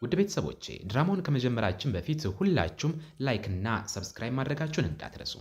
ውድ ቤተሰቦቼ ድራማውን ከመጀመራችን በፊት ሁላችሁም ላይክ እና ሰብስክራይብ ማድረጋችሁን እንዳትረሱ።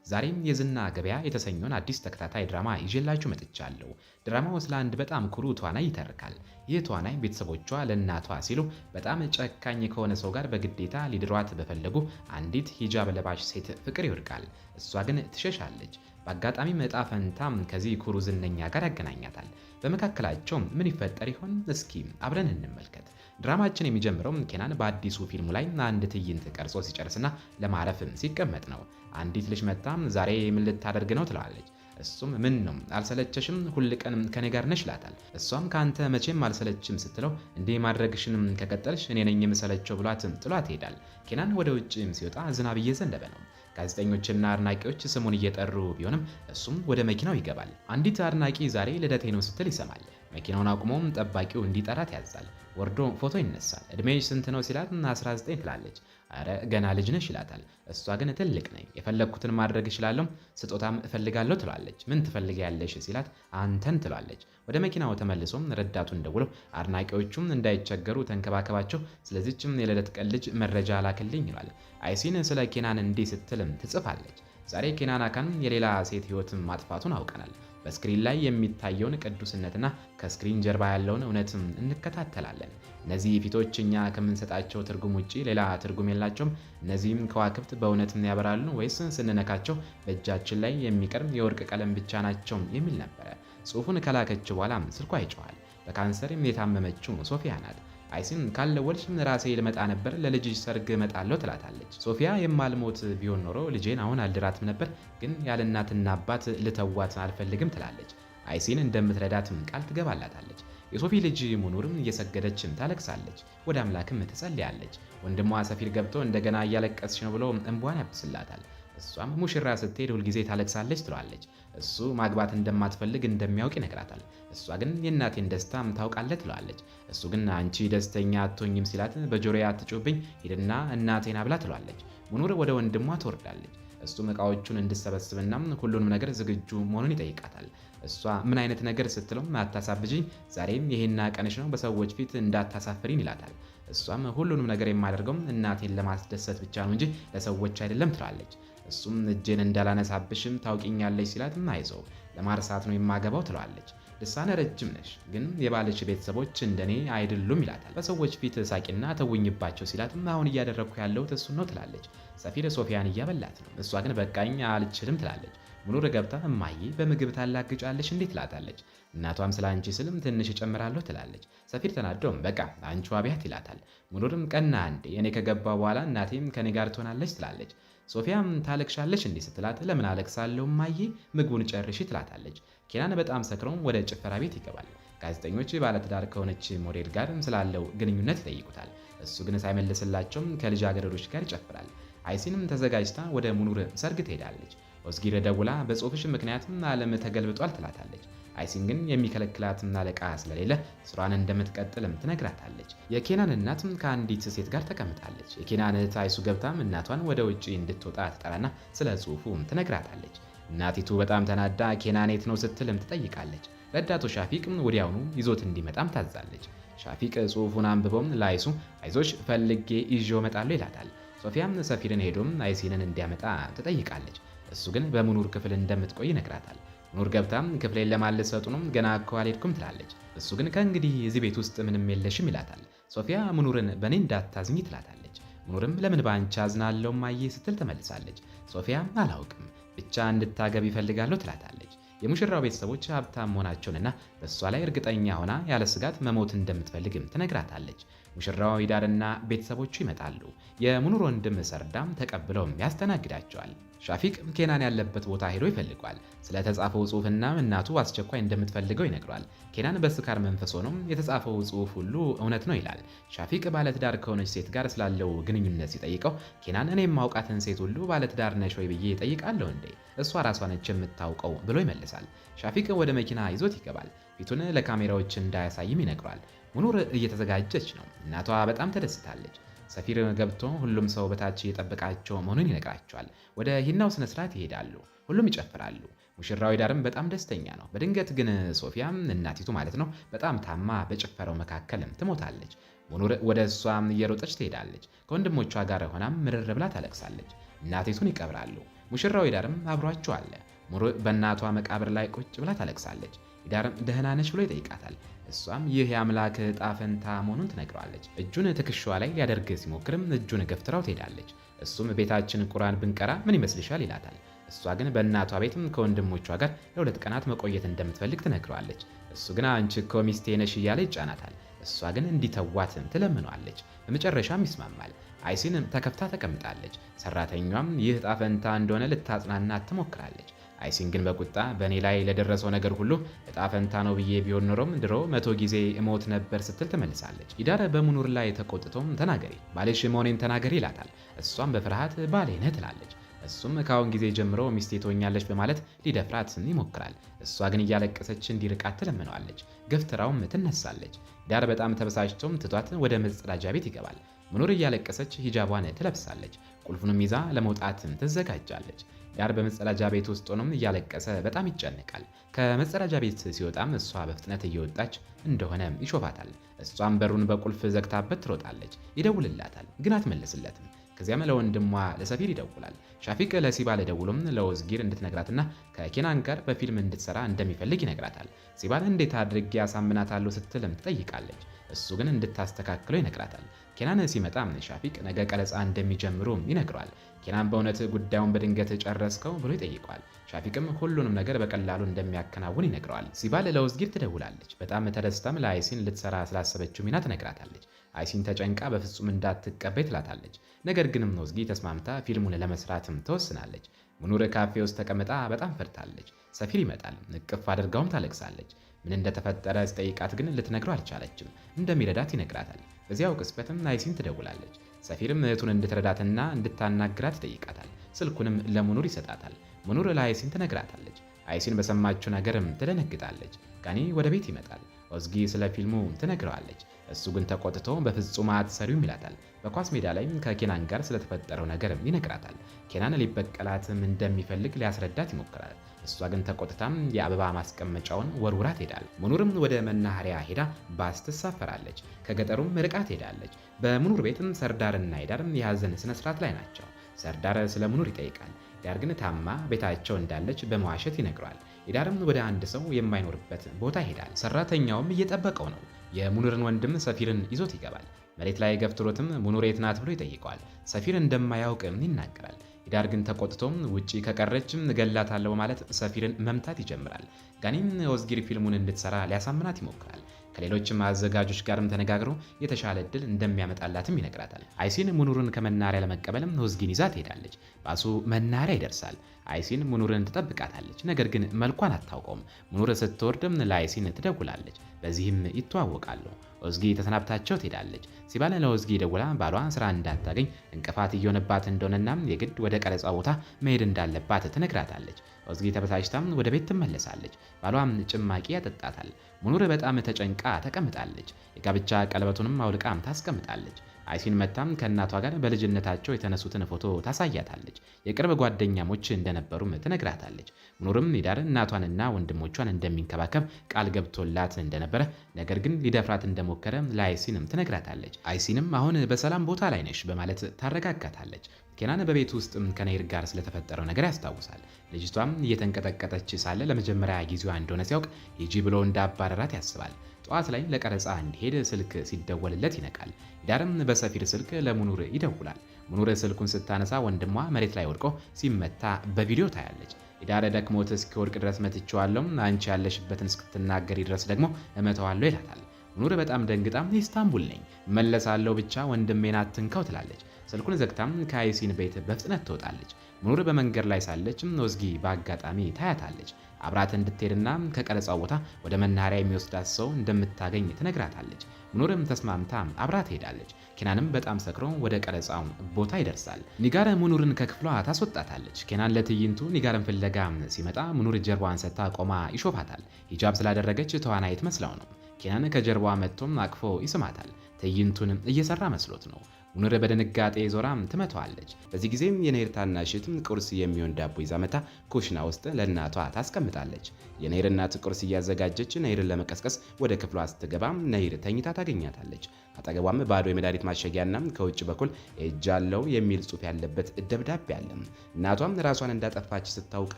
ዛሬም የዝና ገበያ የተሰኘውን አዲስ ተከታታይ ድራማ ይዤላችሁ መጥቻለሁ። ድራማው ስለ አንድ በጣም ኩሩ ተዋናይ ይተርካል። ይህ ተዋናይ ቤተሰቦቿ ለእናቷ ሲሉ በጣም ጨካኝ ከሆነ ሰው ጋር በግዴታ ሊድሯት በፈለጉ አንዲት ሂጃብ ለባሽ ሴት ፍቅር ይወድቃል። እሷ ግን ትሸሻለች። በአጋጣሚ ዕጣ ፈንታም ከዚህ ኩሩ ዝነኛ ጋር ያገናኛታል። በመካከላቸው ምን ይፈጠር ይሆን? እስኪ አብረን እንመልከት። ድራማችን የሚጀምረው ኬናን በአዲሱ ፊልሙ ላይ አንድ ትዕይንት ቀርጾ ሲጨርስና ለማረፍ ሲቀመጥ ነው። አንዲት ልጅ መጣ ዛሬ ምን ልታደርግ ነው ትለዋለች። እሱም ምን ነው አልሰለቸሽም? ሁል ቀን ከኔ ጋር ነሽ ይላታል። እሷም ካንተ መቼም አልሰለችም ስትለው እንዲህ ማድረግሽን ከቀጠልሽ እኔ ነኝ የምሰለቸው ብሏት ጥሏት ይሄዳል። ኬናን ወደ ውጭ ሲወጣ ዝናብ እየዘነበ ነው። ጋዜጠኞችና አድናቂዎች ስሙን እየጠሩ ቢሆንም እሱም ወደ መኪናው ይገባል። አንዲት አድናቂ ዛሬ ልደቴ ነው ስትል ይሰማል። መኪናውን አቁሞም ጠባቂው እንዲጠራት ያዛል። ወርዶ ፎቶ ይነሳል። እድሜሽ ስንት ነው ሲላት 19 ትላለች። አረ ገና ልጅ ነሽ ይላታል። እሷ ግን ትልቅ ነኝ፣ የፈለግኩትን ማድረግ እችላለሁ፣ ስጦታም እፈልጋለሁ ትላለች። ምን ትፈልጊያለሽ ሲላት አንተን ትላለች። ወደ መኪናው ተመልሶም ረዳቱን ደውሎ አድናቂዎቹም እንዳይቸገሩ ተንከባከባቸው፣ ስለዚህችም የልደት ቀን ልጅ መረጃ ላክልኝ ይላል። አይሲን ስለ ኬናን እንዲህ ስትልም ትጽፋለች። ዛሬ ኬናን አካን የሌላ ሴት ህይወትን ማጥፋቱን አውቀናል። በስክሪን ላይ የሚታየውን ቅዱስነትና ከስክሪን ጀርባ ያለውን እውነትም እንከታተላለን። እነዚህ ፊቶች እኛ ከምንሰጣቸው ትርጉም ውጪ ሌላ ትርጉም የላቸውም። እነዚህም ከዋክብት በእውነትም ያበራሉ ወይስ ስንነካቸው በእጃችን ላይ የሚቀርም የወርቅ ቀለም ብቻ ናቸው የሚል ነበረ። ጽሑፉን ከላከች በኋላ ስልኳ ይጮኻል። በካንሰር የታመመችው ሶፊያ ናት። አይሲን ካልደወልሽ ራሴ ልመጣ ነበር፣ ለልጅሽ ሰርግ እመጣለሁ ትላታለች። ሶፊያ የማልሞት ቢሆን ኖሮ ልጄን አሁን አልድራትም ነበር፣ ግን ያለ እናትና አባት ልተዋት አልፈልግም ትላለች። አይሲን እንደምትረዳትም ቃል ትገባላታለች። የሶፊ ልጅ ሙኑርም እየሰገደችም ታለቅሳለች፣ ወደ አምላክም ትጸልያለች። ወንድሟ ሰፊር ገብቶ እንደገና እያለቀስሽ ነው ብሎ እንቧን ያብስላታል። እሷም ሙሽራ ስትሄድ ሁልጊዜ ታለቅሳለች ትለዋለች። እሱ ማግባት እንደማትፈልግ እንደሚያውቅ ይነግራታል። እሷ ግን የእናቴን ደስታም ታውቃለህ ትለዋለች። እሱ ግን አንቺ ደስተኛ አትሆኝም ሲላት በጆሮዬ አትጮህብኝ፣ ሂድና እናቴን አብላ ትለዋለች። ሙኑር ወደ ወንድሟ ትወርዳለች። እሱም እቃዎቹን እንድሰበስብና ሁሉንም ነገር ዝግጁ መሆኑን ይጠይቃታል። እሷ ምን አይነት ነገር ስትለው አታሳብጅኝ፣ ዛሬም ይሄና ቀንሽ ነው፣ በሰዎች ፊት እንዳታሳፍሪን ይላታል። እሷም ሁሉንም ነገር የማደርገው እናቴን ለማስደሰት ብቻ ነው እንጂ ለሰዎች አይደለም ትላለች። እሱም እጄን እንዳላነሳብሽም ታውቂኛለሽ ሲላት አይዞህ ለማርሳት ነው የማገባው ትለዋለች። ልሳነ ረጅም ነሽ፣ ግን የባልሽ ቤተሰቦች እንደኔ አይደሉም ይላታል። በሰዎች ፊት ሳቂና ተውኝባቸው ሲላትም አሁን እያደረግኩ ያለሁት እሱን ነው ትላለች። ሰፊር ሶፊያን እያበላት ነው። እሷ ግን በቃኝ አልችልም ትላለች። ሙኑር ገብታ እማዬ በምግብ ታላግጫለሽ እንዴት ትላታለች። እናቷም ስለ አንቺ ስልም ትንሽ እጨምራለሁ ትላለች። ሰፊር ተናዶም በቃ አንቺ አብያት ይላታል። ሙኑርም ቀና እንዴ እኔ ከገባ በኋላ እናቴም ከኔ ጋር ትሆናለች ትላለች። ሶፊያም ታለቅሻለች እንዴ ስትላት ለምን አለቅሳለሁ እማዬ ምግቡን ጨርሺ ትላታለች። ኬናን በጣም ሰክሮም ወደ ጭፈራ ቤት ይገባል። ጋዜጠኞች ባለትዳር ከሆነች ሞዴል ጋር ስላለው ግንኙነት ይጠይቁታል። እሱ ግን ሳይመልስላቸውም ከልጃገረዶች ጋር ይጨፍራል። አይሲንም ተዘጋጅታ ወደ ሙኑር ሰርግ ትሄዳለች። ኦስጊር ደውላ በጽሁፍሽ ምክንያትም ዓለም ተገልብጧል ትላታለች። አይሲን ግን የሚከለክላትም አለቃ ስለሌለ ስራዋን እንደምትቀጥልም ትነግራታለች። የኬናን እናትም ከአንዲት ሴት ጋር ተቀምጣለች። የኬናን እህት አይሱ ገብታም እናቷን ወደ ውጭ እንድትወጣ ትጠራና ስለ ጽሁፉ ትነግራታለች። እናቲቱ በጣም ተናዳ ኬናን የት ነው ስትልም ትጠይቃለች። ረዳቱ ሻፊቅ ወዲያውኑ ይዞት እንዲመጣም ታዛለች። ሻፊቅ ጽሁፉን አንብቦም ለአይሱ አይዞሽ ፈልጌ ይዤው እመጣለሁ ይላታል። ሶፊያም ሰፊርን ሄዶም አይሲንን እንዲያመጣ ትጠይቃለች። እሱ ግን በሙኑር ክፍል እንደምትቆይ ይነግራታል። ሙኑር ገብታም ክፍሌን ለማለት ሰጡ ነው ገና እኮ አልሄድኩም ትላለች። እሱ ግን ከእንግዲህ እዚህ ቤት ውስጥ ምንም የለሽም ይላታል። ሶፊያ ሙኑርን በእኔ እንዳታዝኝ ትላታለች። ሙኑርም ለምን ባንቺ አዝናለሁ እማዬ ስትል ትመልሳለች። ሶፊያም አላውቅም ብቻ እንድታገብ ይፈልጋለሁ ትላታለች። የሙሽራው ቤተሰቦች ሀብታም መሆናቸውንና በእሷ ላይ እርግጠኛ ሆና ያለ ስጋት መሞት እንደምትፈልግም ትነግራታለች። ሙሽራው ይዳርና ቤተሰቦቹ ይመጣሉ። የሙኑር ወንድም ሰርዳም ተቀብለውም ያስተናግዳቸዋል። ሻፊቅ ኬናን ያለበት ቦታ ሄዶ ይፈልገዋል። ስለተጻፈው ጽሑፍና እናቱ አስቸኳይ እንደምትፈልገው ይነግሯል። ኬናን በስካር መንፈስ ሆኖም የተጻፈው ጽሑፍ ሁሉ እውነት ነው ይላል። ሻፊቅ ባለትዳር ከሆነች ሴት ጋር ስላለው ግንኙነት ሲጠይቀው ኬናን እኔ የማውቃትን ሴት ሁሉ ባለትዳር ነሽ ወይ ብዬ እጠይቃለሁ እንዴ? እሷ ራሷ ነች የምታውቀው ብሎ ይመልሳል። ሻፊቅ ወደ መኪና ይዞት ይገባል። ፊቱን ለካሜራዎች እንዳያሳይም ይነግሯል። ሙኑር እየተዘጋጀች ነው። እናቷ በጣም ተደስታለች። ሰፊር ገብቶ ሁሉም ሰው በታች እየጠበቃቸው መሆኑን ይነግራቸዋል። ወደ ሂናው ስነ ስርዓት ይሄዳሉ። ሁሉም ይጨፍራሉ። ሙሽራው ዳርም በጣም ደስተኛ ነው። በድንገት ግን ሶፊያም እናቲቱ ማለት ነው በጣም ታማ በጭፈራው መካከልም ትሞታለች። ሙኑር ወደ እሷ እየሮጠች ትሄዳለች። ከወንድሞቿ ጋር ሆናም ምርር ብላ ታለቅሳለች። እናቲቱን ይቀብራሉ። ሙሽራው ሂዳርም አብሯቸው አለ። ሙኑር በእናቷ መቃብር ላይ ቁጭ ብላ ታለቅሳለች። ሂዳርም ደህና ነች ብሎ ይጠይቃታል። እሷም ይህ የአምላክ ዕጣ ፈንታ መሆኑን ትነግረዋለች። እጁን ትከሻዋ ላይ ሊያደርግ ሲሞክርም እጁን ገፍትራው ትሄዳለች። እሱም ቤታችን ቁርአን ብንቀራ ምን ይመስልሻል ይላታል። እሷ ግን በእናቷ ቤትም ከወንድሞቿ ጋር ለ2 ቀናት መቆየት እንደምትፈልግ ትነግረዋለች። እሱ ግን አንቺ እኮ ሚስቴ ነሽ እያለ ይጫናታል። እሷ ግን እንዲተዋትም ትለምነዋለች። በመጨረሻም ይስማማል። አይሲን ተከፍታ ተቀምጣለች። ሰራተኛዋም ይህ ዕጣ ፈንታ እንደሆነ ልታጽናናት ትሞክራለች። አይሲን ግን በቁጣ በእኔ ላይ ለደረሰው ነገር ሁሉ ዕጣ ፈንታ ነው ብዬ ቢሆን ኖሮም ድሮ 100 ጊዜ እሞት ነበር ስትል ትመልሳለች። ሂዳር በሙኑር ላይ ተቆጥቶም ተናገሪ፣ ባልሽ መሆኔን ተናገሪ ይላታል። እሷም በፍርሃት ባሌ ነህ ትላለች። እሱም ከአሁን ጊዜ ጀምሮ ሚስቴ ትሆኛለች በማለት ሊደፍራት ይሞክራል። እሷ ግን እያለቀሰች እንዲርቃት ትለምነዋለች። ገፍትራውም ትነሳለች። ሂዳር በጣም ተበሳጭቶም ትቷት ወደ መጸዳጃ ቤት ይገባል። ሙኑር እያለቀሰች ሂጃቧን ትለብሳለች። ቁልፉንም ይዛ ለመውጣት ትዘጋጃለች። ሂዳር በመጸዳጃ ቤት ውስጥ ሆኖም እያለቀሰ በጣም ይጨነቃል። ከመጸዳጃ ቤት ሲወጣም እሷ በፍጥነት እየወጣች እንደሆነ ይሾፋታል። እሷም በሩን በቁልፍ ዘግታበት ትሮጣለች። ይደውልላታል፣ ግን አትመልስለትም። ከዚያም ለወንድሟ ለሰፊር ይደውላል። ሻፊቅ ለሲባል ደውሎም ለኦዝጊር እንድትነግራትና ከኬናን ጋር በፊልም እንድትሰራ እንደሚፈልግ ይነግራታል። ሲባል እንዴት አድርጌ ያሳምናታለሁ ስትልም ትጠይቃለች። እሱ ግን እንድታስተካክለው ይነግራታል። ኬናን ሲመጣም ሻፊቅ ነገ ቀረጻ እንደሚጀምሩ ይነግረዋል። ኬናን በእውነት ጉዳዩን በድንገት ጨረስከው ብሎ ይጠይቀዋል። ሻፊቅም ሁሉንም ነገር በቀላሉ እንደሚያከናውን ይነግረዋል። ሲባል ለኦዝጊር ትደውላለች። በጣም ተደስታም ለአይሲን ልትሰራ ስላሰበችው ሚና ትነግራታለች። አይሲን ተጨንቃ በፍጹም እንዳትቀበይ ትላታለች። ነገር ግን ኦዝጊ ተስማምታ ፊልሙን ለመስራትም ትወስናለች። ሙኑር ካፌ ውስጥ ተቀምጣ በጣም ፈርታለች። ሰፊር ይመጣል። እቅፍ አድርጋውም ታለቅሳለች። ምን እንደተፈጠረ ሲጠይቃት ግን ልትነግረው አልቻለችም። እንደሚረዳት ይነግራታል። በዚያው ቅጽበትም አይሲን ትደውላለች። ሰፊርም እህቱን እንድትረዳትና እንድታናግራት ይጠይቃታል። ስልኩንም ለሙኑር ይሰጣታል። ሙኑር ለአይሲን ትነግራታለች። አይሲን በሰማችው ነገርም ትደነግጣለች። ጋኒ ወደ ቤት ይመጣል። ኦዝጊ ስለ ፊልሙ ትነግረዋለች። እሱ ግን ተቆጥቶ በፍጹም አትሰሪውም ይላታል። በኳስ ሜዳ ላይ ከኬናን ጋር ስለተፈጠረው ነገርም ይነግራታል። ኬናን ሊበቀላትም እንደሚፈልግ ሊያስረዳት ይሞክራል። እሷ ግን ተቆጥታም የአበባ ማስቀመጫውን ወርውራ ትሄዳለች። ሙኑርም ወደ መናኸሪያ ሄዳ ባስ ትሳፈራለች። ከገጠሩም ርቃ ትሄዳለች። በሙኑር ቤትም ሰርዳርና ሂዳርም የሀዘን ስነስርዓት ላይ ናቸው። ሰርዳር ስለ ሙኑር ይጠይቃል። ሂዳር ግን ታማ ቤታቸው እንዳለች በመዋሸት ይነግረዋል። ሂዳርም ወደ አንድ ሰው የማይኖርበት ቦታ ይሄዳል። ሰራተኛውም እየጠበቀው ነው። የሙኑርን ወንድም ሰፊርን ይዞት ይገባል። መሬት ላይ ገፍትሮትም ሙኑር የት ናት ብሎ ይጠይቀዋል። ሰፊር እንደማያውቅም ይናገራል። ሂዳር ግን ተቆጥቶም ውጪ ከቀረችም እገላታለሁ ማለት ሰፊርን መምታት ይጀምራል። ጋኒም ኦዝጊር ፊልሙን እንድትሰራ ሊያሳምናት ይሞክራል። ከሌሎችም አዘጋጆች ጋርም ተነጋግሮ የተሻለ እድል እንደሚያመጣላትም ይነግራታል። አይሲን ሙኑርን ከመናሪያ ለመቀበልም ኦዝጊን ይዛ ትሄዳለች። ባሱ መናሪያ ይደርሳል። አይሲን ሙኑርን ትጠብቃታለች። ነገር ግን መልኳን አታውቀውም። ሙኑር ስትወርድም ለአይሲን ትደውላለች። በዚህም ይተዋወቃሉ። ኦዝጊ ተሰናብታቸው ትሄዳለች። ሲባል ለኦዝጊ ደውላ ባሏ ስራ እንዳታገኝ እንቅፋት እየሆነባት እንደሆነና የግድ ወደ ቀረጻ ቦታ መሄድ እንዳለባት ትነግራታለች። ኦዝጊ ተበሳጭታም ወደ ቤት ትመለሳለች። ባሏም ጭማቂ ያጠጣታል። ሙኑር በጣም ተጨንቃ ተቀምጣለች። የጋብቻ ቀለበቱንም አውልቃም ታስቀምጣለች። አይሲን መታም ከእናቷ ጋር በልጅነታቸው የተነሱትን ፎቶ ታሳያታለች። የቅርብ ጓደኛሞች እንደነበሩም ትነግራታለች። ሙኑርም ሂዳር እናቷንና ወንድሞቿን እንደሚንከባከብ ቃል ገብቶላት እንደነበረ፣ ነገር ግን ሊደፍራት እንደሞከረ ለአይሲንም ትነግራታለች። አይሲንም አሁን በሰላም ቦታ ላይ ነሽ በማለት ታረጋጋታለች። ኬናን በቤት ውስጥ ከነይር ጋር ስለተፈጠረው ነገር ያስታውሳል። ልጅቷም እየተንቀጠቀጠች ሳለ ለመጀመሪያ ጊዜዋ እንደሆነ ሲያውቅ ሂጂ ብሎ እንዳባረራት ያስባል። ጠዋት ላይ ለቀረጻ እንዲሄድ ስልክ ሲደወልለት ይነቃል። ሂዳርም በሰፊር ስልክ ለሙኑር ይደውላል። ሙኑር ስልኩን ስታነሳ ወንድሟ መሬት ላይ ወድቆ ሲመታ በቪዲዮ ታያለች። ሂዳር ደክሞት እስኪወድቅ ድረስ መትቼዋለሁ፣ አንቺ ያለሽበትን እስክትናገሪ ድረስ ደግሞ እመተዋለሁ ይላታል። ሙኑር በጣም ደንግጣም ኢስታንቡል ነኝ መለሳለሁ፣ ብቻ ወንድሜን አትንካው ትላለች። ስልኩን ዘግታም ከአይሲን ቤት በፍጥነት ትወጣለች። ሙኑር በመንገድ ላይ ሳለች ኦዝጊ በአጋጣሚ ታያታለች። አብራት እንድትሄድና ከቀረጻው ቦታ ወደ መናኸሪያ የሚወስዳት ሰው እንደምታገኝ ትነግራታለች። ሙኑርም ተስማምታ አብራት ሄዳለች። ኬናንም በጣም ሰክሮ ወደ ቀረጻው ቦታ ይደርሳል። ኒጋር ሙኑርን ከክፍሏ ታስወጣታለች። ኬናን ለትዕይንቱ ኒጋርን ፍለጋ ሲመጣ ሙኑር ጀርባዋን ሰጥታ ቆማ ይሾፋታል። ሂጃብ ስላደረገች ተዋናይት መስለው ነው። ኬናን ከጀርባዋ መጥቶም አቅፎ ይስማታል። ትዕይንቱን እየሰራ መስሎት ነው። ሙኑር በድንጋጤ ዞራ ትመታዋለች። በዚህ ጊዜም የነይር ታናሽ እህት ቁርስ የሚሆን ዳቦ ይዛ መታ ኩሽና ውስጥ ለእናቷ ታስቀምጣለች። የነይር እናት ቁርስ እያዘጋጀች ነይርን ለመቀስቀስ ወደ ክፍሏ ስትገባ ነይር ተኝታ ታገኛታለች። አጠገቧም ባዶ የመድኃኒት ማሸጊያና ከውጭ በኩል እጅ አለው የሚል ጽሑፍ ያለበት ደብዳቤ አለ። እናቷም ራሷን እንዳጠፋች ስታውቅ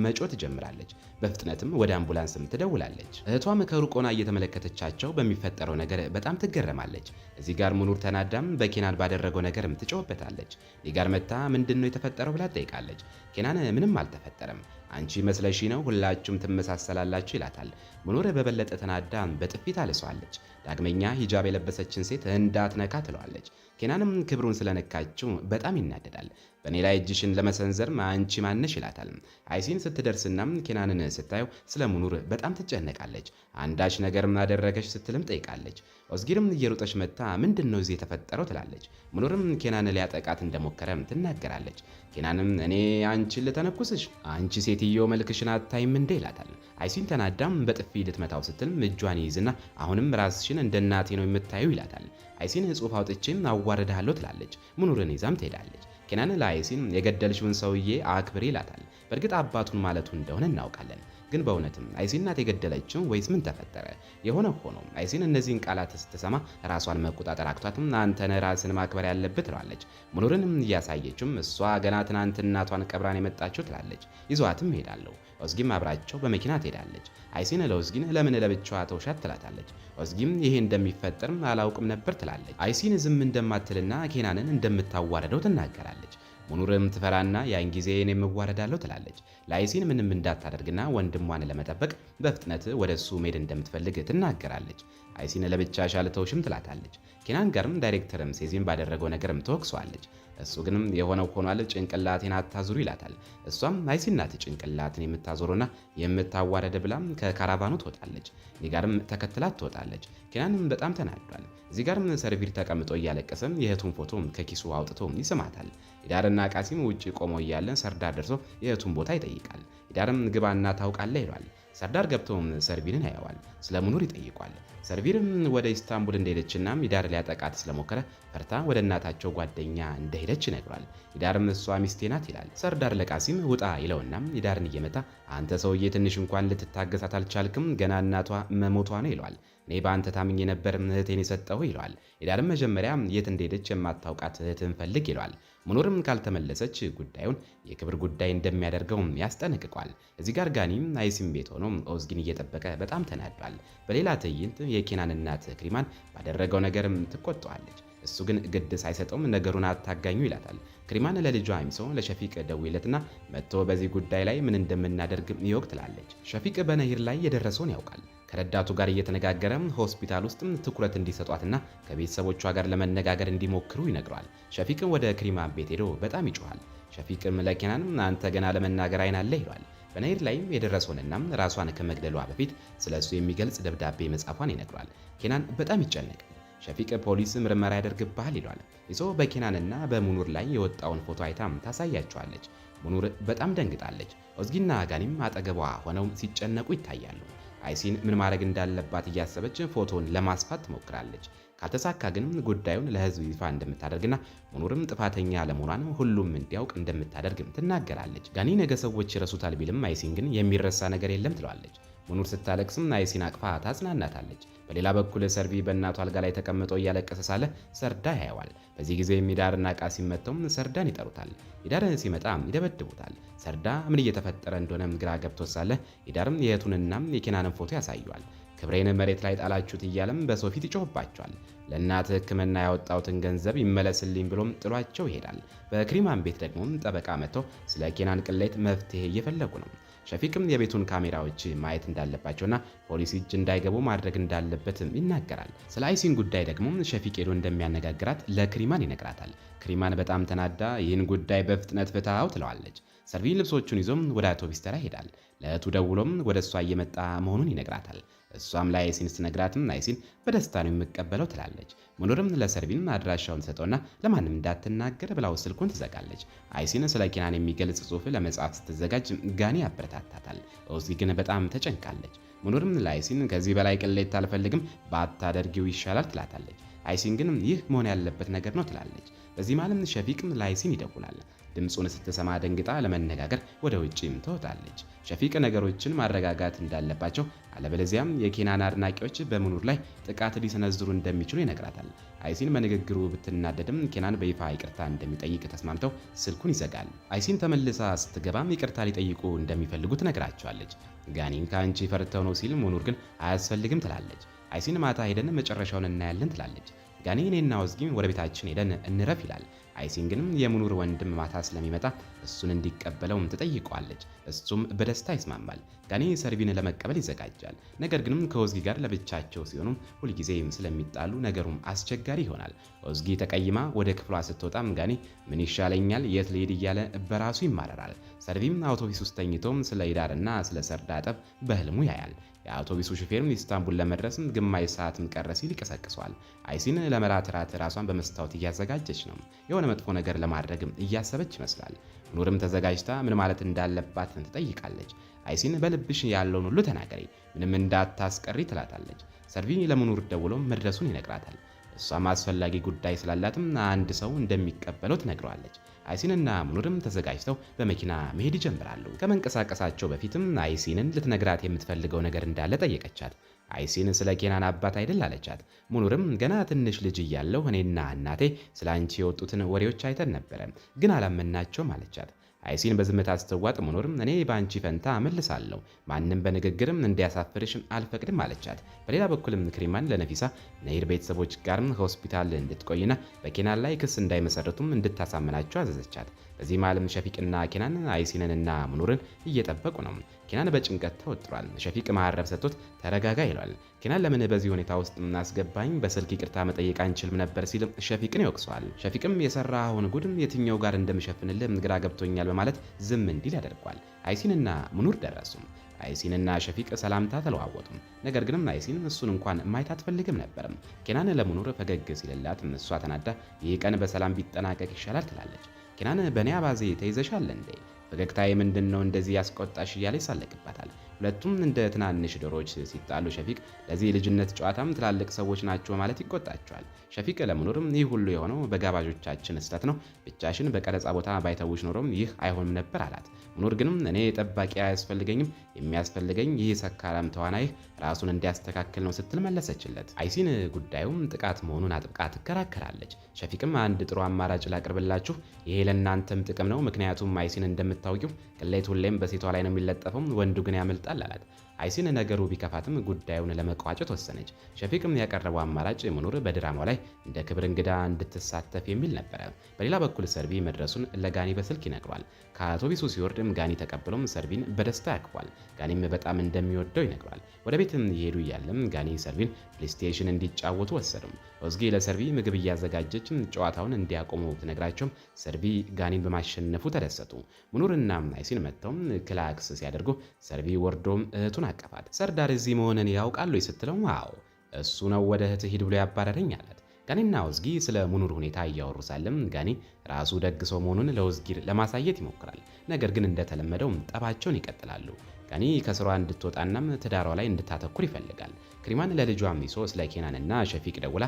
መጮህ ትጀምራለች። በፍጥነትም ወደ አምቡላንስም ትደውላለች። እህቷም ከሩቅ ሆና እየተመለከተቻቸው በሚፈጠረው ነገር በጣም ትገረማለች። እዚህ ጋር ሙኑር ተናዳም በኬናን ባደረገው ነገርም ትጮህበታለች። ሊጋር መታ ምንድነው የተፈጠረው ብላ ትጠይቃለች። ኬናን ምንም አልተፈጠረም፣ አንቺ መስለሺ ነው፣ ሁላችሁም ትመሳሰላላችሁ ይላታል። ሙኑር በበለጠ ተናዳ በጥፊ ታልሰዋለች። ዳግመኛ ሂጃብ የለበሰችን ሴት እንዳትነካ ትለዋለች። ኬናንም ክብሩን ስለነካችው በጣም ይናደዳል። በእኔ ላይ እጅሽን ለመሰንዘር አንቺ ማነሽ ይላታል። አይሲን ስትደርስና ኬናንን ስታየው ስለ ሙኑር በጣም ትጨነቃለች። አንዳች ነገር አደረገች ስትልም ጠይቃለች። ኦዝጊርም እየሮጠች መታ ምንድነው እዚህ የተፈጠረው ትላለች። ሙኑርም ኬናን ሊያጠቃት እንደሞከረ ትናገራለች። ኬናንም እኔ አንቺን ልተነኩስሽ፣ አንቺ ሴትዮ መልክሽን አታይም እንዴ ይላታል። አይሲን ተናዳም በጥፊ ልትመታው ስትል እጇን ይይዝና አሁንም ራስሽን እንደ እናቴ ነው የምታየው ይላታል። አይሲን ጽሑፍ አውጥቼም አዋርድሃለሁ ትላለች። ሙኑርን ይዛም ትሄዳለች። ኬናን ለአይሲን የገደልሽውን ሰውዬ አክብሪ ይላታል። በእርግጥ አባቱን ማለቱ እንደሆነ እናውቃለን። ግን በእውነትም አይሲን ናት የገደለችው ወይስ ምን ተፈጠረ? የሆነ ሆኖ አይሲን እነዚህን ቃላት ስትሰማ ራሷን መቆጣጠር አቅቷትም አንተ ነህ ራስን ማክበር ያለብህ ትለዋለች። ሙኑርንም እያሳየችም እሷ ገና ትናንት እናቷን ቀብራን የመጣችው ትላለች። ይዟትም ሄዳለሁ። ኦዝጊም አብራቸው በመኪና ትሄዳለች። አይሲን ለኦዝጊን ለምን ለብቻዋ ተውሻት ትላታለች። ኦዝጊም ይሄ እንደሚፈጠር አላውቅም ነበር ትላለች። አይሲን ዝም እንደማትልና ኬናንን እንደምታዋረደው ትናገራለች። ሙኑርም ትፈራና ያን ጊዜ እኔም እዋረዳለሁ ትላለች። ለአይሲን ምንም እንዳታደርግና ወንድሟን ለመጠበቅ በፍጥነት ወደ እሱ መሄድ እንደምትፈልግ ትናገራለች። አይሲን ለብቻሽ አልተውሽም ትላታለች። ኬናን ጋርም ዳይሬክተርም ሴዚን ባደረገው ነገርም ትወቅሰዋለች። እሱ ግን የሆነው ሆኗል፣ ጭንቅላቴን አታዙሩ ይላታል። እሷም አይሲን ናት ጭንቅላትን የምታዞሩና የምታዋረድ ብላም ከካራቫኑ ትወጣለች። ኒጋርም ተከትላት ትወጣለች። ኬናንም በጣም ተናዷል። እዚህ ጋርም ሰርቪር ተቀምጦ እያለቀሰም የእህቱን ፎቶ ከኪሱ አውጥቶ ይስማታል። ኢዳርና ቃሲም ውጭ ቆሞ እያለ ሰርዳር ደርሶ የእህቱን ቦታ ይጠይቃል። ኢዳርም ግባና ታውቃለህ ይሏል። ሰርዳር ገብቶም ሰርቪርን ያየዋል። ስለ ሙኑር ይጠይቋል። ሰርቪርም ወደ ኢስታንቡል እንደሄደችና ኢዳር ሊያጠቃት ስለሞከረ ፈርታ ወደ እናታቸው ጓደኛ እንደሄደች ይነግሯል። ኢዳርም እሷ ሚስቴ ናት ይላል። ሰርዳር ለቃሲም ውጣ ይለውና ኢዳርን እየመታ አንተ ሰውዬ ትንሽ እንኳን ልትታገሳት አልቻልክም፣ ገና እናቷ መሞቷ ነው ይለዋል። እኔ በአንተ ታምኜ ነበር እህቴን የሰጠው ይለዋል። ኢዳርም መጀመሪያ የት እንደሄደች የማታውቃት እህትን ፈልግ ይለዋል። ሙኑርም ካልተመለሰች ጉዳዩን የክብር ጉዳይ እንደሚያደርገው ያስጠነቅቋል። እዚህ ጋር ጋኒም አይሲን ቤት ሆኖ ኦዝጊን እየጠበቀ በጣም ተናዷል። በሌላ ትዕይንት የኬናን እናት ክሪማን ባደረገው ነገርም ትቆጣዋለች። እሱ ግን ግድ ሳይሰጠውም ነገሩን አታጋኙ ይላታል። ክሪማን ለልጇ አሚሶ ለሸፊቅ ደውይለትና መጥቶ በዚህ ጉዳይ ላይ ምን እንደምናደርግ ይወቅ ትላለች። ሸፊቅ በነሂር ላይ የደረሰውን ያውቃል። ከረዳቱ ጋር እየተነጋገረ ሆስፒታል ውስጥም ትኩረት እንዲሰጧትና ከቤተሰቦቿ ጋር ለመነጋገር እንዲሞክሩ ይነግሯል። ሸፊቅም ወደ ክሪማን ቤት ሄዶ በጣም ይጮሃል። ሸፊቅም ለኬናን አንተ ገና ለመናገር አይን አለ ይሏል። በነሂር ላይም የደረሰውንና ራሷን ከመግደሏ በፊት ስለሱ የሚገልጽ ደብዳቤ መጻፏን ይነግሯል። ኬናን በጣም ይጨነቃል። ሸፊቅ ፖሊስ ምርመራ ያደርግብሃል ይሏል። ይዞ በኬናንና በሙኑር ላይ የወጣውን ፎቶ አይታም ታሳያቸዋለች። ሙኑር በጣም ደንግጣለች። ኦዝጊና ጋኒም አጠገቧ ሆነው ሲጨነቁ ይታያሉ። አይሲን ምን ማድረግ እንዳለባት እያሰበች ፎቶን ለማስፋት ትሞክራለች። ካልተሳካ ግን ጉዳዩን ለሕዝብ ይፋ እንደምታደርግና ሙኑርም ጥፋተኛ ለመሆኗን ሁሉም እንዲያውቅ እንደምታደርግም ትናገራለች። ጋኒ ነገ ሰዎች ይረሱታል ቢልም አይሲን ግን የሚረሳ ነገር የለም ትለዋለች። ሙኑር ስታለቅስም አይሲን አቅፋ ታጽናናታለች። በሌላ በኩል ሰርቪ በእናቱ አልጋ ላይ ተቀምጦ እያለቀሰ ሳለ ሰርዳ ያየዋል። በዚህ ጊዜ ኢዳርና ቃሲም መጥተው ሰርዳን ይጠሩታል። ኢዳር ሲመጣ ይደበድቡታል። ሰርዳ ምን እየተፈጠረ እንደሆነም ግራ ገብቶ ሳለ ኢዳርም የእህቱንና የኬናንን ፎቶ ያሳየዋል። ክብሬን መሬት ላይ ጣላችሁት እያለም በሰው ፊት ይጮህባቸዋል። ለእናት ሕክምና ያወጣሁትን ገንዘብ ይመለስልኝ ብሎም ጥሏቸው ይሄዳል። በክሪማን ቤት ደግሞ ጠበቃ መጥቶ ስለ ኬናን ቅሌት መፍትሄ እየፈለጉ ነው። ሸፊቅም የቤቱን ካሜራዎች ማየት እንዳለባቸውና ፖሊስ እጅ እንዳይገቡ ማድረግ እንዳለበትም ይናገራል። ስለ አይሲን ጉዳይ ደግሞ ሸፊቅ ሄዶ እንደሚያነጋግራት ለክሪማን ይነግራታል። ክሪማን በጣም ተናዳ ይህን ጉዳይ በፍጥነት ፍታው ትለዋለች። ሰርቪ ልብሶቹን ይዞም ወደ አውቶቡስ ተራ ይሄዳል። ለእህቱ ደውሎም ወደ እሷ እየመጣ መሆኑን ይነግራታል። እሷም ለአይሲን ስትነግራትም አይሲን በደስታ ነው የምቀበለው ትላለች። ሙኑርም ለሰርቪን አድራሻውን ሰጠውና ለማንም እንዳትናገር ብላው ስልኩን ትዘጋለች። አይሲን ስለ ኬናን የሚገልጽ ጽሑፍ ለመጻፍ ስትዘጋጅ ጋኒ ያበረታታታል። ኦዝጊ ግን በጣም ተጨንቃለች። ሙኑርም ለአይሲን ከዚህ በላይ ቅሌት አልፈልግም ባታደርጊው ይሻላል ትላታለች። አይሲን ግን ይህ መሆን ያለበት ነገር ነው ትላለች። በዚህ መሃልም ሸፊቅም ለአይሲን ይደውላል። ድምፁን ስትሰማ ደንግጣ ለመነጋገር ወደ ውጪም ትወጣለች። ሸፊቅ ነገሮችን ማረጋጋት እንዳለባቸው አለበለዚያም የኬናን አድናቂዎች በሙኑር ላይ ጥቃት ሊሰነዝሩ እንደሚችሉ ይነግራታል። አይሲን በንግግሩ ብትናደድም ኬናን በይፋ ይቅርታ እንደሚጠይቅ ተስማምተው ስልኩን ይዘጋል። አይሲን ተመልሳ ስትገባም ይቅርታ ሊጠይቁ እንደሚፈልጉ ትነግራቸዋለች። ጋኒን ከአንቺ ፈርተው ነው ሲል ሙኑር ግን አያስፈልግም ትላለች። አይሲን ማታ ሄደን መጨረሻውን እናያለን ትላለች። ጋኒ እኔና ወዝጊም ወደ ቤታችን ሄደን እንረፍ ይላል። አይሲን ግን የሙኑር ወንድም ማታ ስለሚመጣ እሱን እንዲቀበለው ትጠይቀዋለች። እሱም በደስታ ይስማማል። ጋኒ ሰርቪን ለመቀበል ይዘጋጃል። ነገር ግን ከወዝጊ ጋር ለብቻቸው ሲሆኑ ሁልጊዜም ስለሚጣሉ ነገሩም አስቸጋሪ ይሆናል። ወዝጊ ተቀይማ ወደ ክፍሏ ስትወጣም ጋኒ ምን ይሻለኛል፣ የት ልሄድ እያለ በራሱ ይማረራል። ሰርቪም አውቶቡስ ውስጥ ተኝቶም ስለ ኢዳርና ስለ ሰርድ አጠብ በህልሙ ያያል። የአውቶቡሱ ሹፌርም ኢስታንቡል ለመድረስም ግማሽ ሰዓትም ቀረ ሲል ይቀሰቅሰዋል። አይሲን ለመራት ራት ራሷን በመስታወት እያዘጋጀች ነው። የሆነ መጥፎ ነገር ለማድረግም እያሰበች ይመስላል። ሙኑርም ተዘጋጅታ ምን ማለት እንዳለባት ትጠይቃለች። አይሲን በልብሽ ያለውን ሁሉ ተናገሪ፣ ምንም እንዳታስቀሪ ትላታለች። ሰርቪ ለሙኑር ደውሎ መድረሱን ይነግራታል። እሷም አስፈላጊ ጉዳይ ስላላትም አንድ ሰው እንደሚቀበለው ትነግረዋለች። አይሲንና ሙኑርም ተዘጋጅተው በመኪና መሄድ ይጀምራሉ። ከመንቀሳቀሳቸው በፊትም አይሲንን ልትነግራት የምትፈልገው ነገር እንዳለ ጠየቀቻት። አይሲን ስለ ኬናን አባት አይደል አለቻት። ሙኑርም ገና ትንሽ ልጅ እያለሁ እኔና እናቴ ስለ አንቺ የወጡትን ወሬዎች አይተን ነበረ፣ ግን አላመናቸውም አለቻት። አይሲን በዝምታ ስትዋጥ ሙኑርም እኔ በአንቺ ፈንታ እመልሳለሁ፣ ማንም በንግግርም እንዲያሳፍርሽ አልፈቅድም አለቻት። በሌላ በኩልም ክሪማን ለነፊሳ ነሂር ቤተሰቦች ጋርም ሆስፒታል እንድትቆይና በኬናን ላይ ክስ እንዳይመሰርቱም እንድታሳምናቸው አዘዘቻት። በዚህ መሃልም ሸፊቅና ኬናን አይሲንንና ሙኑርን እየጠበቁ ነው። ኬናን በጭንቀት ተወጥሯል። ሸፊቅ ማዕረብ ሰጥቶት ተረጋጋ ይሏል። ኬናን ለምን በዚህ ሁኔታ ውስጥ እናስገባኝ፣ በስልክ ይቅርታ መጠየቅ አንችልም ነበር ሲል ሸፊቅን ይወቅሰዋል። ሸፊቅም የሰራኸውን ጉድም የትኛው ጋር እንደምሸፍንልህ ግራ ገብቶኛል በማለት ዝም እንዲል ያደርጓል። አይሲንና ሙኑር ደረሱ። አይሲንና ሸፊቅ ሰላምታ ተለዋወጡ። ነገር ግን አይሲን እሱን እንኳን ማየት አትፈልግም ነበር። ኬናን ለሙኑር ፈገግ ሲልላት እሷ ተናዳ ይህ ቀን በሰላም ቢጠናቀቅ ይሻላል ትላለች። ኬናን በእኔ አባዜ ተይዘሻል እንዴ? ፈገግታዬ ምንድን ነው እንደዚህ ያስቆጣሽ? እያለ ይሳለቅባታል። ሁለቱም እንደ ትናንሽ ዶሮዎች ሲጣሉ ሸፊቅ ለዚህ ልጅነት ጨዋታም ትላልቅ ሰዎች ናቸው ማለት ይቆጣቸዋል። ሸፊቅ ለሙኑርም ይህ ሁሉ የሆነው በጋባዦቻችን ስህተት ነው፣ ብቻሽን በቀረጻ ቦታ ባይተውሽ ኖሮም ይህ አይሆንም ነበር አላት። ሙኑር ግን እኔ ጠባቂ አያስፈልገኝም፣ የሚያስፈልገኝ ይህ ሰካራም ተዋናይ ራሱን እንዲያስተካክል ነው ስትል መለሰችለት። አይሲን ጉዳዩም ጥቃት መሆኑን አጥብቃ ትከራከራለች። ሸፊቅም አንድ ጥሩ አማራጭ ላቅርብላችሁ፣ ይሄ ለእናንተም ጥቅም ነው፣ ምክንያቱም አይሲን እንደምታውቂው ቅሌት ሁሌም በሴቷ ላይ ነው የሚለጠፈው፣ ወንዱ ግን ያመልጣል አላት። አይሲን ነገሩ ቢከፋትም ጉዳዩን ለመቋጨት ወሰነች። ሸፊቅም ያቀረበው አማራጭ ሙኑር በድራማው ላይ እንደ ክብር እንግዳ እንድትሳተፍ የሚል ነበረ። በሌላ በኩል ሰርቪ መድረሱን ለጋኒ በስልክ ይነግሯል። ከአውቶቡሱ ሲወርድም ጋኒ ተቀብሎም ሰርቪን በደስታ ያቅፏል። ጋኒም በጣም እንደሚወደው ይነግሯል። ወደ ቤትም እየሄዱ እያለም ጋኒ ሰርቪን ፕሌይስቴሽን እንዲጫወቱ ወሰዱም። ኦዝጊ ለሰርቪ ምግብ እያዘጋጀችም ጨዋታውን እንዲያቆሙ ትነግራቸውም ሰርቪ ጋኒን በማሸነፉ ተደሰቱ። ሙኑርና አይሲን መጥተውም ክላክስ ሲያደርጉ ሰርቪ ወርዶም እህቱን አቀፋት። ሰርዳር እዚህ መሆንን ያውቃሉ ስትለው አዎ እሱ ነው ወደ እህትህ ሂድ ብሎ ያባረረኝ አላት። ጋኒና ኦዝጊ ስለ ሙኑር ሁኔታ እያወሩ ሳለም ጋኒ ራሱ ደግ ሰው መሆኑን ለኦዝጊ ለማሳየት ይሞክራል። ነገር ግን እንደተለመደው ጠባቸውን ይቀጥላሉ። ጋኒ ከስሯ እንድትወጣናም ትዳሯ ላይ እንድታተኩር ይፈልጋል። ክሪማን ለልጇ ሚሶ ስለ ኬናንና ሸፊቅ ደውላ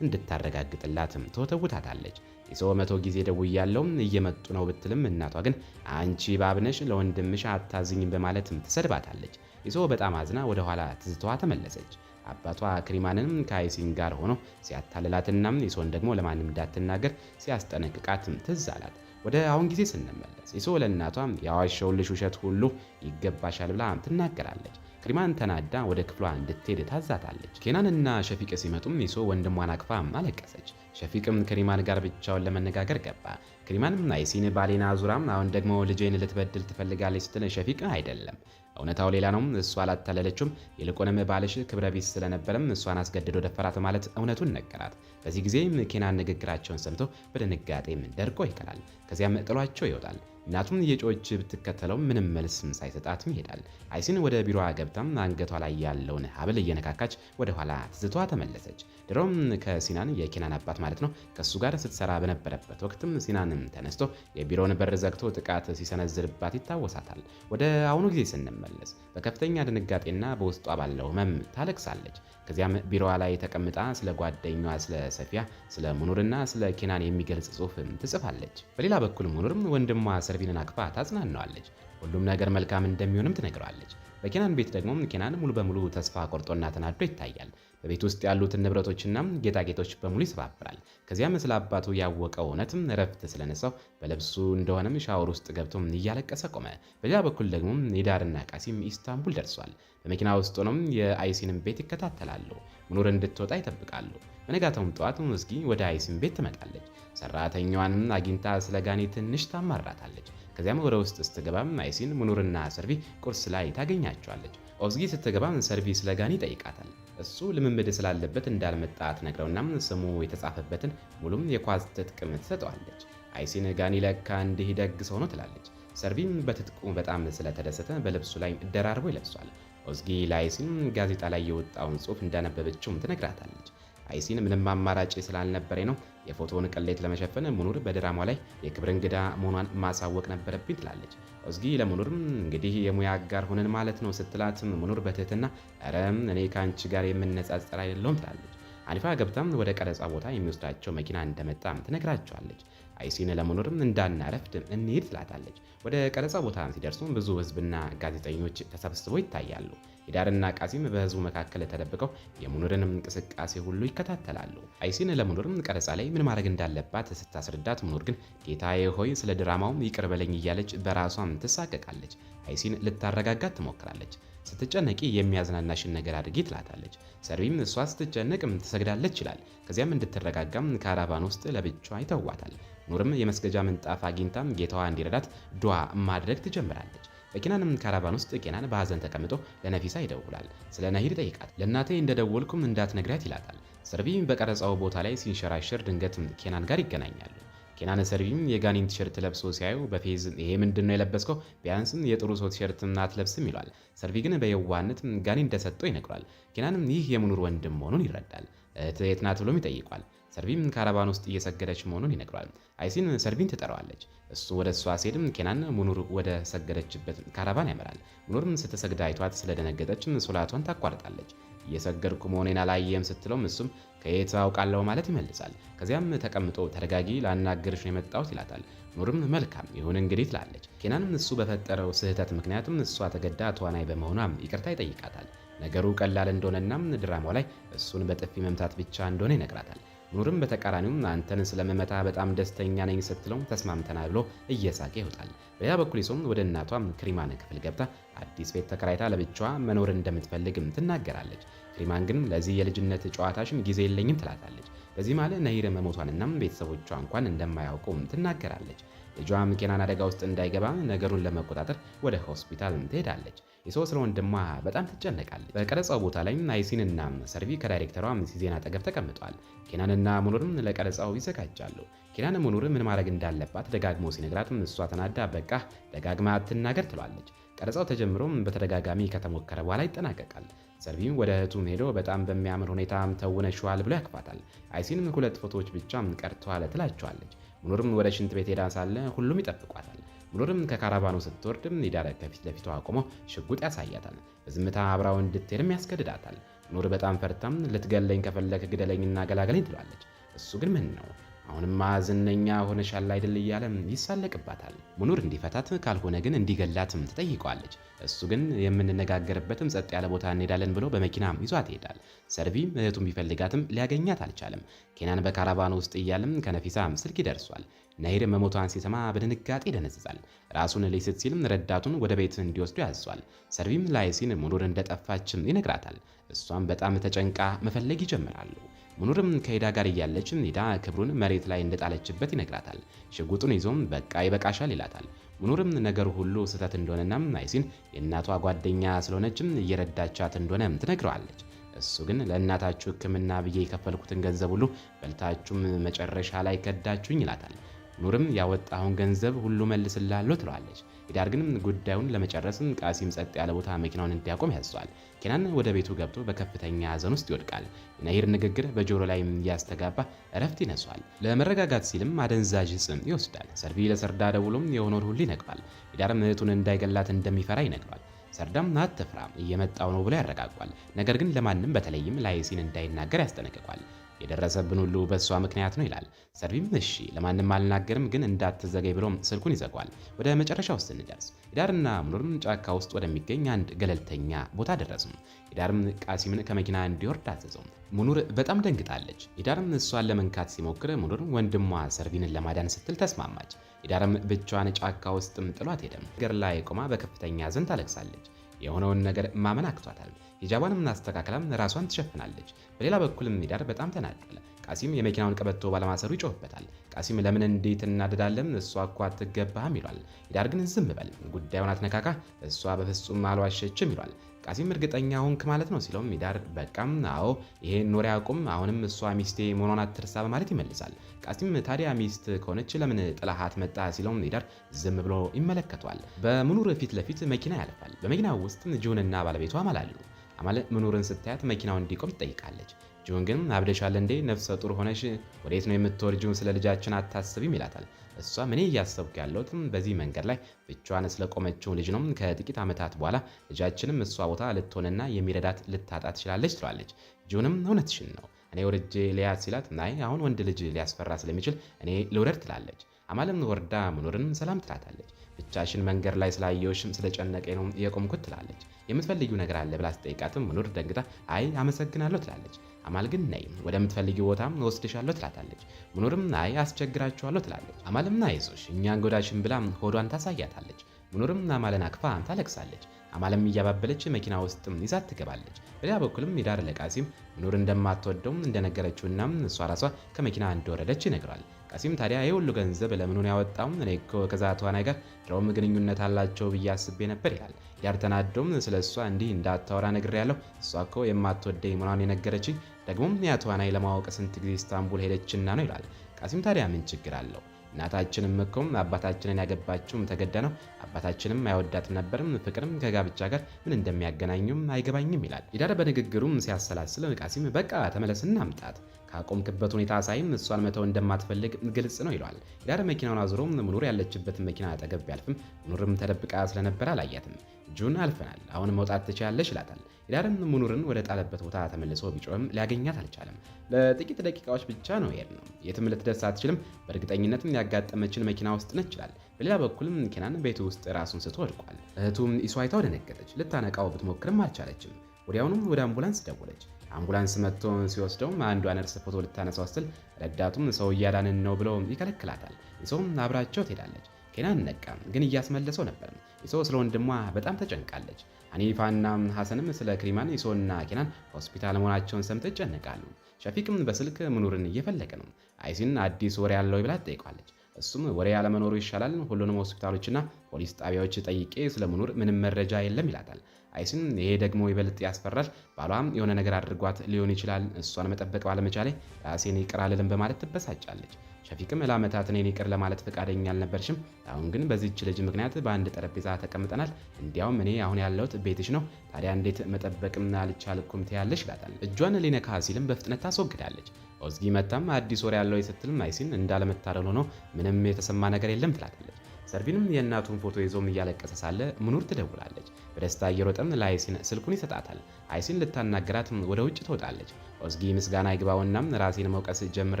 እንድታረጋግጥላትም ተወተውታታለች። ሚሶ 100 ጊዜ ደውያለሁ እየመጡ ነው ብትልም እናቷ ግን አንቺ ባብነሽ ለወንድምሽ አታዝኝም በማለትም ትሰድባታለች። ሚሶ በጣም አዝና ወደ ኋላ ትዝታዋ ተመለሰች። አባቷ ክሪማንንም ከአይሲን ጋር ሆኖ ሲያታልላትና ሚሶን ደግሞ ለማንም እንዳትናገር ሲያስጠነቅቃትም ትዝ አላት። ወደ አሁን ጊዜ ስንመለስ ሚሶ ለእናቷ ያዋሸውልሽ ውሸት ሁሉ ይገባሻል ብላ ትናገራለች። ክሪማን ተናዳ ወደ ክፍሏ እንድትሄድ ታዛታለች። ኬናንና ሸፊቅ ሲመጡም ሚሶ ወንድሟን አቅፋ አለቀሰች። ሸፊቅም ክሪማን ጋር ብቻውን ለመነጋገር ገባ። ክሪማንም አይሲን ባሌና ዙራም አሁን ደግሞ ልጄን ልትበድል ትፈልጋለች ስትል ሸፊቅ አይደለም እውነታው ሌላ ነው፣ እሷ አላታለለችም፣ ይልቁንም ባልሽ ክብረ ቢስ ስለነበረም እሷን አስገድዶ ደፈራት ማለት እውነቱን ነገራት። በዚህ ጊዜም ኬናን ንግግራቸውን ሰምቶ በድንጋጤም ደርቆ ይቀራል። ከዚያም ጥሏቸው ይወጣል። እናቱም የጮች ብትከተለው ምንም መልስም ሳይሰጣትም ይሄዳል። አይሲን ወደ ቢሮዋ ገብታም አንገቷ ላይ ያለውን ሀብል እየነካካች ወደ ኋላ ትዝቷ ተመለሰች። ድሮም ከሲናን የኬናን አባት ማለት ነው ከሱ ጋር ስትሰራ በነበረበት ወቅትም ሲናንም ተነስቶ የቢሮውን በር ዘግቶ ጥቃት ሲሰነዝርባት ይታወሳታል። ወደ አሁኑ ጊዜ ስንመለስ በከፍተኛ ድንጋጤና በውስጧ ባለው ህመም ታለቅሳለች። ከዚያም ቢሮዋ ላይ ተቀምጣ ስለ ጓደኛዋ ስለ ሰፊያ፣ ስለ ሙኑርና ስለ ኬናን የሚገልጽ ጽሑፍ ትጽፋለች። በሌላ በኩል ሙኑርም ወንድሟ ሰርቪንን አቅፋ ታጽናናዋለች። ሁሉም ነገር መልካም እንደሚሆንም ትነግረዋለች። በኬናን ቤት ደግሞ ኬናን ሙሉ በሙሉ ተስፋ ቆርጦና ተናዶ ይታያል። በቤት ውስጥ ያሉትን ንብረቶችና ጌጣጌጦች በሙሉ ይሰባብራል። ከዚያም ስለ አባቱ ያወቀው እውነትም እረፍት ስለነሳው በልብሱ እንደሆነም ሻወር ውስጥ ገብቶ እያለቀሰ ቆመ። በሌላ በኩል ደግሞ ኒዳርና ቃሲም ኢስታንቡል ደርሷል። በመኪና ውስጥ ሆነው የአይሲንን ቤት ይከታተላሉ። ሙኑር እንድትወጣ ይጠብቃሉ። በነጋታውም ጠዋት ሙዝጊ ወደ አይሲን ቤት ትመጣለች። ሰራተኛዋንም አግኝታ ስለ ጋኒ ትንሽ ታማራታለች። ከዚያም ወደ ውስጥ ስትገባም አይሲን ሙኑርና ሰርቪ ቁርስ ላይ ታገኛቸዋለች። ኦዝጊ ስትገባም ሰርቪ ስለ ጋኒ ይጠይቃታል። እሱ ልምምድ ስላለበት እንዳልመጣ ትነግረውና ስሙ የተጻፈበትን ሙሉም የኳስ ትጥቅም ትሰጠዋለች። አይሲን ጋኒ ለካ እንዲህ ደግ ሰው ነው ትላለች። ሰርቪም በትጥቁ በጣም ስለተደሰተ በልብሱ ላይ ደራርቦ ይለብሷል። ኦዝጊ ለአይሲን ጋዜጣ ላይ የወጣውን ጽሑፍ እንዳነበበችውም ትነግራታለች። አይሲን ምንም አማራጭ ስላልነበረ ነው የፎቶውን ቅሌት ለመሸፈን ሙኑር በድራማ ላይ የክብር እንግዳ መሆኗን ማሳወቅ ነበረብኝ ትላለች። ኦዝጊ ለሙኑርም እንግዲህ የሙያ አጋር ሆነን ማለት ነው ስትላት ሙኑር በትህትና ኧረ እኔ ከአንቺ ጋር የምነጻጸር አይደለሁም ትላለች። አኒፋ ገብታም ወደ ቀረጻ ቦታ የሚወስዳቸው መኪና እንደመጣም ትነግራቸዋለች። አይሲን ለሙኑርም እንዳናረፍድ እንሂድ ትላታለች። ወደ ቀረጻ ቦታ ሲደርሱ ብዙ ሕዝብና ጋዜጠኞች ተሰብስበው ይታያሉ። ሂዳርና ቃሲም በህዝቡ መካከል ተደብቀው የሙኑርን እንቅስቃሴ ሁሉ ይከታተላሉ። አይሲን ለሙኑርም ቀረጻ ላይ ምን ማድረግ እንዳለባት ስታስረዳት ሙኑር ግን ጌታዬ ሆይ ስለ ድራማው ይቅር በለኝ እያለች በራሷም ትሳቀቃለች። አይሲን ልታረጋጋት ትሞክራለች። ስትጨነቂ የሚያዝናናሽን ነገር አድርጊ ትላታለች። ሰርቪም እሷ ስትጨነቅም ትሰግዳለች ይላል። ከዚያም እንድትረጋጋም ካራቫን ውስጥ ለብቻዋ ይተዋታል። ሙኑርም የመስገጃ ምንጣፍ አግኝታም ጌታዋ እንዲረዳት ዱዓ ማድረግ ትጀምራለች። በኬናንም ካራቫን ውስጥ ኬናን በሐዘን ተቀምጦ ለነፊሳ ይደውላል። ስለ ነሂድ ጠይቃት። ለእናቴ እንደደወልኩም እንዳትነግሪያት ይላታል። ሰርቪ በቀረጻው ቦታ ላይ ሲንሸራሸር ድንገት ኬናን ጋር ይገናኛሉ። ኬናን ሰርቪም የጋኒን ቲሸርት ለብሶ ሲያዩ በፌዝ ይሄ ምንድነው የለበስከው? ቢያንስም የጥሩ ሰው ቲሸርት አትለብስም ይሏል። ሰርቪ ግን በየዋህነት ጋኒ እንደሰጠው ይነግሯል። ኬናንም ይህ የሙኑር ወንድም መሆኑን ይረዳል። እህት የት ናት ብሎም ይጠይቋል። ሰርቪም ካራቫን ውስጥ እየሰገደች መሆኑን ይነግሯል። አይሲን ሰርቪን ትጠራዋለች። እሱ ወደ እሷ ሲሄድም ኬናን ሙኑር ወደ ሰገደችበት ካራቫን ያመራል። ሙኑርም ስትሰግድ አይቷት ስለደነገጠችም ሶላቷን ታቋርጣለች። እየሰገድኩ መሆኔን አላየም ስትለውም እሱም ከየት አውቃለሁ ማለት ይመልሳል። ከዚያም ተቀምጦ ተረጋጊ፣ ላናገርሽ ነው የመጣሁት ይላታል። ሙኑርም መልካም ይሁን እንግዲህ ትላለች። ኬናንም እሱ በፈጠረው ስህተት ምክንያቱም እሷ ተገዳ ተዋናይ በመሆኗም ይቅርታ ይጠይቃታል። ነገሩ ቀላል እንደሆነና ድራማው ላይ እሱን በጥፊ መምታት ብቻ እንደሆነ ይነግራታል። ሙኑርም በተቃራኒው አንተን ስለመመታ በጣም ደስተኛ ነኝ ስትለው ተስማምተናል ብሎ እየሳቀ ይወጣል። በሌላ በኩል ይሶም ወደ እናቷም ክሪማን ክፍል ገብታ አዲስ ቤት ተከራይታ ለብቻዋ መኖር እንደምትፈልግም ትናገራለች። ክሪማን ግን ለዚህ የልጅነት ጨዋታሽም ጊዜ የለኝም ትላታለች። በዚህ ማለት ነሂር መሞቷንና ቤተሰቦቿ እንኳን እንደማያውቁም ትናገራለች። ልጇም ኬናን አደጋ ውስጥ እንዳይገባ ነገሩን ለመቆጣጠር ወደ ሆስፒታል ትሄዳለች። የሰው ስለ ወንድሟ በጣም ትጨነቃለች። በቀረጻው ቦታ ላይ አይሲንና ሰርቪ ከዳይሬክተሯ ሲዜን አጠገብ ተቀምጠዋል። ኬናንና ሙኑርም ለቀረጻው ይዘጋጃሉ። ኬናን ሙኑር ምን ማድረግ እንዳለባት ደጋግሞ ሲነግራትም እሷ ተናዳ በቃ ደጋግማ አትናገር ትሏለች። ቀረጻው ተጀምሮም በተደጋጋሚ ከተሞከረ በኋላ ይጠናቀቃል። ሰርቪም ወደ እህቱም ሄዶ በጣም በሚያምር ሁኔታ ተውነሽዋል ብሎ ያክፋታል። አይሲንም 2 ፎቶዎች ብቻ ቀርተዋል ትላቸዋለች። ሙኑርም ወደ ሽንት ቤት ሄዳ ሳለ ሁሉም ይጠብቋታል። ሙኑርም ከካራቫኑ ስትወርድም ኒዳር ከፊት ለፊቷ አቆሞ ሽጉጥ ያሳያታል። በዝምታ አብራው እንድትሄድም ያስገድዳታል። ሙኑር በጣም ፈርታም ልትገለኝ ከፈለክ ግደለኝና ገላገለኝ ትሏለች። እሱ ግን ምን ነው አሁንማ ዝነኛ ሆነሻል አይደል እያለ ይሳለቅባታል። ሙኑር እንዲፈታት ካልሆነ ግን እንዲገላትም ትጠይቀዋለች። እሱ ግን የምንነጋገርበትም ጸጥ ያለ ቦታ እንሄዳለን ብሎ በመኪናም ይዟት ይሄዳል። ሰርቪም እህቱም ቢፈልጋትም ሊያገኛት አልቻለም። ኬናን በካራቫኑ ውስጥ እያለም ከነፊሳም ስልክ ይደርሷል። ነሂር መሞቷን ሲሰማ በድንጋጤ ይደነዝዛል። ራሱን ሊስት ሲልም ረዳቱን ወደ ቤት እንዲወስዱ ያዟል። ሰርቪም ለአይሲን ሙኑር እንደጠፋችም ይነግራታል። እሷም በጣም ተጨንቃ መፈለግ ይጀምራሉ። ሙኑርም ከሂዳ ጋር እያለችም ሂዳ ክብሩን መሬት ላይ እንደጣለችበት ይነግራታል። ሽጉጡን ይዞም በቃ ይበቃሻል ይላታል። ሙኑርም ነገሩ ሁሉ ስህተት እንደሆነና አይሲን የእናቷ ጓደኛ ስለሆነችም እየረዳቻት እንደሆነ ትነግረዋለች። እሱ ግን ለእናታችሁ ሕክምና ብዬ የከፈልኩትን ገንዘብ ሁሉ በልታችሁም መጨረሻ ላይ ከዳችሁኝ ይላታል። ሙኑርም ያወጣውን ገንዘብ ሁሉ መልስላለሁ ትለዋለች። ሂዳር ግን ጉዳዩን ለመጨረስም ቃሲም ጸጥ ያለ ቦታ መኪናውን እንዲያቆም ያዘዋል። ኬናን ወደ ቤቱ ገብቶ በከፍተኛ ሐዘን ውስጥ ይወድቃል። የነሂር ንግግር በጆሮ ላይ እያስተጋባ እረፍት ይነሷል። ለመረጋጋት ሲልም አደንዛዥ ዕፅም ይወስዳል። ሰርቪ ለሰርዳ ደውሎም የሆነውን ሁሉ ይነግሯል። ሂዳርም እህቱን እንዳይገላት እንደሚፈራ ይነግሯል። ሰርዳም አትፍራ እየመጣው ነው ብሎ ያረጋጓል። ነገር ግን ለማንም በተለይም ለአይሲን እንዳይናገር ያስጠነቅቋል። የደረሰብን ሁሉ በእሷ ምክንያት ነው ይላል። ሰርቪም እሺ ለማንም አልናገርም ግን እንዳትዘገይ ብሎ ስልኩን ይዘጓል። ወደ መጨረሻው ስንደርስ ሂዳርና ሙኑርም ጫካ ውስጥ ወደሚገኝ አንድ ገለልተኛ ቦታ ደረሱ። ሂዳርም ቃሲምን ከመኪና እንዲወርድ አዘዘው። ሙኑር በጣም ደንግጣለች። ሂዳርም እሷን ለመንካት ሲሞክር ሙኑር ወንድሟ ሰርቪንን ለማዳን ስትል ተስማማች። ሂዳርም ብቻዋን ጫካ ውስጥም ጥሏት ሄደም። ነገር ላይ ቆማ በከፍተኛ ሐዘን ታለቅሳለች። የሆነውን ነገር ማመን አቅቷታል። ሂጃቧንም አስተካክላም ራሷን ትሸፍናለች። በሌላ በኩልም ሂዳር በጣም ተናደለ። ቃሲም የመኪናውን ቀበቶ ባለማሰሩ ይጮህበታል። ቃሲም ለምን እንዴት እናደዳለም? እሷ እኮ አትገባህም ይሏል። ሂዳር ግን ዝም በል ጉዳዩን አትነካካ፣ እሷ በፍጹም አልዋሸችም ይሏል። ቃሲም እርግጠኛ ሆንክ ማለት ነው ሲለውም ሂዳር በቃም አዎ ይሄን ወሬ አቁም፣ አሁንም እሷ ሚስቴ መሆኗን አትርሳ በማለት ይመልሳል። ቃሲም ታዲያ ሚስት ከሆነች ለምን ጥላሃት መጣ ሲለውም ሂዳር ዝም ብሎ ይመለከቷል። በሙኑር ፊት ለፊት መኪና ያልፋል። በመኪናው ውስጥ ጁንና ባለቤቷ አማላሉ። አማል ሙኑርን ስታያት መኪናው እንዲቆም ትጠይቃለች። ጁን ግን አብደሻል እንዴ? ነፍሰ ጡር ሆነሽ ወዴት ነው የምትወርጂው? ስለ ልጃችን አታስቢም ይላታል። እሷ እኔ እያሰብኩ ያለሁት በዚህ መንገድ ላይ ብቻዋን ስለቆመችው ልጅ ነው። ከጥቂት ዓመታት በኋላ ልጃችንም እሷ ቦታ ልትሆንና የሚረዳት ልታጣ ትችላለች ትለዋለች። ጁንም እውነትሽን ነው እኔ ወርጄ ሊያት ሲላት ናይ አሁን ወንድ ልጅ ሊያስፈራ ስለሚችል እኔ ልውረድ ትላለች። አማልም ወርዳ ሙኑርን ሰላም ትላታለች። ብቻሽን መንገድ ላይ ስላየውሽም ስለጨነቀኝ ነው የቆምኩት ትላለች። የምትፈልጊው ነገር አለ ብላ ስትጠይቃትም ሙኑር ደንግጣ አይ አመሰግናለሁ ትላለች። አማል ግን ነይ ወደምትፈልጊው ቦታም ወስድሻለሁ ትላታለች። ሙኑርም አይ አስቸግራችኋለሁ ትላለች። አማልም አይዞሽ እኛን ጎዳሽን ብላ ሆዷን ታሳያታለች። ሙኑርም አማልን አቅፋ ታለቅሳለች። አማልም እያባበለች መኪና ውስጥም ይዛት ትገባለች። በሌላ በኩልም ሂዳር ለቃሲም ሙኑር እንደማትወደው እንደነገረችውና እሷ ራሷ ከመኪና እንደወረደች ይነግራል። ቃሲም ታዲያ ይህ ሁሉ ገንዘብ ለምኑን ያወጣው? እኔ እኮ ከዛ ተዋናይ ጋር ድሮም ግንኙነት አላቸው ብዬ አስቤ ነበር ይላል። ሂዳር ተናዶም ስለ እሷ እንዲህ እንዳታወራ ነግሬያለሁ፣ እሷ እኮ የማትወደኝ መሆኗን የነገረችኝ፣ ደግሞም ያ ተዋናይ ለማወቅ ስንት ጊዜ ኢስታንቡል ሄደችና ነው ይላል። ቃሲም ታዲያ ምን ችግር አለው? እናታችንም እኮ አባታችንን ያገባችውም ተገዳ ነው። አባታችንም አይወዳትም ነበርም። ፍቅርም ከጋብቻ ጋር ምን እንደሚያገናኙም አይገባኝም ይላል። ሂዳር በንግግሩም ሲያሰላስል ቃሲም በቃ ተመለስና አምጣት ካቆምክበት ሁኔታ ሳይም እሷን መተው እንደማትፈልግ ግልጽ ነው ይለዋል። ሂዳር መኪናውን አዙሮ ሙኑር ያለችበትን መኪና አጠገብ ቢያልፍም ሙኑርም ተደብቃ ስለነበረ አላያትም። ጁን አልፈናል፣ አሁን መውጣት ትችላለሽ ይላታል። ሂዳርም ሙኑርን ወደ ጣለበት ቦታ ተመልሶ ቢጮህም ሊያገኛት አልቻለም። ለጥቂት ደቂቃዎች ብቻ ነው የሄድነው፣ የትም ልትደርስ አትችልም፣ በእርግጠኝነትም ያጋጠመችን መኪና ውስጥ ነች ይላል። በሌላ በኩልም ኬናን ቤቱ ውስጥ ራሱን ስቶ ወድቋል። እህቱም ኢሷይታው ደነገጠች። ልታነቃው ብትሞክርም አልቻለችም። ወዲያውኑም ወደ አምቡላንስ ደወለች። አምቡላንስ መጥቶ ሲወስደውም አንዷ ነርስ ፎቶ ልታነሳው ስትል ረዳቱም ሰው እያዳንን ነው ብሎ ይከለክላታል። ይሰውም አብራቸው ትሄዳለች። ኬናን ነቃ፣ ግን እያስመለሰው ነበር። ይሶ ስለ ወንድሟ በጣም ተጨንቃለች። አኒፋና ሐሰንም ስለ ክሪማን ይሶና ኬናን ሆስፒታል መሆናቸውን ሰምተው ይጨነቃሉ። ሸፊቅም በስልክ ሙኑርን እየፈለገ ነው። አይሲን አዲስ ወሬ ያለው ብላ ትጠይቋለች። እሱም ወሬ ያለመኖሩ ይሻላል፣ ሁሉንም ሆስፒታሎችና ፖሊስ ጣቢያዎች ጠይቄ ስለ ሙኑር ምንም መረጃ የለም ይላታል። አይሲን ይሄ ደግሞ ይበልጥ ያስፈራል፣ ባሏም የሆነ ነገር አድርጓት ሊሆን ይችላል፣ እሷን መጠበቅ ባለመቻሌ ራሴን ይቅር አልልም በማለት ትበሳጫለች። ሸፊቅም ለዓመታት እኔን ይቅር ለማለት ፈቃደኛ አልነበርሽም፣ አሁን ግን በዚህች ልጅ ምክንያት በአንድ ጠረጴዛ ተቀምጠናል፣ እንዲያውም እኔ አሁን ያለሁት ቤትሽ ነው፣ ታዲያ እንዴት መጠበቅም አልቻልኩም ትያለሽ ይላታል። እጇን ሊነካ ሲልም በፍጥነት ታስወግዳለች። ኦዝጊ መታም አዲስ ወሬ ያለው ስትልም አይሲን እንዳለመታደል ሆኖ ምንም የተሰማ ነገር የለም ትላታለች። ሰርቪንም የእናቱን ፎቶ ይዞም እያለቀሰ ሳለ ሙኑር ትደውላለች። በደስታ እየሮጠም ለአይሲን ስልኩን ይሰጣታል። አይሲን ልታናገራት ወደ ውጭ ትወጣለች። ኦዝጊ ምስጋና ይግባውና ራሴን መውቀስ ጀምሬ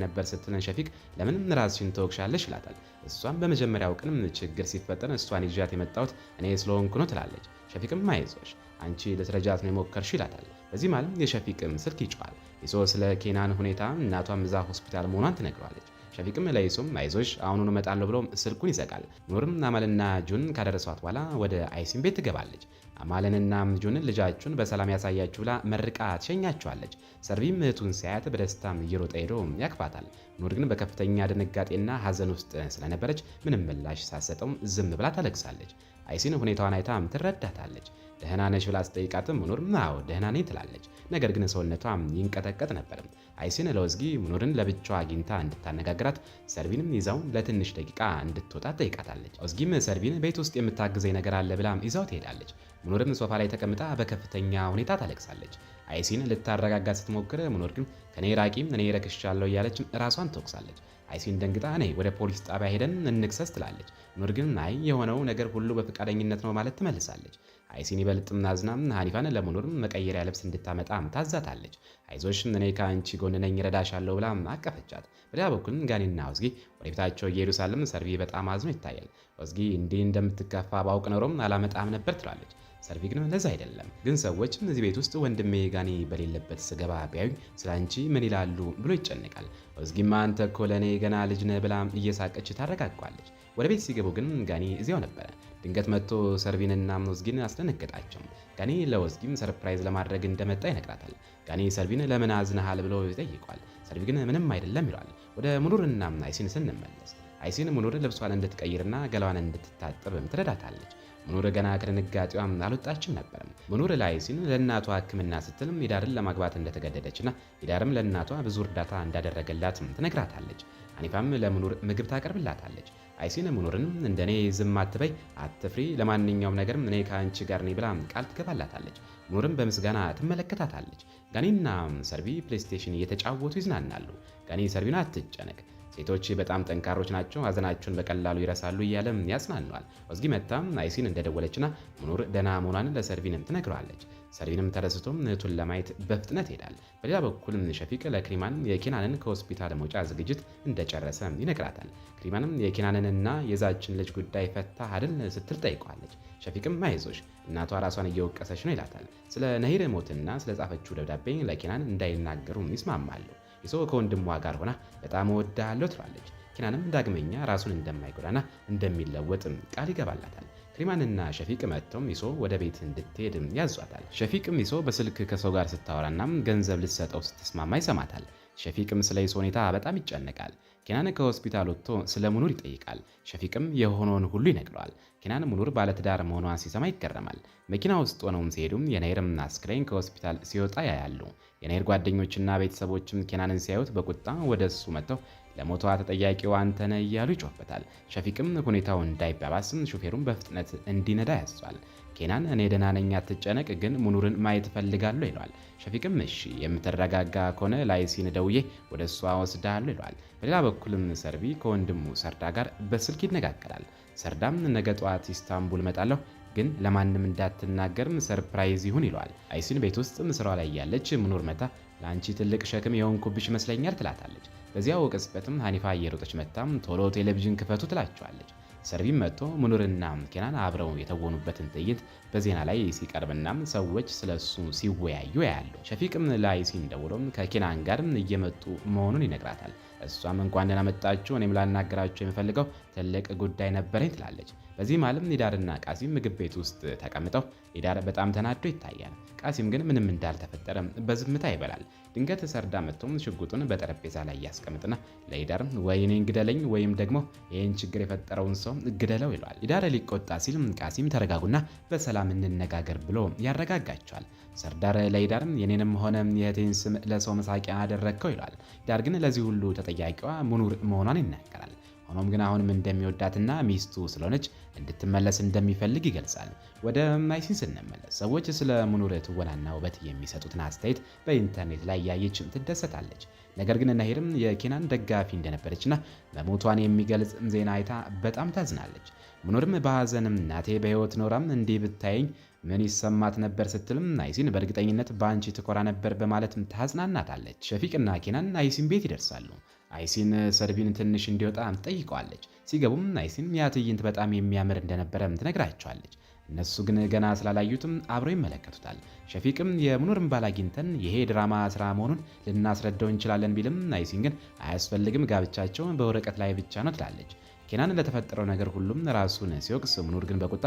ነበር ስትለን ሸፊቅ ለምን ራስሽን ተወቅሻለሽ ይላታል። እሷም በመጀመሪያው ቀንም ችግር ሲፈጠን እሷን ይዣት የመጣሁት እኔ ስለሆንኩ ነው ትላለች። ሸፊቅም አይዞሽ አንቺ ልትረጃት ነው የሞከርሽ ይላታል። በዚህ ማለም የሸፊቅም ስልክ ይጮሃል። ይሶ ስለ ኬናን ሁኔታ እናቷም እዛ ሆስፒታል መሆኗን ትነግረዋለች። ሸፊቅም ለይሶም አይዞሽ አሁኑን እመጣለሁ ብሎ ስልኩን ይዘጋል። ሙኑርም አማልና ጁን ካደረሷት በኋላ ወደ አይሲን ቤት ትገባለች። አማልንና ጁንን ልጃችሁን በሰላም ያሳያችሁ ብላ መርቃ ትሸኛቸዋለች። ሰርቪም እህቱን ሲያያት በደስታም እየሮጠ ሄዶ ያቅፋታል። ሙኑር ግን በከፍተኛ ድንጋጤና ሐዘን ውስጥ ስለነበረች ምንም ምላሽ ሳትሰጠው ዝም ብላ ታለቅሳለች። አይሲን ሁኔታዋን አይታም ትረዳታለች። ደህና ነሽ ብላ ስትጠይቃትም ሙኑር አዎ ደህና ነኝ ትላለች። ነገር ግን ሰውነቷ ይንቀጠቀጥ ነበር። አይሲን ለኦዝጊ ሙኑርን ለብቻዋ አግኝታ እንድታነጋግራት ሰርቪንም ይዛው ለትንሽ ደቂቃ እንድትወጣ ጠይቃታለች። ኦዝጊም ሰርቪን ቤት ውስጥ የምታግዘኝ ነገር አለ ብላ ይዛው ትሄዳለች። ሙኑርም ሶፋ ላይ ተቀምጣ በከፍተኛ ሁኔታ ታለቅሳለች። አይሲን ልታረጋጋት ስትሞክር ሙኑር ግን ከኔ ራቂም እኔ ረክሻለሁ እያለች ራሷን ትወቅሳለች። አይሲን ደንግጣ ነይ ወደ ፖሊስ ጣቢያ ሄደን እንክሰስ ትላለች። ሙኑር ግን አይ የሆነው ነገር ሁሉ በፈቃደኝነት ነው ማለት ትመልሳለች። አይሲን ይበልጥም አዝናም ሀኒፋን ለሙኑር መቀየሪያ ልብስ እንድታመጣ ታዛታለች። አይዞሽ እኔ ከአንቺ ጎን ነኝ እረዳሻለሁ ብላ አቀፈቻት። በሌላ በኩል ጋኒና ወዝጊ ወደ ቤታቸው እየሄዱ ሳለም ሰርቪ በጣም አዝኖ ይታያል። ወዝጊ እንዲህ እንደምትከፋ ባውቅ ኖሮም አላመጣም ነበር ትላለች። ሰርቪ ግን ለዛ አይደለም ግን ሰዎች እዚህ ቤት ውስጥ ወንድሜ ጋኒ በሌለበት ስገባ ቢያዩኝ ስላንቺ ምን ይላሉ ብሎ ይጨነቃል። ወዝጊማ አንተ እኮ ለእኔ ገና ልጅ ነህ ብላ እየሳቀች ታረጋጓለች። ወደ ቤት ሲገቡ ግን ጋኒ እዚያው ነበረ። ድንገት መጥቶ ሰርቪንና ወዝጊን አስደነገጣቸው። ጋኒ ለወዝጊም ሰርፕራይዝ ለማድረግ እንደመጣ ይነግራታል። ጋኒ ሰርቪን ለምን አዝነሃል ብሎ ይጠይቋል። ሰርቪ ግን ምንም አይደለም ይለዋል። ወደ ሙኑርና አይሲን ስንመለስ አይሲን ሙኑር ልብሷን እንድትቀይርና ገላዋን እንድትታጠብ ትረዳታለች። ሙኑር ገና ከድንጋጤዋ አልወጣችም ነበር። ሙኑር ለአይሲን ለእናቷ ሕክምና ስትልም ሂዳርን ለማግባት እንደተገደደችና ሂዳርም ለእናቷ ብዙ እርዳታ እንዳደረገላት ትነግራታለች። ሀኒፋም ለሙኑር ምግብ ታቀርብላታለች። አይሲን ሙኑርን እንደኔ ዝም አትበይ፣ አትፍሪ፣ ለማንኛውም ነገር እኔ ከአንቺ ጋር ነኝ ብላ ቃል ትገባላታለች። ሙኑርም በምስጋና ትመለከታታለች። ጋኒና ሰርቪ ፕሌይስቴሽን እየተጫወቱ ይዝናናሉ። ጋኒ ሰርቪን አትጨነቅ፣ ሴቶች በጣም ጠንካሮች ናቸው፣ ሀዘናቸውን በቀላሉ ይረሳሉ እያለም ያጽናኗል። ወዝጊ መታም አይሲን እንደደወለችና ሙኑር ደህና መሆኗን ለሰርቪንም ትነግረዋለች። ሰርቪንም ተደስቶም እህቱን ለማየት በፍጥነት ይሄዳል። በሌላ በኩል ሸፊቅ ለክሪማን የኬናንን ከሆስፒታል መውጫ ዝግጅት እንደጨረሰ ይነግራታል። ክሪማንም የኬናንንና የዛችን ልጅ ጉዳይ ፈታ አይደል ስትል ጠይቀዋለች። ሸፊቅም አይዞሽ እናቷ ራሷን እየወቀሰች ነው ይላታል። ስለ ነሂር ሞትና ስለ ጻፈችው ደብዳቤ ለኬናን እንዳይናገሩ ይስማማሉ። ይሶ ከወንድሟ ጋር ሆና በጣም እወድሃለሁ ትላለች። ኬናንም ዳግመኛ ራሱን እንደማይጎዳና እንደሚለወጥ ቃል ይገባላታል። ክሪማንና ሸፊቅ መጥተውም ይሶ ወደ ቤት እንድትሄድ ያዟታል። ሸፊቅም ይሶ በስልክ ከሰው ጋር ስታወራና ገንዘብ ልትሰጠው ስትስማማ ይሰማታል። ሸፊቅም ስለ ይሶ ሁኔታ በጣም ይጨነቃል። ኬናን ከሆስፒታል ወጥቶ ስለ ሙኑር ይጠይቃል። ሸፊቅም የሆነውን ሁሉ ይነግረዋል። ኬናን ሙኑር ባለትዳር መሆኗን ሲሰማ ይገረማል። መኪና ውስጥ ሆነውም ሲሄዱም የናይርም አስክሬን ከሆስፒታል ሲወጣ ያያሉ። የናይር ጓደኞችና ቤተሰቦችም ኬናንን ሲያዩት በቁጣ ወደ እሱ መጥተው ለሞቷ ተጠያቂው አንተ ነህ እያሉ ይጮህበታል። ሸፊቅም ሁኔታው እንዳይባባስም ሹፌሩን በፍጥነት እንዲነዳ ያዟል። ኬናን እኔ ደህና ነኝ አትጨነቅ፣ ግን ሙኑርን ማየት እፈልጋለሁ ይለዋል። ሸፊቅም እሺ የምትረጋጋ ከሆነ ለአይሲን ደውዬ ወደ እሷ ወስዳለሁ ይለዋል። በሌላ በኩልም ሰርቪ ከወንድሙ ሰርዳ ጋር በስልክ ይነጋገራል። ሰርዳም ነገ ጠዋት ኢስታንቡል እመጣለሁ ግን ለማንም እንዳትናገርም ሰርፕራይዝ ይሁን ይለዋል። አይሲን ቤት ውስጥ ስራ ላይ ያለች ሙኑር መታ ለአንቺ ትልቅ ሸክም የሆንኩብሽ ይመስለኛል ትላታለች። በዚያው ቅጽበትም ሀኒፋ እየሮጠች መታም ቶሎ ቴሌቪዥን ክፈቱ ትላቸዋለች። ሰርቪም መጥቶ ሙኑርና ኬናን አብረው የተወኑበትን ትዕይንት በዜና ላይ ሲቀርብና ሰዎች ስለሱ ሲወያዩ ያያሉ። ሸፊቅም ለአይሲን ደውሎም ከኬናን ጋር እየመጡ መሆኑን ይነግራታል። እሷም እንኳን ደህና መጣችሁ፣ እኔም ላናገራችሁ የምፈልገው ትልቅ ጉዳይ ነበረኝ ትላለች። በዚህ ማለም ኒዳርና ቃሲም ምግብ ቤት ውስጥ ተቀምጠው ኒዳር በጣም ተናዶ ይታያል። ቃሲም ግን ምንም እንዳልተፈጠረ በዝምታ ይበላል። ድንገት ሰርዳ መጥቶም ሽጉጡን በጠረጴዛ ላይ ያስቀምጥና ለኒዳር ወይ እኔን ግደለኝ ወይም ደግሞ ይህን ችግር የፈጠረውን ሰው ግደለው ይለዋል። ኒዳር ሊቆጣ ሲል ቃሲም ተረጋጉና በሰላም እንነጋገር ብሎ ያረጋጋቸዋል። ሰርዳር ለኒዳር የኔንም ሆነ የእህቴን ስም ለሰው መሳቂያ አደረግከው ይለዋል። ኒዳር ግን ለዚህ ሁሉ ተጠያቂዋ ሙኑር መሆኗን ይናገራል። ሆኖም ግን አሁንም እንደሚወዳትና ሚስቱ ስለሆነች እንድትመለስ እንደሚፈልግ ይገልጻል። ወደ አይሲን ስንመለስ ሰዎች ስለ ሙኑር ትወናና ውበት የሚሰጡትን አስተያየት በኢንተርኔት ላይ ያየች ትደሰታለች። ነገር ግን ነሂርም የኬናን ደጋፊ እንደነበረችና መሞቷን የሚገልጽ ዜና አይታ በጣም ታዝናለች። ሙኑርም በሐዘንም እናቴ በሕይወት ኖራም እንዲህ ብታየኝ ምን ይሰማት ነበር ስትልም አይሲን በእርግጠኝነት በአንቺ ትኮራ ነበር በማለትም ታጽናናታለች። ሸፊቅና ኬናን አይሲን ቤት ይደርሳሉ። አይሲን ሰርቪን ትንሽ እንዲወጣ ጠይቀዋለች። ሲገቡም አይሲን ያ ትዕይንት በጣም የሚያምር እንደነበረ ትነግራቸዋለች። እነሱ ግን ገና ስላላዩትም አብረው ይመለከቱታል። ሸፊቅም የሙኑርን ባል አግኝተን ይሄ ድራማ ስራ መሆኑን ልናስረዳው እንችላለን ቢልም አይሲን ግን አያስፈልግም፣ ጋብቻቸው በወረቀት ላይ ብቻ ነው ትላለች። ኬናን ለተፈጠረው ነገር ሁሉም ራሱን ሲወቅስ፣ ሙኑር ግን በቁጣ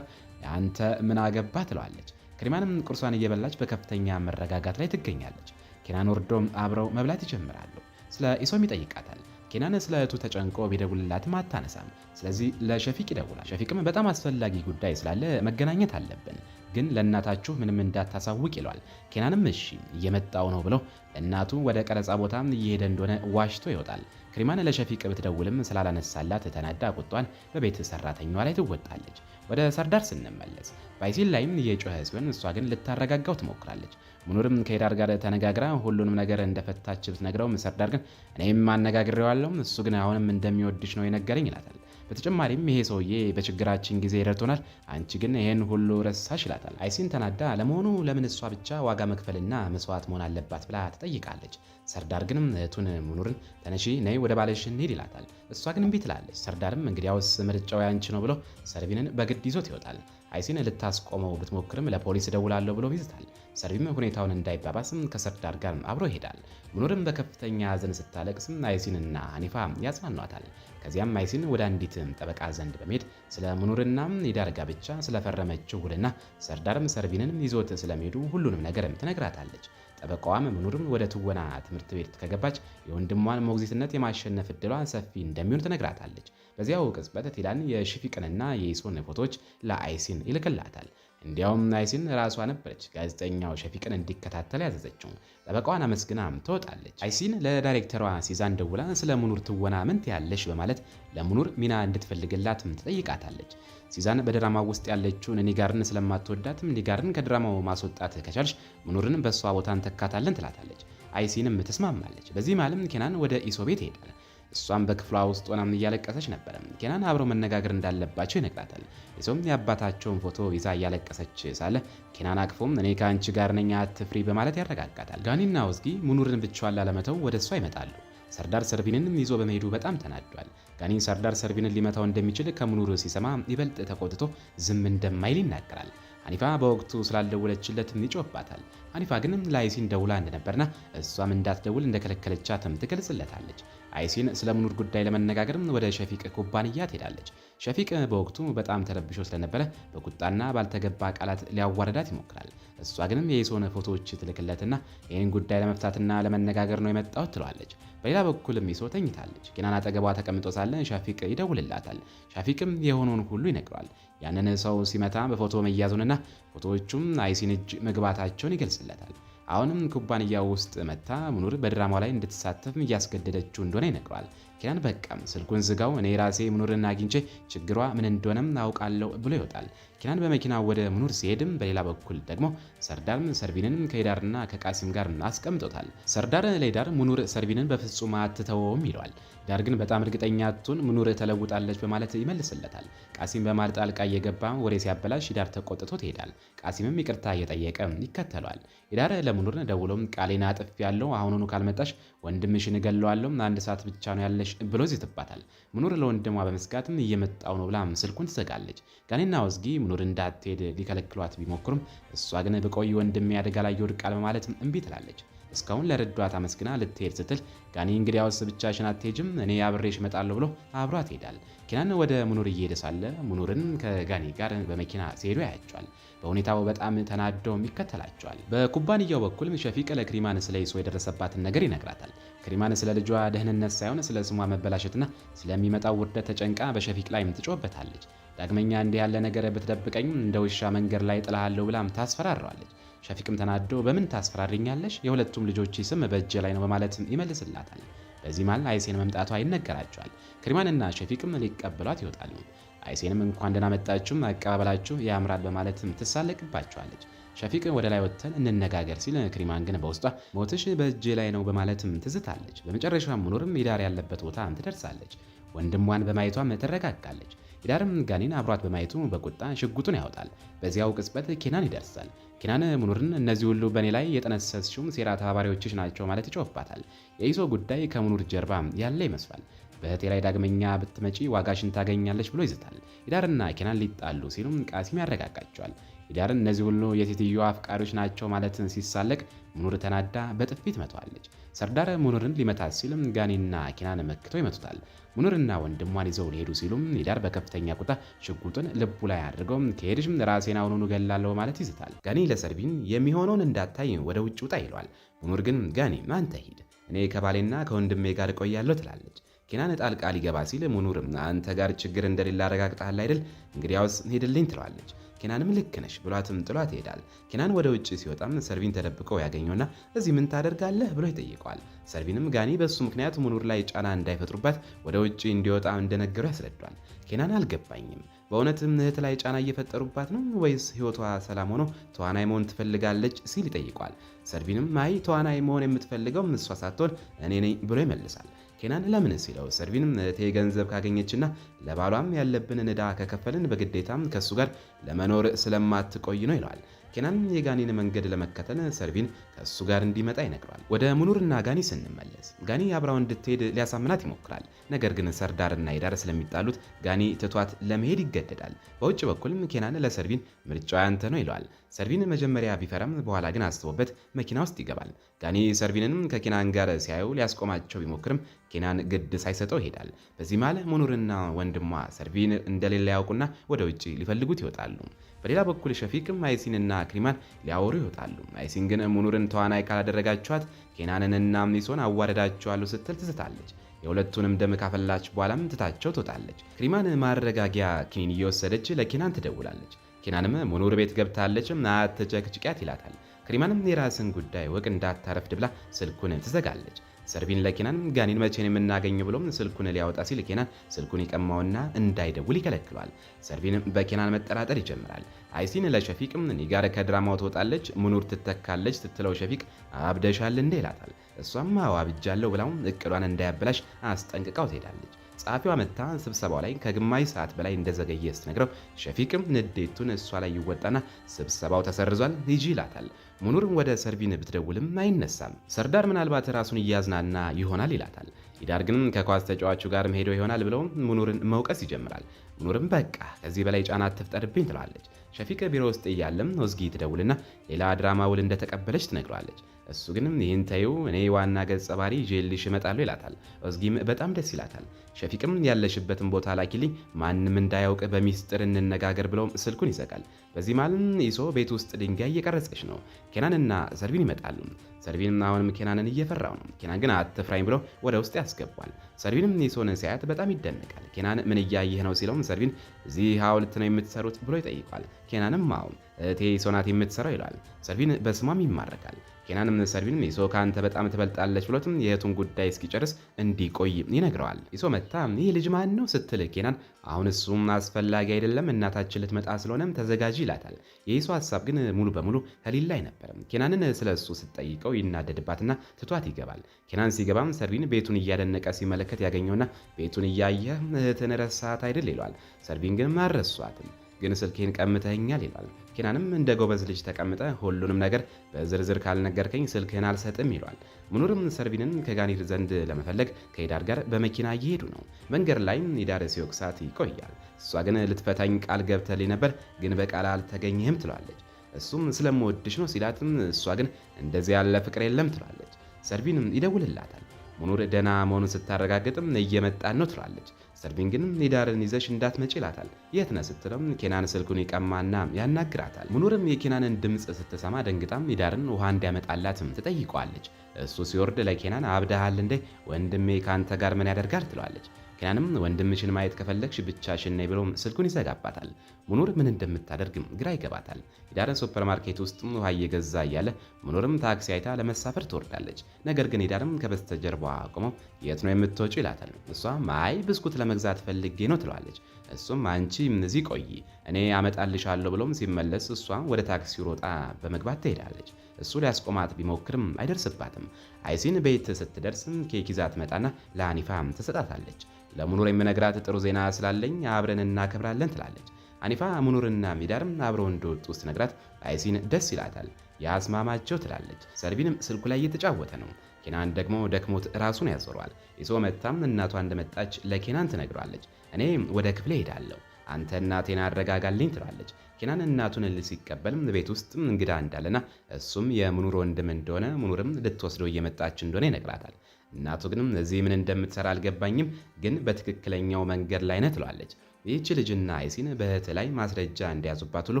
አንተ ምን አገባ ትለዋለች። ክሪማንም ቁርሷን እየበላች በከፍተኛ መረጋጋት ላይ ትገኛለች። ኬናን ወርዶም አብረው መብላት ይጀምራሉ። ስለ ኢሶም ይጠይቃታል። ኬናን ስለ እህቱ ተጨንቆ ቢደውልላትም አታነሳም። ስለዚህ ለሸፊቅ ይደውላል። ሸፊቅም በጣም አስፈላጊ ጉዳይ ስላለ መገናኘት አለብን፣ ግን ለእናታችሁ ምንም እንዳታሳውቅ ይለዋል። ኬናንም እሺ እየመጣው ነው ብለው ለእናቱ ወደ ቀረጻ ቦታ እየሄደ እንደሆነ ዋሽቶ ይወጣል። ክሪማን ለሸፊቅ ብትደውልም ስላላነሳላት ተናዳ ቁጧን በቤት ሰራተኛዋ ላይ ትወጣለች። ወደ ሰርዳር ስንመለስ በአይሲን ላይም እየጮኸ ሲሆን እሷ ግን ልታረጋጋው ትሞክራለች። ሙኑርም ከሂዳር ጋር ተነጋግራ ሁሉንም ነገር እንደፈታች ብትነግረውም ሰርዳር ግን እኔም አነጋግሬዋለሁ፣ እሱ ግን አሁንም እንደሚወድሽ ነው የነገረኝ ይላታል። በተጨማሪም ይሄ ሰውዬ በችግራችን ጊዜ ረድቶናል፣ አንቺ ግን ይሄን ሁሉ ረሳሽ ይላታል። አይሲን ተናዳ ለመሆኑ ለምን እሷ ብቻ ዋጋ መክፈልና መስዋዕት መሆን አለባት ብላ ትጠይቃለች። ሰርዳር ግን እህቱን ሙኑርን ተነሺ ነይ ወደ ባለሽ እንሂድ ይላታል። እሷ ግን እምቢ ትላለች። ሰርዳርም እንግዲያውስ ምርጫው ያንቺ ነው ብሎ ሰርቪንን በግድ ይዞት ይወጣል። አይሲን ልታስቆመው ብትሞክርም ለፖሊስ እደውላለሁ ብሎ ይዝታል። ሰርቪም ሁኔታውን እንዳይባባስም ከሰርዳር ጋር አብሮ ይሄዳል። ሙኑርም በከፍተኛ ሐዘን ስታለቅስም አይሲንና ሀኒፋ ያጽናኗታል። ከዚያም አይሲን ወደ አንዲት ጠበቃ ዘንድ በመሄድ ስለ ሙኑርና ሂዳር ጋብቻ ስለፈረመችው ውልና ሰርዳርም ሰርቪንን ይዞት ስለሚሄዱ ሁሉንም ነገር ትነግራታለች። ጠበቃዋም ሙኑርም ወደ ትወና ትምህርት ቤት ከገባች የወንድሟን ሞግዚትነት የማሸነፍ እድሏ ሰፊ እንደሚሆን ትነግራታለች። በዚያው ቅጽበት ቲላን የሽፊቅንና የኢሶን ፎቶዎች ለአይሲን ይልክላታል። እንዲያውም አይሲን ራሷ ነበረች ጋዜጠኛው ሸፊቅን እንዲከታተል ያዘዘችው። ጠበቃዋን አመስግናም ትወጣለች። አይሲን ለዳይሬክተሯ ሲዛን ደውላ ስለ ሙኑር ትወና ምን ትያለሽ በማለት ለሙኑር ሚና እንድትፈልግላትም ትጠይቃታለች። ሲዛን በድራማው ውስጥ ያለችውን ኒጋርን ስለማትወዳትም ኒጋርን ከድራማው ማስወጣት ከቻልሽ ሙኑርን በሷ ቦታ እንተካታለን ትላታለች። አይሲንም ትስማማለች። በዚህ ማለም ኬናን ወደ ኢሶ ቤት ይሄዳል። እሷም በክፍሏ ውስጥ ሆናም እያለቀሰች ነበር። ኬናን አብረው መነጋገር እንዳለባቸው ይነግራታል። ኢሶም የአባታቸውን ፎቶ ይዛ እያለቀሰች ሳለ ኬናን አቅፎም እኔ ከአንቺ ጋር ነኝ አትፍሪ በማለት ያረጋጋታል። ጋኒና ወዝጊ ሙኑርን ብቻዋን ላለመተው ወደ እሷ ይመጣሉ። ሰርዳር ሰርቪንንም ይዞ በመሄዱ በጣም ተናዷል። ጋኒ ሰርዳር ሰርቪንን ሊመታው እንደሚችል ከሙኑር ሲሰማ ይበልጥ ተቆጥቶ ዝም እንደማይል ይናገራል። ሀኒፋ በወቅቱ ስላልደወለችለትም ይጮህባታል። ሀኒፋ ግን ለአይሲን ደውላ እንደነበርና እሷም እንዳትደውል እንደከለከለቻትም ትገልጽለታለች። አይሲን ስለ ሙኑር ጉዳይ ለመነጋገርም ወደ ሸፊቅ ኩባንያ ትሄዳለች። ሸፊቅ በወቅቱ በጣም ተረብሾ ስለነበረ በቁጣና ባልተገባ ቃላት ሊያዋረዳት ይሞክራል። እሷ ግንም የኢሶን ፎቶዎች ትልክለትና ይህን ጉዳይ ለመፍታትና ለመነጋገር ነው የመጣሁት ትለዋለች። በሌላ በኩልም ኢሶ ተኝታለች። ኬናን አጠገቧ ተቀምጦ ሳለ ሸፊቅ ይደውልላታል። ሸፊቅም የሆነውን ሁሉ ይነግረዋል። ያንን ሰው ሲመታ በፎቶ መያዙንና ፎቶዎቹም አይሲን እጅ መግባታቸውን ይገልጽለታል። አሁንም ኩባንያው ውስጥ መታ ሙኑር በድራማው ላይ እንድትሳተፍ እያስገደደችው እንደሆነ ይነግረዋል። ኬናን በቃም ስልኩን ዝጋው፣ እኔ ራሴ ሙኑርን አግኝቼ ችግሯ ምን እንደሆነም አውቃለሁ ብሎ ይወጣል። ኬናን በመኪናው ወደ ሙኑር ሲሄድም በሌላ በኩል ደግሞ ሰርዳርም ሰርቪንን ከሂዳርና ከቃሲም ጋር አስቀምጦታል። ሰርዳር ለሂዳር ሙኑር ሰርቪንን በፍጹም አትተወውም ይለዋል። ሂዳር ግን በጣም እርግጠኛ አትሆን ሙኑር ተለውጣለች በማለት ይመልስለታል። ቃሲም በመሃል ጣልቃ እየገባ ወሬ ሲያበላሽ ሂዳር ተቆጥቶ ይሄዳል። ቃሲምም ይቅርታ እየጠየቀ ይከተለዋል። ሂዳር ለሙኑር ደውሎም ቃሌን አጥፌያለሁ፣ አሁኑኑ ካልመጣሽ ወንድምሽን እገለዋለሁ፣ አንድ ሰዓት ብቻ ነው ያለሽ ብሎ ይዝትባታል። ሙኑር ለወንድሟ በመስጋትም እየመጣው ነው ብላ ስልኩን ትዘጋለች። ጋኔና ወዝጊ ሙኑር እንዳትሄድ ሊከለክሏት ቢሞክሩም እሷ ግን በቆይ ወንድሜ አደጋ ላይ ይወድቃል በማለት እምቢ ትላለች። እስካሁን ለረዷት አመስግና ልትሄድ ስትል ጋኒ እንግዲያውስ ብቻሽን አትሄጂም፣ እኔ አብሬሽ እመጣለሁ ብሎ አብሯት ይሄዳል። ኬናን ወደ ሙኑር እየሄደ ሳለ ሙኑርን ከጋኒ ጋር በመኪና ሲሄዱ ያያቸዋል። በሁኔታው በጣም ተናደውም ይከተላቸዋል። በኩባንያው በኩል ሸፊቅ ለክሪማን ስለ ኢሶ የደረሰባትን ነገር ይነግራታል። ክሪማን ስለ ልጇ ደህንነት ሳይሆን ስለ ስሟ መበላሸትና ስለሚመጣው ውርደት ተጨንቃ በሸፊቅ ላይም ትጮህበታለች። ዳግመኛ እንዲህ ያለ ነገር ብትደብቀኝ እንደ ውሻ መንገድ ላይ ጥላለሁ ብላም ታስፈራረዋለች። ሸፊቅም ተናዶ በምን ታስፈራሪኛለሽ? የሁለቱም ልጆች ስም በእጄ ላይ ነው በማለት ይመልስላታል። በዚህ መሃል አይሴን መምጣቷ ይነገራቸዋል። ክሪማንና ሸፊቅም ሊቀበሏት ይወጣሉ። አይሴንም እንኳን ደህና መጣችሁ፣ አቀባበላችሁ ያምራል በማለትም ትሳለቅባቸዋለች። ሸፊቅ ወደ ላይ ወጥተን እንነጋገር ሲል ክሪማን ግን በውስጧ ሞትሽ በእጄ ላይ ነው በማለትም ትዝታለች። በመጨረሻም ሙኑርም ሂዳር ያለበት ቦታ ትደርሳለች። ወንድሟን በማየቷም ትረጋጋለች። ሂዳርም ጋኒን አብሯት በማየቱ በቁጣ ሽጉጡን ያወጣል። በዚያው ቅጽበት ኬናን ይደርሳል። ኬናን ሙኑርን እነዚህ ሁሉ በእኔ ላይ የጠነሰስሽው ሴራ ተባባሪዎችሽ ናቸው ማለት ይጮህባታል። የኢሶ ጉዳይ ከሙኑር ጀርባ ያለ ይመስላል። በእህቴ ላይ ዳግመኛ ብትመጪ ዋጋሽን ታገኛለች ብሎ ይዝታል። ሂዳርና ኬናን ሊጣሉ ሲሉም ቃሲም ያረጋጋቸዋል። ሂዳርን እነዚህ ሁሉ የሴትዮዋ አፍቃሪዎች ናቸው ማለትን ሲሳለቅ ሙኑር ተናዳ በጥፊት መቷለች። ሰርዳር ሙኑርን ሊመታት ሲልም ጋኒና ኬናን መክተው ይመቱታል። ሙኑርና ወንድሟን ይዘው ሊሄዱ ሲሉም ሂዳር በከፍተኛ ቁጣ ሽጉጡን ልቡ ላይ አድርገው ከሄድሽም ራሴን አሁኑኑ እገላለሁ ማለት ይዝታል። ጋኒ ለሰርቢን የሚሆነውን እንዳታይ ወደ ውጭ ውጣ ይለዋል። ሙኑር ግን ጋኒ አንተ ሂድ፣ እኔ ከባሌና ከወንድሜ ጋር እቆያለሁ ትላለች። ኬናን ጣልቃ ሊገባ ሲል ሙኑር አንተ ጋር ችግር እንደሌለ አረጋግጠሃል አይደል? እንግዲያውስ ሄድልኝ ትለዋለች። ኬናንም ልክ ነሽ ብሏትም ጥሏት ይሄዳል። ኬናን ወደ ውጭ ሲወጣም ሰርቪን ተደብቀው ያገኘውና እዚህ ምን ታደርጋለህ ብሎ ይጠይቀዋል። ሰርቪንም ጋኒ በሱ ምክንያት ሙኑር ላይ ጫና እንዳይፈጥሩባት ወደ ውጭ እንዲወጣ እንደነገሩ ያስረዷል። ኬናን አልገባኝም፣ በእውነትም እህት ላይ ጫና እየፈጠሩባት ነው ወይስ ህይወቷ ሰላም ሆኖ ተዋናይ መሆን ትፈልጋለች ሲል ይጠይቋል። ሰርቪንም አይ ተዋናይ መሆን የምትፈልገው እሷ ሳትሆን እኔ ነኝ ብሎ ይመልሳል። ኬናን ለምን ሲለው ሰርቪንም እህቴ ገንዘብ ካገኘችና ለባሏም ያለብንን ዕዳ ከከፈልን በግዴታም ከሱ ጋር ለመኖር ስለማትቆይ ነው ይለዋል። ኬናን የጋኒን መንገድ ለመከተል ሰርቪን ከሱ ጋር እንዲመጣ ይነግረዋል። ወደ ሙኑርና ጋኒ ስንመለስ ጋኒ አብራው እንድትሄድ ሊያሳምናት ይሞክራል። ነገር ግን ሰርዳርና ሂዳር ስለሚጣሉት ጋኒ ትቷት ለመሄድ ይገደዳል። በውጭ በኩልም ኬናን ለሰርቪን ምርጫው ያንተ ነው ይለዋል። ሰርቪን መጀመሪያ ቢፈራም በኋላ ግን አስቦበት መኪና ውስጥ ይገባል። ጋኒ ሰርቪንንም ከኬናን ጋር ሲያዩ ሊያስቆማቸው ቢሞክርም ኬናን ግድ ሳይሰጠው ይሄዳል። በዚህ መሃል ሙኑርና ወንድሟ ሰርቪን እንደሌለ ያውቁና ወደ ውጭ ሊፈልጉት ይወጣሉ። በሌላ በኩል ሸፊቅም አይሲንና ክሪማን ሊያወሩ ይወጣሉ። አይሲን ግን ሙኑርን ተዋናይ ካላደረጋችኋት ኬናንንና ሚሶን አዋረዳቸዋለሁ ስትል ትስታለች። የሁለቱንም ደም ካፈላች በኋላም ትታቸው ትወጣለች። ክሪማን ማረጋጊያ ኪኒን እየወሰደች ለኬናን ትደውላለች። ኬናንም ሙኑር ቤት ገብታለች አትጨቅጭቂያት ይላታል። ክሪማንም የራስን ጉዳይ ወቅ እንዳታረፍድ ብላ ስልኩን ትዘጋለች። ሰርቪን ለኬናን ጋኒን መቼን የምናገኘው ብሎም ስልኩን ሊያወጣ ሲል ኬናን ስልኩን ይቀማውና እንዳይደውል ይከለክሏል። ሰርቪን በኬናን መጠራጠር ይጀምራል። አይሲን ለሸፊቅም እኔ ጋር ከድራማው ትወጣለች ሙኑር ትተካለች ስትለው ሸፊቅ አብደሻል እንዴ ይላታል። እሷም አዎ አብጃለሁ ብላው እቅዷን እንዳያበላሽ አስጠንቅቃው ትሄዳለች። ጸሐፊዋ መታ ስብሰባው ላይ ከግማሽ ሰዓት በላይ እንደዘገየ ስትነግረው ሸፊቅም ንዴቱን እሷ ላይ ይወጣና ስብሰባው ተሰርዟል ሂጂ ይላታል። ሙኑር ወደ ሰርቪን ብትደውልም አይነሳም። ሰርዳር ምናልባት ራሱን እያዝናና ይሆናል ይላታል። ሂዳር ግን ከኳስ ተጫዋቹ ጋር ሄዶ ይሆናል ብለው ሙኑርን መውቀስ ይጀምራል። ሙኑርም በቃ ከዚህ በላይ ጫና አትፍጠርብኝ ትለዋለች። ሸፊቅ ቢሮ ውስጥ እያለም ኦዝጊ ትደውልና ሌላ ድራማ ውል እንደተቀበለች ትነግረዋለች። እሱ ግን ይህን ተይው እኔ ዋና ገጸ ባህሪ ይዤልሽ እመጣለሁ ይላታል። ኦዝጊም በጣም ደስ ይላታል። ሸፊቅም ያለሽበትን ቦታ ላኪልኝ ማንም እንዳያውቅ በሚስጥር እንነጋገር ብለው ስልኩን ይዘጋል። በዚህ ማለም ኢሶ ቤት ውስጥ ድንጋይ እየቀረጸች ነው። ኬናንና ሰርቪን ይመጣሉ። ሰርቪንም አሁንም ኬናንን እየፈራው ነው። ኬናን ግን አትፍራኝ ብሎ ወደ ውስጥ ያስገባል። ሰርቪንም ኢሶን ሲያያት በጣም ይደነቃል። ኬናን ምን እያየህ ነው ሲለውም ሰርቪን እዚህ ሐውልት ነው የምትሰሩት ብሎ ይጠይቋል። ኬናንም አዎ እህቴ ኢሶ ናት የምትሰራው ይለዋል። ሰርቪን በስሟም ይማረካል። ኬናንም ሰርቪንም ኢሶ ከአንተ በጣም ትበልጣለች ብሎትም የእህቱን ጉዳይ እስኪጨርስ እንዲቆይ ይነግረዋል። ኢሶ መታ ይህ ልጅ ማን ነው ስትል ኬናን አሁን እሱም አስፈላጊ አይደለም እናታችን ልትመጣ ስለሆነም ተዘጋጂ ይላታል። የኢሶ ሀሳብ ግን ሙሉ በሙሉ ከሊል ላይ ነበረም። ኬናንን ስለ እሱ ስትጠይቀው ይናደድባትና ትቷት ይገባል። ኬናን ሲገባም ሰርቪን ቤቱን እያደነቀ ሲመለከት ያገኘውና ቤቱን እያየ እህትን ረሳት አይደል ይለዋል። ሰርቪን ግን አልረሷትም ግን ስልኬን ቀምተኛል ይላል። ኬናንም እንደ ጎበዝ ልጅ ተቀምጠ ሁሉንም ነገር በዝርዝር ካልነገርከኝ ስልክህን አልሰጥም ይለዋል። ሙኑርም ሰርቪንን ከጋኒር ዘንድ ለመፈለግ ከሂዳር ጋር በመኪና እየሄዱ ነው። መንገድ ላይም ሂዳር ሲወቅሳት ይቆያል። እሷ ግን ልትፈታኝ ቃል ገብተልኝ ነበር ግን በቃል አልተገኘህም ትለዋለች። እሱም ስለምወድሽ ነው ሲላትም እሷ ግን እንደዚህ ያለ ፍቅር የለም ትለዋለች። ሰርቪንም ይደውልላታል። ሙኑር ደህና መሆኑን ስታረጋግጥም እየመጣን ነው ትላለች። ሰርቪን ግን ሂዳርን ይዘሽ እንዳትመጪ ይላታል። የት ነህ ስትለም ኬናን ስልኩን ይቀማና ያናግራታል። ሙኑርም የኬናንን ድምፅ ስትሰማ ደንግጣም ሂዳርን ውሃ እንዲያመጣላትም ትጠይቀዋለች። እሱ ሲወርድ ለኬናን አብደሃል እንዴ ወንድሜ ካንተ ጋር ምን ያደርጋል ትለዋለች። ኬናንም ወንድምሽን ማየት ከፈለግሽ ብቻሽን ነይ ብሎ ስልኩን ይዘጋባታል። ሙኑር ምን እንደምታደርግም ግራ ይገባታል። ሂዳርን ሱፐርማርኬት ውስጥ ውሃ እየገዛ እያለ ሙኑርም ታክሲ አይታ ለመሳፈር ትወርዳለች። ነገር ግን ሂዳርም ከበስተጀርባዋ አቁመው የት ነው የምትወጪው ይላታል። እሷ ማይ ብስኩት ለመግዛት ፈልጌ ነው ትለዋለች። እሱም አንቺ እዚህ ቆይ እኔ አመጣልሻለሁ ብሎም ሲመለስ እሷ ወደ ታክሲው ሮጣ በመግባት ትሄዳለች። እሱ ሊያስቆማት ቢሞክርም አይደርስባትም። አይሲን ቤት ስትደርስ ኬክ ይዛ ትመጣና ለአኒፋ ትሰጣታለች። ለሙኑር የምነግራት ጥሩ ዜና ስላለኝ አብረን እናከብራለን ትላለች። አኒፋ ሙኑርና ሂዳርም አብረው እንደወጡ ስትነግራት አይሲን ደስ ይላታል። ያስማማቸው ትላለች። ሰርቪንም ስልኩ ላይ እየተጫወተ ነው። ኬናን ደግሞ ደክሞት ራሱን ያዞረዋል። ኢሶ መታም እናቷ እንደመጣች ለኬናን ትነግረዋለች። እኔ ወደ ክፍሌ ሄዳለሁ አንተ እናቴን አረጋጋልኝ ትላለች። ኬናን እናቱን ሲቀበል ቤት ውስጥ እንግዳ እንዳለና እሱም የሙኑር ወንድም እንደሆነ ሙኑርም ልትወስደው እየመጣች እንደሆነ ይነግራታል። እናቱ ግን እዚህ ምን እንደምትሰራ አልገባኝም፣ ግን በትክክለኛው መንገድ ላይ ነህ ትለዋለች። ይህች ልጅና አይሲን በእህት ላይ ማስረጃ እንዲያዙባት ሁሉ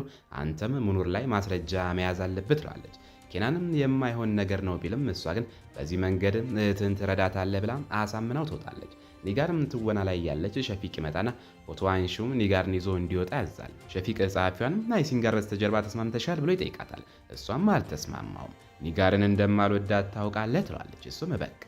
አንተም ሙኑር ላይ ማስረጃ መያዝ አለብህ ትለዋለች። ኬናንም የማይሆን ነገር ነው ቢልም እሷ ግን በዚህ መንገድ እህትን ትረዳታለህ ብላ አሳምናው ትወጣለች። ኒጋርም ትወና ላይ ያለች ሸፊቅ ይመጣና ፎቶ አንሺው ኒጋርን ይዞ እንዲወጣ ያዛል። ሸፊቅ ጸሐፊዋንም አይሲን ጋር በስተጀርባ ተስማምተሻል ብሎ ይጠይቃታል። እሷም አልተስማማውም። ኒጋርን እንደማልወዳት ታውቃለህ ትለዋለች። እሱም በቃ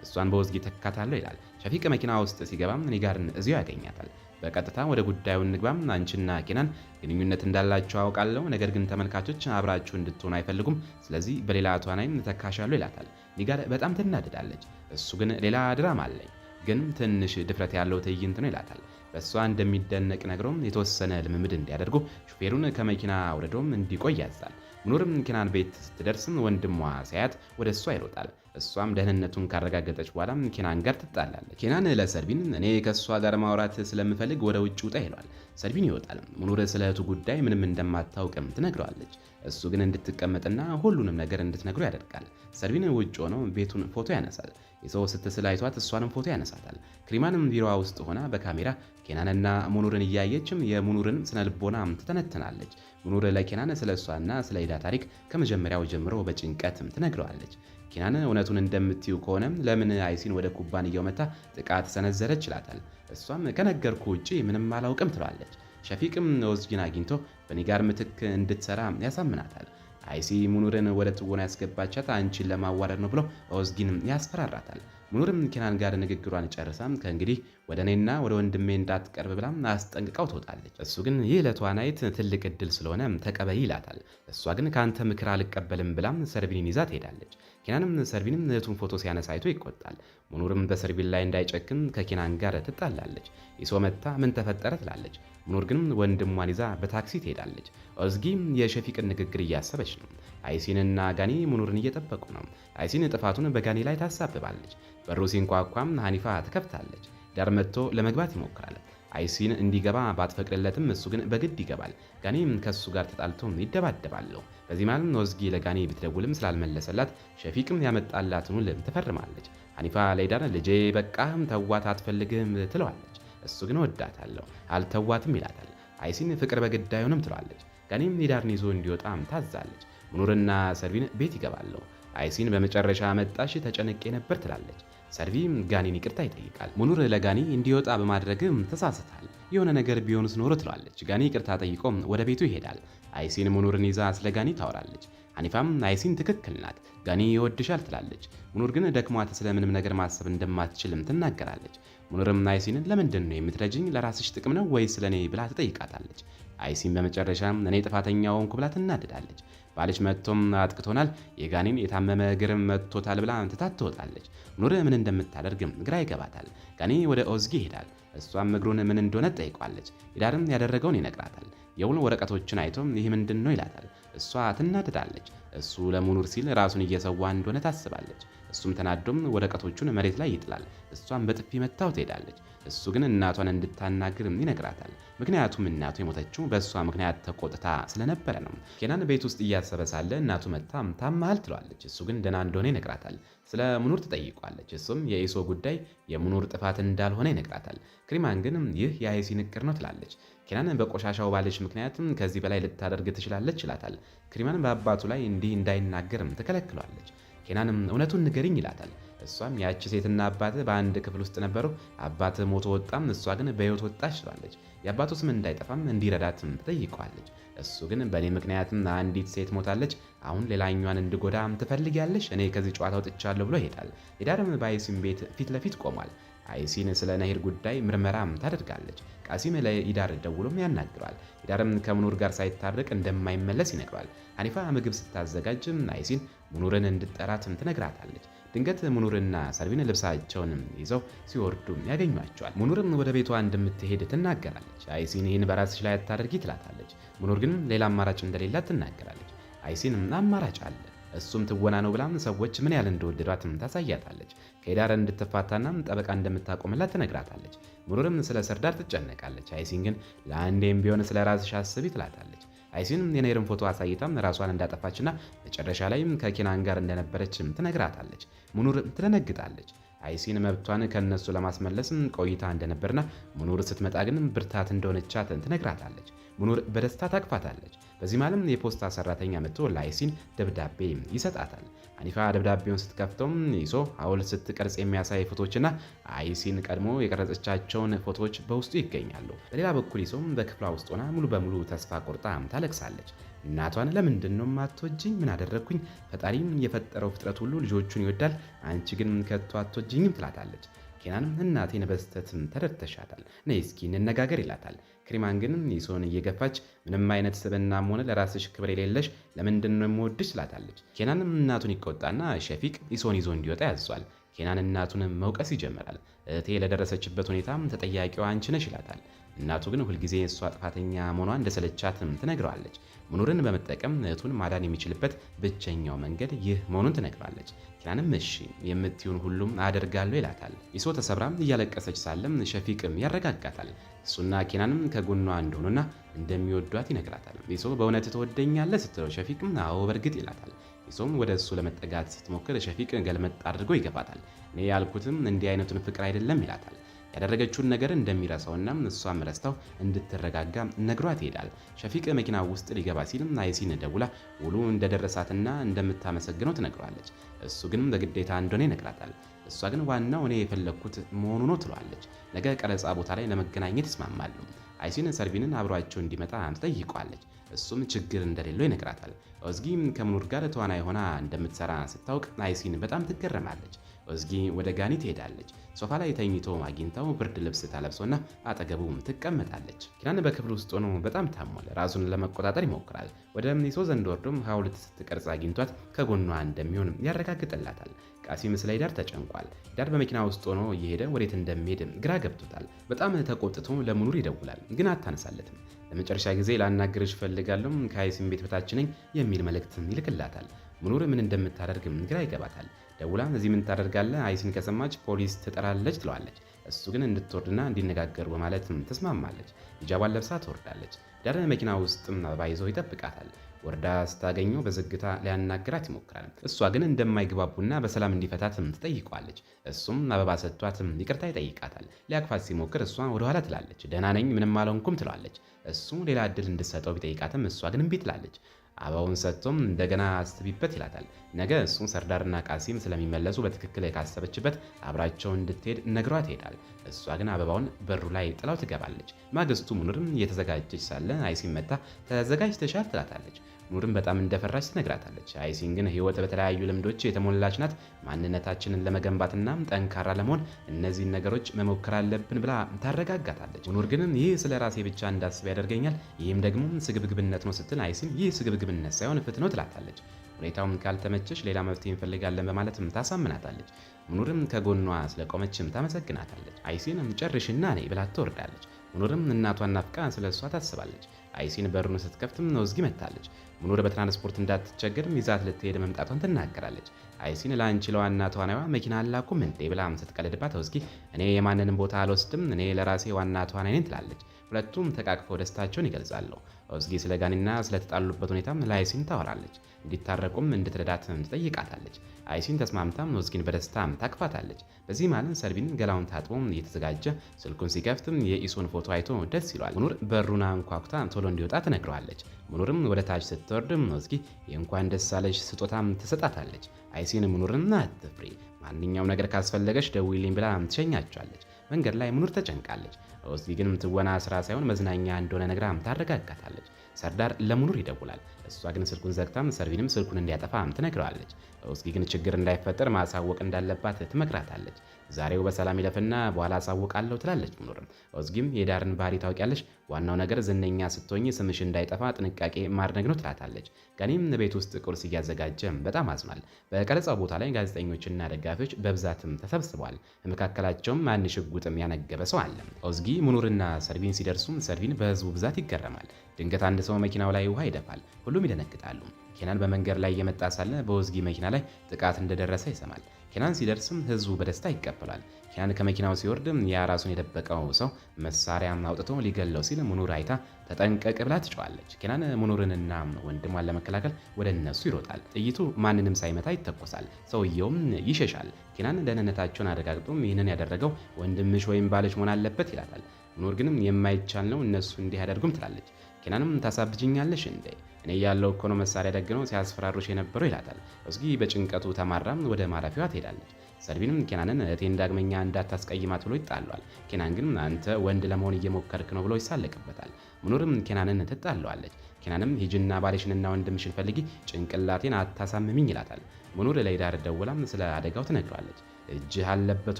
እሷን በወዝጊ ተካታለሁ ይላል። ሸፊቅ መኪና ውስጥ ሲገባም ኒጋርን እዚያው ያገኛታል። በቀጥታ ወደ ጉዳዩ እንግባም። አንቺና ኬናን ግንኙነት እንዳላቸው አውቃለሁ፣ ነገር ግን ተመልካቾች አብራችሁ እንድትሆኑ አይፈልጉም። ስለዚህ በሌላ ተዋናይም ተካሻለሁ ይላታል። ኒጋር በጣም ትናደዳለች። እሱ ግን ሌላ ድራማ አለኝ፣ ግን ትንሽ ድፍረት ያለው ትዕይንት ነው ይላታል። በእሷ እንደሚደነቅ ነግሮም የተወሰነ ልምምድ እንዲያደርጉ ሹፌሩን ከመኪና አውርዶም እንዲቆይ ያዛል። ሙኑርም ኬናን ቤት ስትደርስም ወንድሟ ሲያያት ወደ እሷ ይሮጣል። እሷም ደህንነቱን ካረጋገጠች በኋላ ኬናን ጋር ትጣላለች። ኬናን ለሰርቢን እኔ ከእሷ ጋር ማውራት ስለምፈልግ ወደ ውጭ ውጣ ይለዋል። ሰርቢን ይወጣል። ሙኑር ስለ እህቱ ጉዳይ ምንም እንደማታውቅም ትነግረዋለች። እሱ ግን እንድትቀመጥና ሁሉንም ነገር እንድትነግሩ ያደርጋል። ሰርቢን ውጭ ሆኖ ቤቱን ፎቶ ያነሳል። የሰው ስትስል አይቷት እሷንም ፎቶ ያነሳታል። ክሪማንም ቢሮዋ ውስጥ ሆና በካሜራ ኬናንና ሙኑርን እያየችም የሙኑርን ስነልቦና ትተነትናለች። ሙኑር ለኬናን ስለ እሷና ስለ ኢዳ ታሪክ ከመጀመሪያው ጀምሮ በጭንቀትም ትነግረዋለች። ኬናን እውነቱን እንደምትዩ ከሆነ ለምን አይሲን ወደ ኩባንያው መታ ጥቃት ሰነዘረች ይላታል። እሷም ከነገርኩ ውጪ ምንም አላውቅም ትለዋለች። ሸፊቅም ኦዝጊን አግኝቶ በኒጋር ምትክ እንድትሰራ ያሳምናታል። አይሲ ሙኑርን ወደ ትወና ያስገባቻት አንቺን ለማዋረድ ነው ብሎ ኦዝጊን ያስፈራራታል። ሙኑርም ኬናን ጋር ንግግሯን ጨርሳም ከእንግዲህ ወደ እኔና ወደ ወንድሜ እንዳትቀርብ ብላ አስጠንቅቃው ትወጣለች። እሱ ግን ይህ ለተዋናይት ትልቅ እድል ስለሆነ ተቀበይ ይላታል። እሷ ግን ከአንተ ምክር አልቀበልም ብላም ሰርቢንን ይዛ ትሄዳለች። ኬናንም ሰርቢንን እህቱን ፎቶ ሲያነሳ አይቶ ይቆጣል። ሙኑርም በሰርቢን ላይ እንዳይጨክን ከኬናን ጋር ትጣላለች። ይሶ መታ ምን ተፈጠረ ትላለች። ሙኑር ግን ወንድሟን ይዛ በታክሲ ትሄዳለች። ኦዝጊም የሸፊቅን ንግግር እያሰበች ነው። አይሲንና ጋኒ ሙኑርን እየጠበቁ ነው። አይሲን ጥፋቱን በጋኒ ላይ ታሳብባለች። በሩ ሲንኳኳም ሀኒፋ ትከፍታለች። ዳር መጥቶ ለመግባት ይሞክራል። አይሲን እንዲገባ ባትፈቅድለትም እሱ ግን በግድ ይገባል። ጋኒም ከሱ ጋር ተጣልቶ ይደባደባሉ። በዚህ መሃል ኦዝጊ ለጋኒ ብትደውልም ስላልመለሰላት ሸፊቅም ያመጣላትን ውል ትፈርማለች። ሀኒፋ ለኢዳር ልጄ በቃህም ተዋት አትፈልግም ትለዋለች። እሱ ግን ወዳታለሁ አልተዋትም ይላታል። አይሲን ፍቅር በግድ አይሆንም ትለዋለች። ጋኒም ኢዳርን ይዞ እንዲወጣም ታዛለች። ሙኑርና ሰርቢን ቤት ይገባሉ። አይሲን በመጨረሻ መጣሽ ተጨነቄ ነበር ትላለች። ሰርቢም ጋኒን ይቅርታ ይጠይቃል። ሙኑር ለጋኒ እንዲወጣ በማድረግም ተሳስታል፣ የሆነ ነገር ቢሆንስ ኖሮ ትለዋለች። ጋኒ ይቅርታ ጠይቆ ወደ ቤቱ ይሄዳል። አይሲን ሙኑርን ይዛ ስለ ጋኒ ታወራለች። ሀኒፋም አይሲን ትክክል ናት፣ ጋኒ ይወድሻል ትላለች። ሙኑር ግን ደክሟት ስለምንም ነገር ማሰብ እንደማትችልም ትናገራለች። ሙኑርም አይሲንን ለምንድን ነው የምትረጅኝ? ለራስሽ ጥቅም ነው ወይስ ለኔ ብላ ትጠይቃታለች። አይሲን በመጨረሻም እኔ ጥፋተኛ ሆንኩ ብላ ትናደዳለች። ባልሽ መጥቶም አጥቅቶናል፣ የጋኒን የታመመ እግርም መጥቶታል ብላ ትታት ትወጣለች። ሙኑር ምን እንደምታደርግም ግራ ይገባታል። ጋኒ ወደ ኦዝጊ ይሄዳል። እሷም እግሩን ምን እንደሆነ ጠይቋለች። ኢዳርም ያደረገውን ይነግራታል። የውል ወረቀቶችን አይቶም ይህ ምንድን ነው ይላታል። እሷ ትናደዳለች። እሱ ለሙኑር ሲል ራሱን እየሰዋ እንደሆነ ታስባለች። እሱም ተናዶም ወረቀቶቹን መሬት ላይ ይጥላል። እሷም በጥፊ መታው ትሄዳለች። እሱ ግን እናቷን እንድታናግርም ይነግራታል። ምክንያቱም እናቱ የሞተችው በእሷ ምክንያት ተቆጥታ ስለነበረ ነው። ኬናን ቤት ውስጥ እያሰበ ሳለ እናቱ መታም ታማሃል ትለዋለች። እሱ ግን ደህና እንደሆነ ይነግራታል። ስለ ሙኑር ትጠይቋለች። እሱም የኢሶ ጉዳይ የሙኑር ጥፋት እንዳልሆነ ይነግራታል። ክሪማን ግን ይህ የአይሲን እቅድ ነው ትላለች። ኬናን በቆሻሻው ባልሽ ምክንያትም ከዚህ በላይ ልታደርግ ትችላለች ይላታል። ክሪማን በአባቱ ላይ እንዲህ እንዳይናገርም ትከለክሏለች። ኬናንም እውነቱን ንገሪኝ ይላታል። እሷም ያቺ ሴትና አባት በአንድ ክፍል ውስጥ ነበሩ፣ አባት ሞቶ ወጣም፣ እሷ ግን በሕይወት ወጣች ትላለች። የአባቱ ስም እንዳይጠፋም እንዲረዳትም ትጠይቀዋለች። እሱ ግን በእኔ ምክንያትም አንዲት ሴት ሞታለች፣ አሁን ሌላኛዋን እንድጎዳም ትፈልጊያለሽ? እኔ ከዚህ ጨዋታ ወጥቻለሁ ብሎ ይሄዳል። ኢዳርም በአይሲን ቤት ፊት ለፊት ቆሟል። አይሲን ስለ ነሂር ጉዳይ ምርመራም ታደርጋለች። ቃሲም ለኢዳር ደውሎም ያናግረዋል። ኢዳርም ከሙኑር ጋር ሳይታረቅ እንደማይመለስ ይነግረዋል። ሀኒፋ ምግብ ስታዘጋጅ አይሲን ሙኑርን እንድጠራትም ትነግራታለች። ድንገት ሙኑርና ሰርቢን ልብሳቸውንም ይዘው ሲወርዱ ያገኟቸዋል። ሙኑርም ወደ ቤቷ እንደምትሄድ ትናገራለች። አይሲን ይህን በራስሽ ላይ አታደርጊ ትላታለች። ሙኑር ግን ሌላ አማራጭ እንደሌላት ትናገራለች። አይሲንም አማራጭ አለ፣ እሱም ትወና ነው ብላም ሰዎች ምን ያህል እንደወደዷትም ታሳያታለች። ከኢዳር እንድትፋታና ጠበቃ እንደምታቆምላት ትነግራታለች። ሙኑርም ስለ ሰርዳር ትጨነቃለች። አይሲን ግን ለአንዴም ቢሆን ስለ ራስሽ አስቢ ትላታለች። አይሲን የነሂርን ፎቶ አሳይታም ራሷን እንዳጠፋችና መጨረሻ ላይም ከኬናን ጋር እንደነበረችም ትነግራታለች። ሙኑር ትደነግጣለች። አይሲን መብቷን ከነሱ ለማስመለስም ቆይታ እንደነበርና ሙኑር ስትመጣ ግን ብርታት እንደሆነቻት ትነግራታለች። ሙኑር በደስታ ታቅፋታለች። በዚህ ማለም የፖስታ ሰራተኛ መጥቶ ለአይሲን ደብዳቤ ይሰጣታል። ሀኒፋ ደብዳቤውን ስትከፍተው ይሶ ሐውልት ስትቀርጽ የሚያሳይ ፎቶዎችና አይሲን ቀድሞ የቀረጸቻቸውን ፎቶዎች በውስጡ ይገኛሉ። በሌላ በኩል ይሶም በክፍሏ ውስጥ ሆና ሙሉ በሙሉ ተስፋ ቆርጣ ታለቅሳለች። እናቷን ለምንድን ነው የማትወጂኝ? ምን አደረግኩኝ? ፈጣሪም የፈጠረው ፍጥረት ሁሉ ልጆቹን ይወዳል፣ አንቺ ግን ከቶ አትወጂኝም ትላታለች። ኬናንም እናቴን በስተትም ተረድተሻታል፣ ነይ እስኪ እንነጋገር ይላታል። ክሪማን ግን ይሶን እየገፋች ምንም አይነት ስብዕናም ሆነ ለራስሽ ክብር የሌለሽ ለምንድን ነው የምወድሽ ትላታለች። ኬናንም እናቱን ይቆጣና ሸፊቅ ይሶን ይዞ እንዲወጣ ያዟል። ኬናን እናቱን መውቀስ ይጀምራል። እህቴ ለደረሰችበት ሁኔታም ተጠያቂዋ አንቺ ነሽ ይላታል። እናቱ ግን ሁልጊዜ እሷ ጥፋተኛ መሆኗ እንደሰለቻትም ትነግረዋለች። ሙኑርን በመጠቀም እህቱን ማዳን የሚችልበት ብቸኛው መንገድ ይህ መሆኑን ትነግረዋለች። ኬናንም እሺ የምትዩን ሁሉም አደርጋለሁ ይላታል። ይሶ ተሰብራም እያለቀሰች ሳለም ሸፊቅም ያረጋጋታል። እሱና ኬናንም ከጎኗ እንደሆኑና እንደሚወዷት ይነግራታል። ይሶ በእውነት ትወደኛለህ ስትለው ሸፊቅም አዎ በእርግጥ ይላታል። ይሶም ወደ እሱ ለመጠጋት ስትሞክር ሸፊቅ ገልመጥ አድርጎ ይገፋታል። እኔ ያልኩትም እንዲህ አይነቱን ፍቅር አይደለም ይላታል። ያደረገችውን ነገር እንደሚረሳውና እሷም ረስታው እንድትረጋጋ ነግሯት ይሄዳል። ሸፊቅ መኪና ውስጥ ሊገባ ሲል አይሲን ደውላ ውሉ እንደደረሳትና እንደምታመሰግነው ትነግረዋለች። እሱ ግን በግዴታ እንደሆነ ይነግራታል። እሷ ግን ዋናው እኔ የፈለግኩት መሆኑ ነው ትለዋለች። ነገ ቀረጻ ቦታ ላይ ለመገናኘት ይስማማሉ። አይሲን ሰርቪንን አብሯቸው እንዲመጣ ትጠይቀዋለች። እሱም ችግር እንደሌለው ይነግራታል። ኦዝጊ ከሙኑር ጋር ተዋናይ ሆና እንደምትሰራ ስታውቅ አይሲን በጣም ትገረማለች። ኦዝጊ ወደ ጋኒ ትሄዳለች። ሶፋ ላይ ተኝቶ አግኝታው ብርድ ልብስ ታለብሶና አጠገቡ ትቀመጣለች። ኪናን በክፍል ውስጥ ሆኖ በጣም ታሟል። ራሱን ለመቆጣጠር ይሞክራል። ወደ ይሶ ዘንድ ወርዶም ሐውልት ስትቀርጽ አግኝቷት ከጎኗ እንደሚሆን ያረጋግጥላታል። ቃሲም ስለ ሂዳር ተጨንቋል። ሂዳር በመኪና ውስጥ ሆኖ እየሄደ ወዴት እንደሚሄድ ግራ ገብቶታል። በጣም ተቆጥቶ ለሙኑር ይደውላል፣ ግን አታነሳለትም። ለመጨረሻ ጊዜ ላናግርሽ እፈልጋለሁ፣ ከአይሲን ቤት በታች ነኝ የሚል መልእክት ይልክላታል። ሙኑር ምን እንደምታደርግ ግራ ይገባታል። ደውላ እዚህ ምን ታደርጋለህ? አይሲን ከሰማች ፖሊስ ትጠራለች ትለዋለች። እሱ ግን እንድትወርድና እንዲነጋገሩ በማለት ትስማማለች። ሂጃቧን ለብሳ ትወርዳለች። ሂዳር መኪና ውስጥ አበባ ይዞ ይጠብቃታል። ወርዳ ስታገኘው በዝግታ ሊያናግራት ይሞክራል። እሷ ግን እንደማይግባቡና በሰላም እንዲፈታት ትጠይቀዋለች። እሱም አበባ ሰጥቷት ይቅርታ ይጠይቃታል። ሊያቅፋት ሲሞክር እሷ ወደኋላ ትላለች። ደህና ነኝ ምንም አልሆንኩም ትለዋለች። እሱ ሌላ እድል እንድትሰጠው ቢጠይቃትም እሷ ግን እምቢ ትላለች። አበባውን ሰጥቶም እንደገና አስቢበት ይላታል። ነገ እሱን ሰርዳርና ቃሲም ስለሚመለሱ በትክክል ካሰበችበት አብራቸው እንድትሄድ ነግሯት ይሄዳል። እሷ ግን አበባውን በሩ ላይ ጥላው ትገባለች። ማግስቱ ሙኑርም እየተዘጋጀች ሳለ አይሲን መታ ተዘጋጅተሻል ትላታለች። ሙኑርም በጣም እንደፈራች ትነግራታለች። አይሲን ግን ህይወት በተለያዩ ልምዶች የተሞላች ናት። ማንነታችንን ለመገንባትና ጠንካራ ለመሆን እነዚህን ነገሮች መሞከር አለብን ብላ ታረጋጋታለች። ሙኑር ግን ይህ ስለ ራሴ ብቻ እንዳስብ ያደርገኛል፣ ይህም ደግሞ ስግብግብነት ነው ስትል አይሲን ይህ ስግብግብነት ሳይሆን ፍት ነው ትላታለች። ሁኔታውም ካልተመቸሽ ሌላ መፍትሄ እንፈልጋለን በማለትም ታሳምናታለች። ሙኑርም ከጎኗ ስለቆመችም ታመሰግናታለች። አይሲንም ጨርሽና ነይ ብላ ትወርዳለች። ሙኑርም እናቷን ናፍቃ ስለ እሷ ታስባለች። አይሲን በሩን ስትከፍትም ኦዝጊ መታለች። ሙኑር በትራንስፖርት እንዳትቸገር ይዛት ልትሄድ መምጣቷን ትናገራለች። አይሲን ለአንቺ ለዋና ተዋናይዋ መኪና አላኩም እንዴ ብላም ስትቀልድባት ኦዝጊ እኔ የማንንም ቦታ አልወስድም፣ እኔ ለራሴ ዋና ተዋናይ ነኝ ትላለች። ሁለቱም ተቃቅፈው ደስታቸውን ይገልጻሉ። ኦዝጊ ስለ ጋኒና ስለተጣሉበት ሁኔታም ለአይሲን ታወራለች። እንዲታረቁም እንድትረዳትም ትጠይቃታለች። አይሲን ተስማምታም ኦዝጊን በደስታም ታቅፋታለች። በዚህ ማለት ሰርቪን ገላውን ታጥቦ እየተዘጋጀ ስልኩን ሲከፍትም የኢሶን ፎቶ አይቶ ደስ ይሏል። ሙኑር በሩን አንኳኩታ ቶሎ እንዲወጣ ትነግረዋለች። ሙኑርም ወደ ታች ስትወርድም ኦዝጊ የእንኳን ደስ አለሽ ስጦታም ትሰጣታለች። አይሲን ሙኑርን አትፍሪ፣ ማንኛውም ነገር ካስፈለገች ደውይልኝ ብላ ትሸኛቸዋለች። መንገድ ላይ ሙኑር ተጨንቃለች። ኦዝጊ ግን ትወና ስራ ሳይሆን መዝናኛ እንደሆነ ነግራም ታረጋጋታለች። ሰርዳር ለሙኑር ይደውላል። እሷ ግን ስልኩን ዘግታም ሰርቪንም ስልኩን እንዲያጠፋም ትነግረዋለች። ኦዝጊ ግን ችግር እንዳይፈጠር ማሳወቅ እንዳለባት ትመክራታለች። ዛሬው በሰላም ይለፍና በኋላ አሳውቃለሁ ትላለች ሙኑርም። ኦዝጊም የሂዳርን ባህሪ ታውቂያለሽ፣ ዋናው ነገር ዝነኛ ስትሆኝ ስምሽ እንዳይጠፋ ጥንቃቄ ማድረግ ነው ትላታለች። ጋኒም ቤት ውስጥ ቁርስ እያዘጋጀ በጣም አዝኗል። በቀረጻው ቦታ ላይ ጋዜጠኞችና ደጋፊዎች በብዛትም ተሰብስበዋል። በመካከላቸውም አንድ ሽጉጥም ያነገበ ሰው አለ። ኦዝጊ ሙኑርና ሰርቪን ሲደርሱም ሰርቪን በህዝቡ ብዛት ይገረማል። ድንገት አንድ ሰው መኪናው ላይ ውሃ ይደፋል። ሁሉም ይደነግጣሉ። ኬናን በመንገድ ላይ እየመጣ ሳለ በኦዝጊ መኪና ላይ ጥቃት እንደደረሰ ይሰማል። ኬናን ሲደርስም ህዝቡ በደስታ ይቀበላል። ኬናን ከመኪናው ሲወርድም ያ ራሱን የደበቀው ሰው መሳሪያም አውጥቶ ሊገለው ሲል ሙኑር አይታ ተጠንቀቅ ብላ ትጨዋለች። ኬናን ሙኑርንና ወንድሟን ለመከላከል ወደ እነሱ ይሮጣል። ጥይቱ ማንንም ሳይመታ ይተኮሳል። ሰውየውም ይሸሻል። ኬናን ደህንነታቸውን አረጋግጦም ይህንን ያደረገው ወንድምሽ ወይም ባልሽ መሆን አለበት ይላታል። ሙኑር ግንም የማይቻል ነው እነሱ እንዲህ ያደርጉም ትላለች። ኬናንም ታሳብጅኛለሽ እንዴ? እኔ ያለው እኮ ነው መሳሪያ ደግነው ሲያስፈራሩሽ የነበረው ይላታል። ኦዝጊ በጭንቀቱ ተማራም ወደ ማረፊያዋ ትሄዳለች። ሰርቪንም ኬናንን እህቴን ዳግመኛ እንዳታስቀይማት ብሎ ይጣለዋል። ኬናን ግን አንተ ወንድ ለመሆን እየሞከርክ ነው ብሎ ይሳለቅበታል። ሙኑርም ኬናንን ትጣለዋለች። ኬናንም ሂጂና ባልሽንና ወንድምሽን ፈልጊ፣ ጭንቅላቴን አታሳምሚኝ ይላታል። ሙኑር ለሂዳር ደውላም ስለ አደጋው ትነግረዋለች። እጅህ አለበት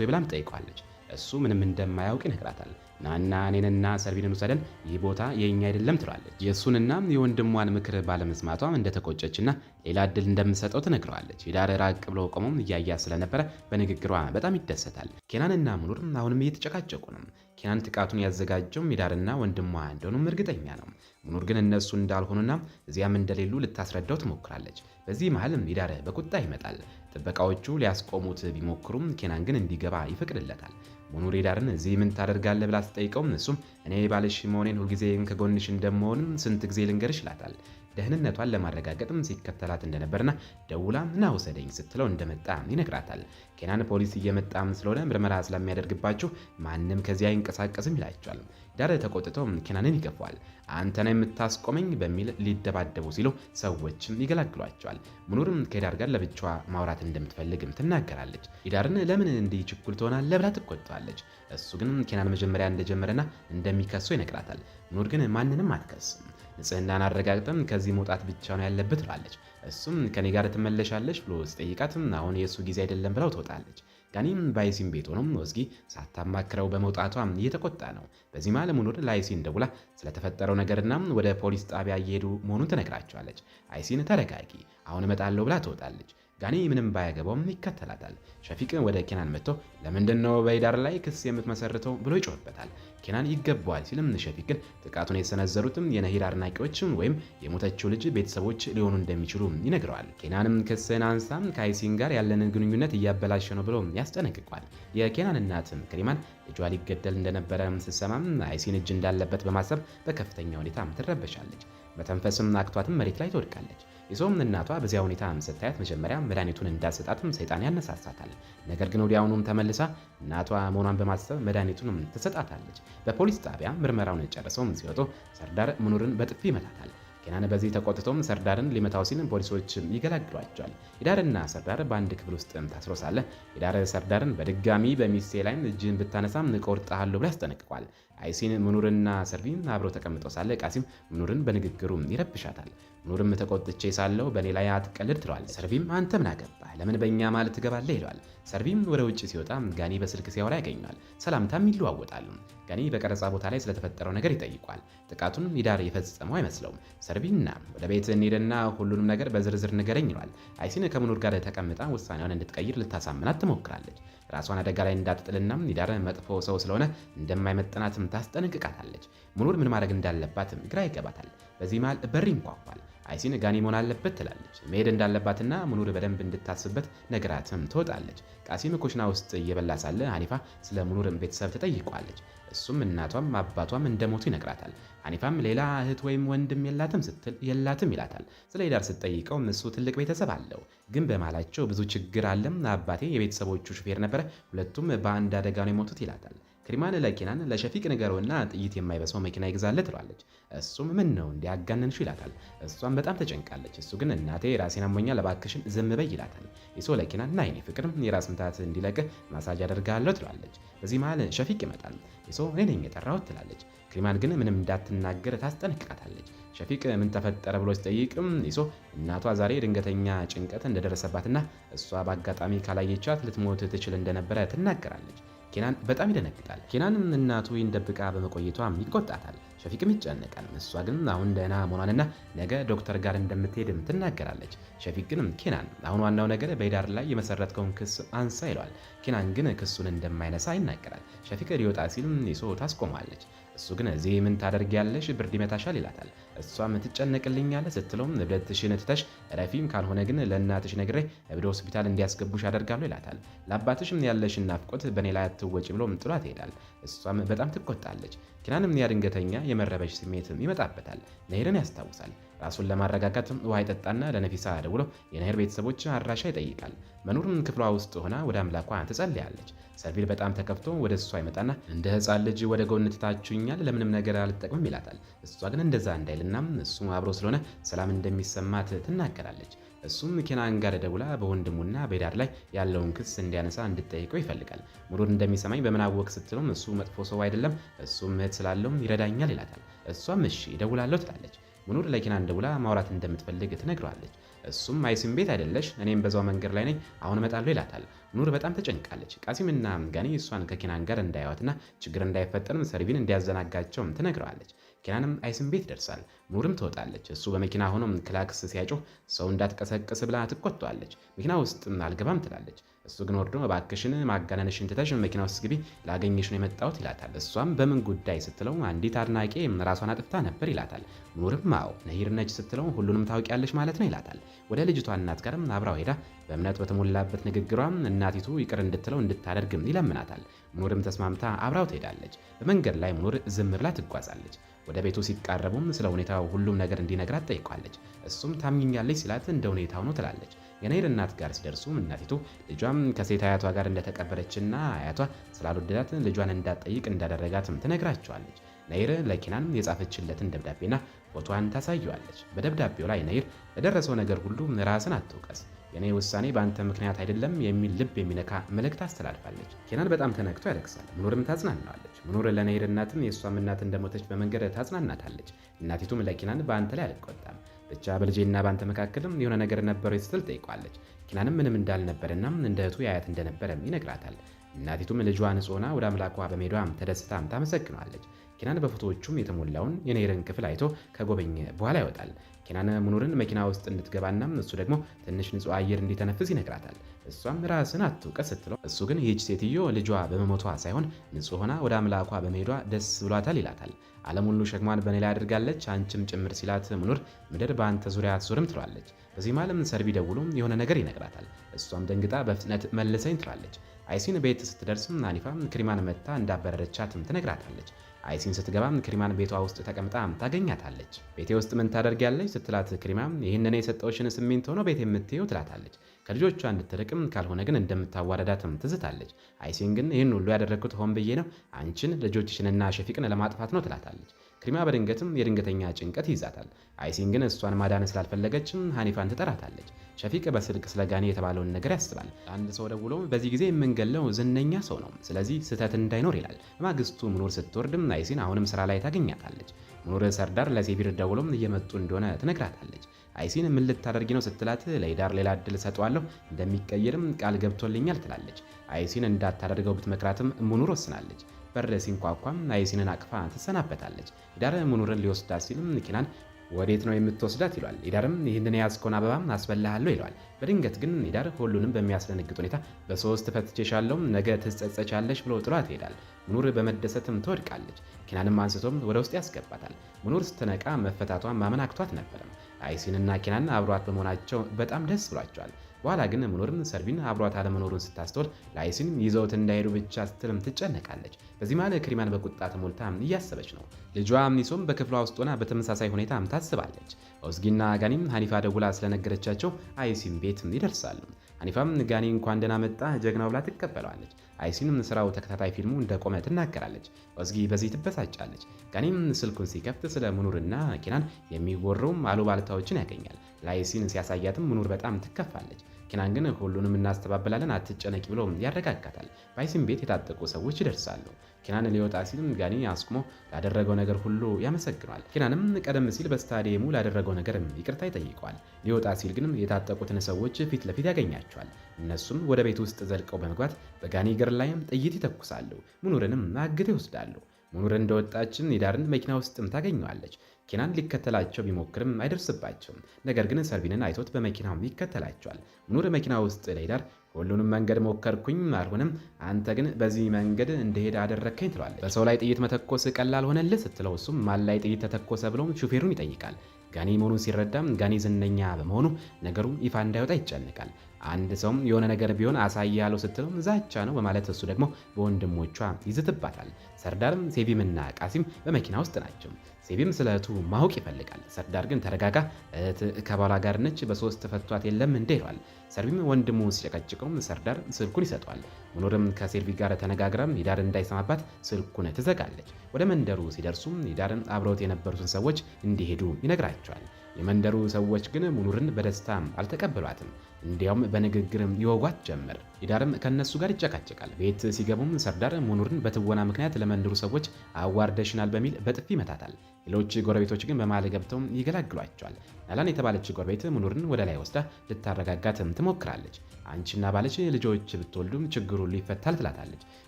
ወይ ብላም ጠይቋለች። እሱ ምንም እንደማያውቅ ይነግራታል። ናና እኔንና ሰርቪንን ውሰደን፣ ይህ ቦታ የኛ አይደለም ትለዋለች። የእሱንና የወንድሟን ምክር ባለመስማቷም እንደተቆጨችና ሌላ እድል እንደምሰጠው ትነግረዋለች። ሂዳር ራቅ ብሎ ቆሞም እያያት ስለነበረ በንግግሯ በጣም ይደሰታል። ኬናንና ሙኑር አሁንም እየተጨቃጨቁ ነው። ኬናን ጥቃቱን ያዘጋጀው ሂዳርና ወንድሟ እንደሆኑም እርግጠኛ ነው። ሙኑር ግን እነሱ እንዳልሆኑና እዚያም እንደሌሉ ልታስረዳው ትሞክራለች። በዚህ መሀልም ሂዳር በቁጣ ይመጣል። ጥበቃዎቹ ሊያስቆሙት ቢሞክሩም ኬናን ግን እንዲገባ ይፈቅድለታል። ሙኑር ሂዳርን እዚህ ምን ታደርጋለህ ብላ ስትጠይቀውም እሱም እኔ ባልሽ መሆኔን ሁልጊዜ ከጎንሽ እንደምሆንም ስንት ጊዜ ልንገርሽ ይላታል። ደህንነቷን ለማረጋገጥም ሲከተላት እንደነበርና ደውላም ና ውሰደኝ ስትለው እንደመጣ ይነግራታል። ኬናን ፖሊስ እየመጣም ስለሆነ ምርመራ ስለሚያደርግባቸው ማንም ከዚያ አይንቀሳቀስም ይላቸዋል። ሂዳር ተቆጥተው ኬናንን ይገፋዋል። አንተ ነህ የምታስቆመኝ በሚል ሊደባደቡ ሲሉ ሰዎችም ይገላግሏቸዋል። ሙኑርም ከሂዳር ጋር ለብቻዋ ማውራት እንደምትፈልግም ትናገራለች። ሂዳርን ለምን እንዲህ ችኩል ትሆናለህ ብላ ትቆጣዋለች። እሱ ግን ኬናን መጀመሪያ እንደጀመረና እንደሚከሰው ይነግራታል። ሙኑር ግን ማንንም አትከስም። ንጽህናን አረጋግጠም ከዚህ መውጣት ብቻ ነው ያለበት ትላለች። እሱም ከኔ ጋር ትመለሻለች ብሎ ሲጠይቃትም አሁን የእሱ ጊዜ አይደለም ብለው ትወጣለች። ጋኒም በአይሲን ቤት ሆኖም ኦዝጊ ሳታማክረው በመውጣቷ እየተቆጣ ነው። በዚህ መሃል ሙኑር ለአይሲን ደውላ ስለተፈጠረው ነገርና ወደ ፖሊስ ጣቢያ እየሄዱ መሆኑን ትነግራቸዋለች። አይሲን ተረጋጊ፣ አሁን እመጣለሁ ብላ ትወጣለች። ጋኒ ምንም ባያገባውም ይከተላታል። ሸፊቅ ወደ ኬናን መጥቶ ለምንድነው በሂዳር ላይ ክስ የምትመሰርተው ብሎ ይጮህበታል። ኬናን ይገባዋል ሲልም ሸፊቅ ግን ጥቃቱን የሰነዘሩትም የነሂድ አድናቂዎችም ወይም የሞተችው ልጅ ቤተሰቦች ሊሆኑ እንደሚችሉ ይነግረዋል። ኬናንም ክስን አንሳም ከአይሲን ጋር ያለንን ግንኙነት እያበላሸ ነው ብሎ ያስጠነቅቋል። የኬናን እናትም ክሪማን ልጇ ሊገደል እንደነበረ ስትሰማም አይሲን እጅ እንዳለበት በማሰብ በከፍተኛ ሁኔታ ትረበሻለች። መተንፈስም አቅቷትም መሬት ላይ ትወድቃለች። የሰውም እናቷ በዚያ ሁኔታ ስታያት መጀመሪያ መድኃኒቱን እንዳሰጣትም ሰይጣን ያነሳሳታል። ነገር ግን ወዲያውኑም ተመልሳ እናቷ መሆኗን በማሰብ መድኃኒቱንም ትሰጣታለች። በፖሊስ ጣቢያ ምርመራውን ጨርሰውም ሲወጡ ሰርዳር ሙኑርን በጥፊ ይመታታል። ኬናን በዚህ ተቆጥቶም ሰርዳርን ሊመታው ሲል ፖሊሶች ይገላግሏቸዋል። ሂዳርና ሰርዳር በአንድ ክፍል ውስጥ ታስሮ ሳለ ሂዳር ሰርዳርን በድጋሚ በሚስቴ ላይ እጅን ብታነሳም እቆርጥሃለሁ ብሎ ያስጠነቅቋል። አይሲን ሙኑርና ሰርቪን አብረው ተቀምጠው ሳለ ቃሲም ሙኑርን በንግግሩ ይረብሻታል። ሙኑርም ተቆጥቼ ሳለው በእኔ ላይ አትቀልድ ትለዋል። ሰርቪም አንተ ምን አገባህ ለምን በእኛ ማለት ትገባለህ ይለዋል። ሰርቪም ወደ ውጭ ሲወጣ ጋኒ በስልክ ሲያወራ ያገኘዋል። ሰላምታም ይለዋወጣሉ። ጋኒ በቀረጻ ቦታ ላይ ስለተፈጠረው ነገር ይጠይቋል። ጥቃቱን ሂዳር የፈጸመው አይመስለውም። ሰርቪና ወደ ቤት እንሂድና ሁሉንም ነገር በዝርዝር ንገረኝ ይለዋል። አይሲን ከሙኑር ጋር ተቀምጣ ውሳኔዋን እንድትቀይር ልታሳምናት ትሞክራለች። ራሷን አደጋ ላይ እንዳትጥልና ሂዳር መጥፎ ሰው ስለሆነ እንደማይመጥናትም ታስጠነቅቃታለች። ሙኑር ምን ማድረግ እንዳለባትም ግራ ይገባታል። በዚህ መሃል በር ይንኳኳል። አይሲን ጋኒ መሆን አለበት ትላለች። መሄድ እንዳለባትና ሙኑር በደንብ እንድታስብበት ነግራትም ትወጣለች። ቃሲም ኩሽና ውስጥ እየበላ ሳለ ሀኒፋ ስለ ሙኑር ቤተሰብ ትጠይቋለች። እሱም እናቷም አባቷም እንደሞቱ ይነግራታል። ሀኒፋም ሌላ እህት ወይም ወንድም የላትም ስትል የላትም ይላታል። ስለ ሂዳር ስትጠይቀው እሱ ትልቅ ቤተሰብ አለው፣ ግን በመሃላቸው ብዙ ችግር አለም። አባቴ የቤተሰቦቹ ሹፌር ነበረ፣ ሁለቱም በአንድ አደጋ ነው የሞቱት ይላታል። ክሪማን ለኬናን ለሸፊቅ ንገረውና ጥይት የማይበሳው መኪና ይግዛለት ትለዋለች። እሱም ምን ነው እንዲያጋነንሹ ይላታል። እሷም በጣም ተጨንቃለች። እሱ ግን እናቴ ራሴን አሞኛል እባክሽን ዝም በይ ይላታል። ይሶ ለኬናን ና የኔ ፍቅር የራስ ምታት እንዲለቅ ማሳጅ አደርጋለሁ ትለዋለች። በዚህ መሃል ሸፊቅ ይመጣል። ይሶ እኔ ነኝ የጠራሁት ትላለች። ክሪማን ግን ምንም እንዳትናገር ታስጠነቅቃታለች። ሸፊቅ ምን ተፈጠረ ብሎ ሲጠይቅም ይሶ እናቷ ዛሬ ድንገተኛ ጭንቀት እንደደረሰባትና እሷ በአጋጣሚ ካላየቻት ልትሞት ትችል እንደነበረ ትናገራለች። ኬናን በጣም ይደነግጣል። ኬናንም እናቱ ደብቃ በመቆየቷ ይቆጣታል። ሸፊቅም ይጨነቃል። እሷ ግን አሁን ደህና መሆኗንና ነገ ዶክተር ጋር እንደምትሄድም ትናገራለች። ሸፊቅ ግን ኬናን አሁን ዋናው ነገር በሂዳር ላይ የመሰረትከውን ክስ አንሳ ይለዋል። ኬናን ግን ክሱን እንደማይነሳ ይናገራል። ሸፊቅ ሊወጣ ሲል ይሶ ታስቆማለች። እሱ ግን እዚህ ምን ታደርጊያለሽ ብርድ ይመታሻል ይላታል። እሷም ትጨነቅልኛለህ ስትለውም እብደትሽን ትተሽ ረፊም ካልሆነ ግን ለእናትሽ ነግሬ እብድ ሆስፒታል እንዲያስገቡሽ አደርጋለሁ ይላታል። ለአባትሽም ያለሽን ናፍቆት በእኔ ላይ አትወጪ ብሎም ጥሏት ይሄዳል። እሷም በጣም ትቆጣለች። ኬናንም ያ ድንገተኛ የመረበሽ ስሜት ይመጣበታል። ነሂድን ያስታውሳል። ራሱን ለማረጋጋት ውሃ ይጠጣና ለነፊሳ ደውሎ የነሂር ቤተሰቦች አድራሻ ይጠይቃል። መኑርም ክፍሏ ውስጥ ሆና ወደ አምላኳ ትጸልያለች። ሰርቪል በጣም ተከፍቶ ወደ እሷ ይመጣና እንደ ሕፃን ልጅ ወደ ጎን ትታችሁኛል፣ ለምንም ነገር አልጠቅምም ይላታል። እሷ ግን እንደዛ እንዳይልና እሱ አብሮ ስለሆነ ሰላም እንደሚሰማት ትናገራለች። እሱም ኬናን ጋር ደውላ በወንድሙና በሂዳር ላይ ያለውን ክስ እንዲያነሳ እንድጠይቀው ይፈልጋል። ሙኑር እንደሚሰማኝ በምን አወቅ ስትለውም እሱ መጥፎ ሰው አይደለም፣ እሱም እህት ስላለውም ይረዳኛል ይላታል። እሷም እሺ እደውላለሁ ትላለች። ሙኑር ለኬናን ደውላ ማውራት እንደምትፈልግ ትነግረዋለች። እሱም አይሲም ቤት አይደለሽ፣ እኔም በዛው መንገድ ላይ ነኝ፣ አሁን እመጣለሁ ይላታል። ሙኑር በጣም ተጨንቃለች። ቃሲምና ጋኒ እሷን ከኬናን ጋር እንዳያዋትና ችግር እንዳይፈጠርም ሰርቪን እንዲያዘናጋቸውም ትነግረዋለች። ኬናንም አይሲም ቤት ደርሳል። ሙኑርም ትወጣለች። እሱ በመኪና ሆኖ ክላክስ ሲያጮህ ሰው እንዳትቀሰቅስ ብላ ትቆጣዋለች። መኪና ውስጥ አልገባም ትላለች። እሱ ግን ወርዶ እባክሽን ማጋነንሽን ትተሽ መኪና ውስጥ ግቢ፣ ላገኘሽ ነው የመጣሁት ይላታል። እሷም በምን ጉዳይ ስትለው አንዲት አድናቂ ራሷን አጥፍታ ነበር ይላታል። ሙኑርም አዎ ነሂር ነች ስትለው ሁሉንም ታውቂያለሽ ማለት ነው ይላታል። ወደ ልጅቷ እናት ጋርም አብራው ሄዳ በእምነት በተሞላበት ንግግሯ እናቲቱ ይቅር እንድትለው እንድታደርግም ይለምናታል። ሙኑርም ተስማምታ አብራው ትሄዳለች። በመንገድ ላይ ሙኑር ዝም ብላ ትጓዛለች። ወደ ቤቱ ሲቃረቡም ስለ ሁኔታው ሁሉም ነገር እንዲነግራት ጠይቋለች። እሱም ታምኛለች ሲላት እንደ ሁኔታው ነው ትላለች። የነሂር እናት ጋር ሲደርሱ እናቲቱ ልጇም ከሴት አያቷ ጋር እንደተቀበረችና አያቷ ስላልወደዳት ልጇን እንዳትጠይቅ እንዳደረጋትም ትነግራቸዋለች። ነሂር ለኬናን የጻፈችለትን ደብዳቤና ፎቶዋን ታሳየዋለች። በደብዳቤው ላይ ነሂር ለደረሰው ነገር ሁሉ ራስን አትውቀስ፣ የኔ ውሳኔ በአንተ ምክንያት አይደለም የሚል ልብ የሚነካ መልእክት አስተላልፋለች። ኬናን በጣም ተነክቶ ያለቅሳል። ሙኑርም ታጽናናዋለች። ሙኑር ለነሂር እናትም የእሷም እናት እንደሞተች በመንገድ ታጽናናታለች። እናቲቱም ለኬናን በአንተ ላይ አልቆጣም፣ ብቻ በልጄና በአንተ መካከልም የሆነ ነገር ነበረው ስትል ጠይቋለች። ኬናንም ምንም እንዳልነበረና እንደ እህቱ ያያት እንደነበረም ይነግራታል። እናቲቱም ልጇ ንጹህ ሆና ወደ አምላኳ በመሄዷም ተደስታም ታመሰግነዋለች። ኬናን በፎቶዎቹም የተሞላውን የነሂርን ክፍል አይቶ ከጎበኘ በኋላ ይወጣል። ኬናን ሙኑርን መኪና ውስጥ እንድትገባና እሱ ደግሞ ትንሽ ንጹህ አየር እንዲተነፍስ ይነግራታል። እሷም ራስን አትውቀስ ስትለው እሱ ግን ይህች ሴትዮ ልጇ በመሞቷ ሳይሆን ንጹህ ሆና ወደ አምላኳ በመሄዷ ደስ ብሏታል ይላታል። ዓለም ሁሉ ሸክሟን በእኔ ላይ አድርጋለች አንቺም ጭምር ሲላት ሙኑር ምድር በአንተ ዙሪያ አትዞርም ትለዋለች። በዚህ ማለም ሰርቪ ደውሎ የሆነ ነገር ይነግራታል። እሷም ደንግጣ በፍጥነት መልሰኝ ትላለች። አይሲን ቤት ስትደርስም አኒፋ ክሪማን መታ እንዳበረረቻትም ትነግራታለች። አይሲን ስትገባም ክሪማን ቤቷ ውስጥ ተቀምጣ ታገኛታለች። ቤቴ ውስጥ ምን ታደርጊያለች ስትላት ክሪማም ይህንን የሰጠውሽን ሲሚንቶ ነው ቤት የምትይው ትላታለች። ከልጆቿ እንድትርቅም ካልሆነ ግን እንደምታዋረዳትም ትዝታለች። አይሲን ግን ይህን ሁሉ ያደረግኩት ሆን ብዬ ነው፣ አንቺን ልጆችሽንና ሸፊቅን ለማጥፋት ነው ትላታለች። ክሪማ በድንገትም የድንገተኛ ጭንቀት ይይዛታል። አይሲን ግን እሷን ማዳን ስላልፈለገችም ሀኒፋን ትጠራታለች። ሸፊቅ በስልክ ስለ ጋኒ የተባለውን ነገር ያስባል። አንድ ሰው ደውሎ በዚህ ጊዜ የምንገለው ዝነኛ ሰው ነው፣ ስለዚህ ስህተት እንዳይኖር ይላል። በማግስቱ ሙኑር ስትወርድም አይሲን አሁንም ስራ ላይ ታገኛታለች። ሙኑር ሰርዳር ለሴቪር ደውሎም እየመጡ እንደሆነ ትነግራታለች። አይሲን ምን ልታደርጊ ነው ስትላት ለሂዳር ሌላ እድል ሰጠዋለሁ እንደሚቀየርም ቃል ገብቶልኛል ትላለች። አይሲን እንዳታደርገው ብትመክራትም ሙኑር ወስናለች። በር ሲንኳኳም አይሲንን አቅፋ ትሰናበታለች። ሂዳር ሙኑርን ሊወስዳት ሲልም ኬናን ወዴት ነው የምትወስዳት ይሏል። ሂዳርም ይህንን የያዝከውን አበባም አስበላሃለሁ ይለዋል። በድንገት ግን ሂዳር ሁሉንም በሚያስደነግጥ ሁኔታ በሶስት ፈትቼሻለሁ ነገ ትጸጸቻለሽ ብሎ ጥሏት ይሄዳል። ሙኑር በመደሰትም ትወድቃለች። ኬናንም አንስቶም ወደ ውስጥ ያስገባታል። ሙኑር ስትነቃ መፈታቷን ማመን አቅቷት ነበርም። አይሲንና ኬናን አብሯት በመሆናቸው በጣም ደስ ብሏቸዋል። በኋላ ግን ሙኑርም ሰርቪን አብሯት አለመኖሩን ስታስተውል ለአይሲን ይዘውት እንዳይሄዱ ብቻ ስትልም ትጨነቃለች። በዚህ መሃል ክሪማን በቁጣ ተሞልታ እያሰበች ነው። ልጇ አምኒሶም በክፍሏ ውስጥ ሆና በተመሳሳይ ሁኔታ ታስባለች። ኦዝጊና ጋኒም ሀኒፋ ደውላ ስለነገረቻቸው አይሲን ቤት ይደርሳሉ። ሀኒፋም ጋኒ እንኳን ደህና መጣ ጀግናው ብላ ትቀበለዋለች። አይሲንም ስራው ተከታታይ ፊልሙ እንደቆመ ትናገራለች። ኦዝጊ በዚህ ትበሳጫለች። ጋኒም ስልኩን ሲከፍት ስለ ሙኑርና ኬናን የሚወሩም አሉባልታዎችን ያገኛል። ለአይሲን ሲያሳያትም ሙኑር በጣም ትከፋለች። ኬናን ግን ሁሉንም እናስተባብላለን አትጨነቂ ብሎ ያረጋጋታል። በአይሲን ቤት የታጠቁ ሰዎች ይደርሳሉ። ኬናን ሊወጣ ሲልም ጋኒ አስቁሞ ላደረገው ነገር ሁሉ ያመሰግነዋል። ኬናንም ቀደም ሲል በስታዲየሙ ላደረገው ነገር ይቅርታ ይጠይቀዋል። ሊወጣ ሲል ግን የታጠቁትን ሰዎች ፊት ለፊት ያገኛቸዋል። እነሱም ወደ ቤት ውስጥ ዘልቀው በመግባት በጋኒ እግር ላይም ጥይት ይተኩሳሉ። ሙኑርንም አግተው ይወስዳሉ። ሙኑር እንደወጣችን ሂዳርን መኪና ውስጥም ታገኘዋለች። ኬናን ሊከተላቸው ቢሞክርም አይደርስባቸውም። ነገር ግን ሰርቪንን አይቶት በመኪናው ይከተላቸዋል። ሙኑር መኪና ውስጥ ለሂዳር ሁሉንም መንገድ ሞከርኩኝ አልሆነም፣ አንተ ግን በዚህ መንገድ እንደሄድ አደረከኝ ትለዋለች። በሰው ላይ ጥይት መተኮስ ቀላል ሆነልህ ስትለው እሱም ማን ላይ ጥይት ተተኮሰ ብሎም ሹፌሩን ይጠይቃል። ጋኒ መሆኑን ሲረዳም ጋኒ ዝነኛ በመሆኑ ነገሩ ይፋ እንዳይወጣ ይጨነቃል። አንድ ሰውም የሆነ ነገር ቢሆን አሳያለሁ ስትለው ዛቻ ነው በማለት እሱ ደግሞ በወንድሞቿ ይዝትባታል። ሰርዳርም ሴቪምና ቃሲም በመኪና ውስጥ ናቸው። ሴቪም ስለ እህቱ ማወቅ ይፈልጋል። ሰርዳር ግን ተረጋጋ፣ እህት ከባሏ ጋር ነች፣ በሶስት ፈቷት የለም እንዴ ይለዋል። ሰርቪም ወንድሙ ሲጨቀጭቀው ሰርዳር ስልኩን ይሰጠዋል። ሙኑርም ከሴልቪ ጋር ተነጋግረም ሂዳር እንዳይሰማባት ስልኩን ትዘጋለች። ወደ መንደሩ ሲደርሱም ሂዳርን አብረውት የነበሩትን ሰዎች እንዲሄዱ ይነግራቸዋል። የመንደሩ ሰዎች ግን ሙኑርን በደስታ አልተቀበሏትም። እንዲያውም በንግግር ይወጓት ጀመር። ሂዳርም ከነሱ ጋር ይጨቃጨቃል። ቤት ሲገቡም ሰርዳር ሙኑርን በትወና ምክንያት ለመንደሩ ሰዎች አዋርደሽናል በሚል በጥፊ ይመታታል። ሌሎች ጎረቤቶች ግን በመሃል ገብተው ይገላግሏቸዋል። ናላን የተባለች ጎረቤት ሙኑርን ወደ ላይ ወስዳ ልታረጋጋትም ትሞክራለች። አንቺና ባለች ልጆች ብትወልዱም ችግሩ ሁሉ ይፈታል ትላታለች።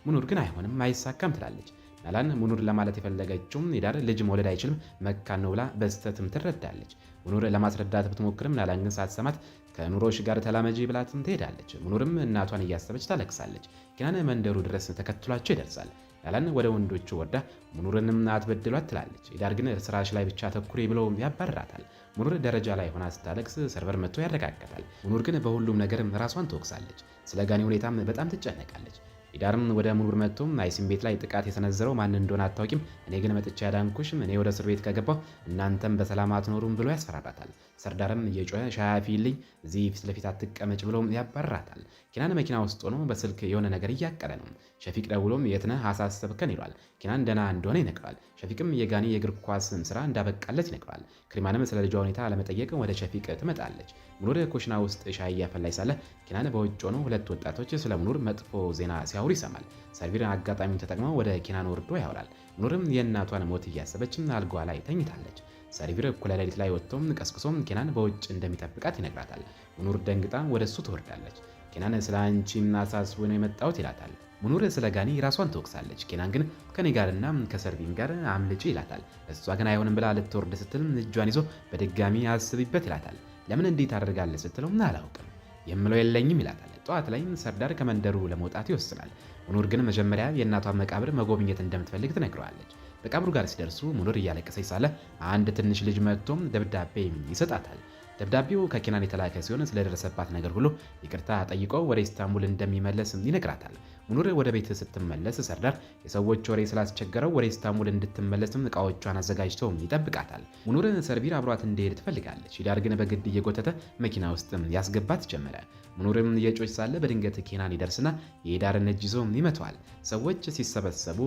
ሙኑር ግን አይሆንም፣ አይሳካም ትላለች። ናላን ሙኑር ለማለት የፈለገችውም ሂዳር ልጅ መውለድ አይችልም መካን ነው ብላ በስተትም ትረዳለች። ሙኑር ለማስረዳት ብትሞክርም ናላን ግን ሳትሰማት ከኑሮሽ ጋር ተላመጂ ብላትም ትሄዳለች። ሙኑርም እናቷን እያሰበች ታለቅሳለች። ኪናን መንደሩ ድረስ ተከትሏቸው ይደርሳል። ናላን ወደ ወንዶቹ ወርዳ ሙኑርንም አትበድሏት ትላለች። ሂዳር ግን ስራሽ ላይ ብቻ ተኩሪ ብሎ ያባርራታል። ሙኑር ደረጃ ላይ ሆና ስታለቅስ ሰርቨር መጥቶ ያረጋጋታል። ሙኑር ግን በሁሉም ነገር ራሷን ትወቅሳለች። ስለ ጋኒ ሁኔታም በጣም ትጨነቃለች። ሂዳርም ወደ ሙኑር መጥቶ አይሲን ቤት ላይ ጥቃት የሰነዘረው ማን እንደሆነ አታውቂም፣ እኔ ግን መጥቻ ያዳንኩሽም፣ እኔ ወደ እስር ቤት ከገባሁ እናንተም በሰላም አትኖሩም ብሎ ያስፈራራታል። ሰርዳርም እየጮኸ ሻይ አፍይልኝ፣ እዚህ ፊት ለፊት አትቀመጭ ብሎ ያባርራታል። ኪናን መኪና ውስጥ ሆኖ በስልክ የሆነ ነገር እያቀረ ነው። ሸፊቅ ደውሎም የት ነህ አሳሰብከን ይሏል። ኪናን ደህና እንደሆነ ይነግረዋል። ሸፊቅም የጋኒ የእግር ኳስ ስራ እንዳበቃለት ይነግረዋል። ክሪማንም ስለ ልጇ ሁኔታ ለመጠየቅ ወደ ሸፊቅ ትመጣለች። ሙኑር ኩሽና ውስጥ ሻይ እያፈላች ሳለ ኪናን በውጭ ሆኖ ሁለት ወጣቶች ስለ ሙኑር መጥፎ ዜና ሲያወሩ ይሰማል። ሰርቪር አጋጣሚውን ተጠቅመው ወደ ኪናን ወርዶ ያወራል። ሙኑርም የእናቷን ሞት እያሰበች አልጋዋ ላይ ተኝታለች። ሰርቪር እኩለ ሌሊት ላይ ወጥቶም ቀስቅሶም ኪናን በውጭ እንደሚጠብቃት ይነግራታል። ሙኑር ደንግጣ ወደ እሱ ትወርዳለች። ኪናን ስለ አንቺ አሳስቦ ነው የመጣሁት ይላታል። ሙኑር ስለ ጋኒ ራሷን ትወቅሳለች። ኪናን ግን ከኔ ጋርና ከሰርቪን ጋር አምልጪ ይላታል። እሷ ግን አይሆንም ብላ ልትወርድ ስትል እጇን ይዞ በድጋሚ አስቢበት ይላታል። ለምን እንዴት ታደርጋለህ ስትለው አላውቅም የምለው የለኝም ይላታል። ጠዋት ላይ ሰርዳር ከመንደሩ ለመውጣት ይወስናል። ሙኑር ግን መጀመሪያ የእናቷን መቃብር መጎብኘት እንደምትፈልግ ትነግረዋለች። መቃብሩ ጋር ሲደርሱ ሙኑር እያለቀሰች ሳለ አንድ ትንሽ ልጅ መጥቶም ደብዳቤ ይሰጣታል። ደብዳቤው ከኪናን የተላከ ሲሆን ስለደረሰባት ነገር ሁሉ ይቅርታ ጠይቆ ወደ ኢስታንቡል እንደሚመለስ ይነግራታል። ሙኑር ወደ ቤት ስትመለስ ሰርዳር የሰዎች ወሬ ስላስቸገረው ወደ ኢስታንቡል እንድትመለስም እቃዎቿን አዘጋጅቶ ይጠብቃታል። ሙኑር ሰርቪር አብሯት እንዲሄድ ትፈልጋለች። ሂዳር ግን በግድ እየጎተተ መኪና ውስጥ ያስገባት ጀመረ። ሙኑርም እየጮች ሳለ በድንገት ኬናን ይደርስና የሂዳርን እጅ ይዞ ይመተዋል። ሰዎች ሲሰበሰቡ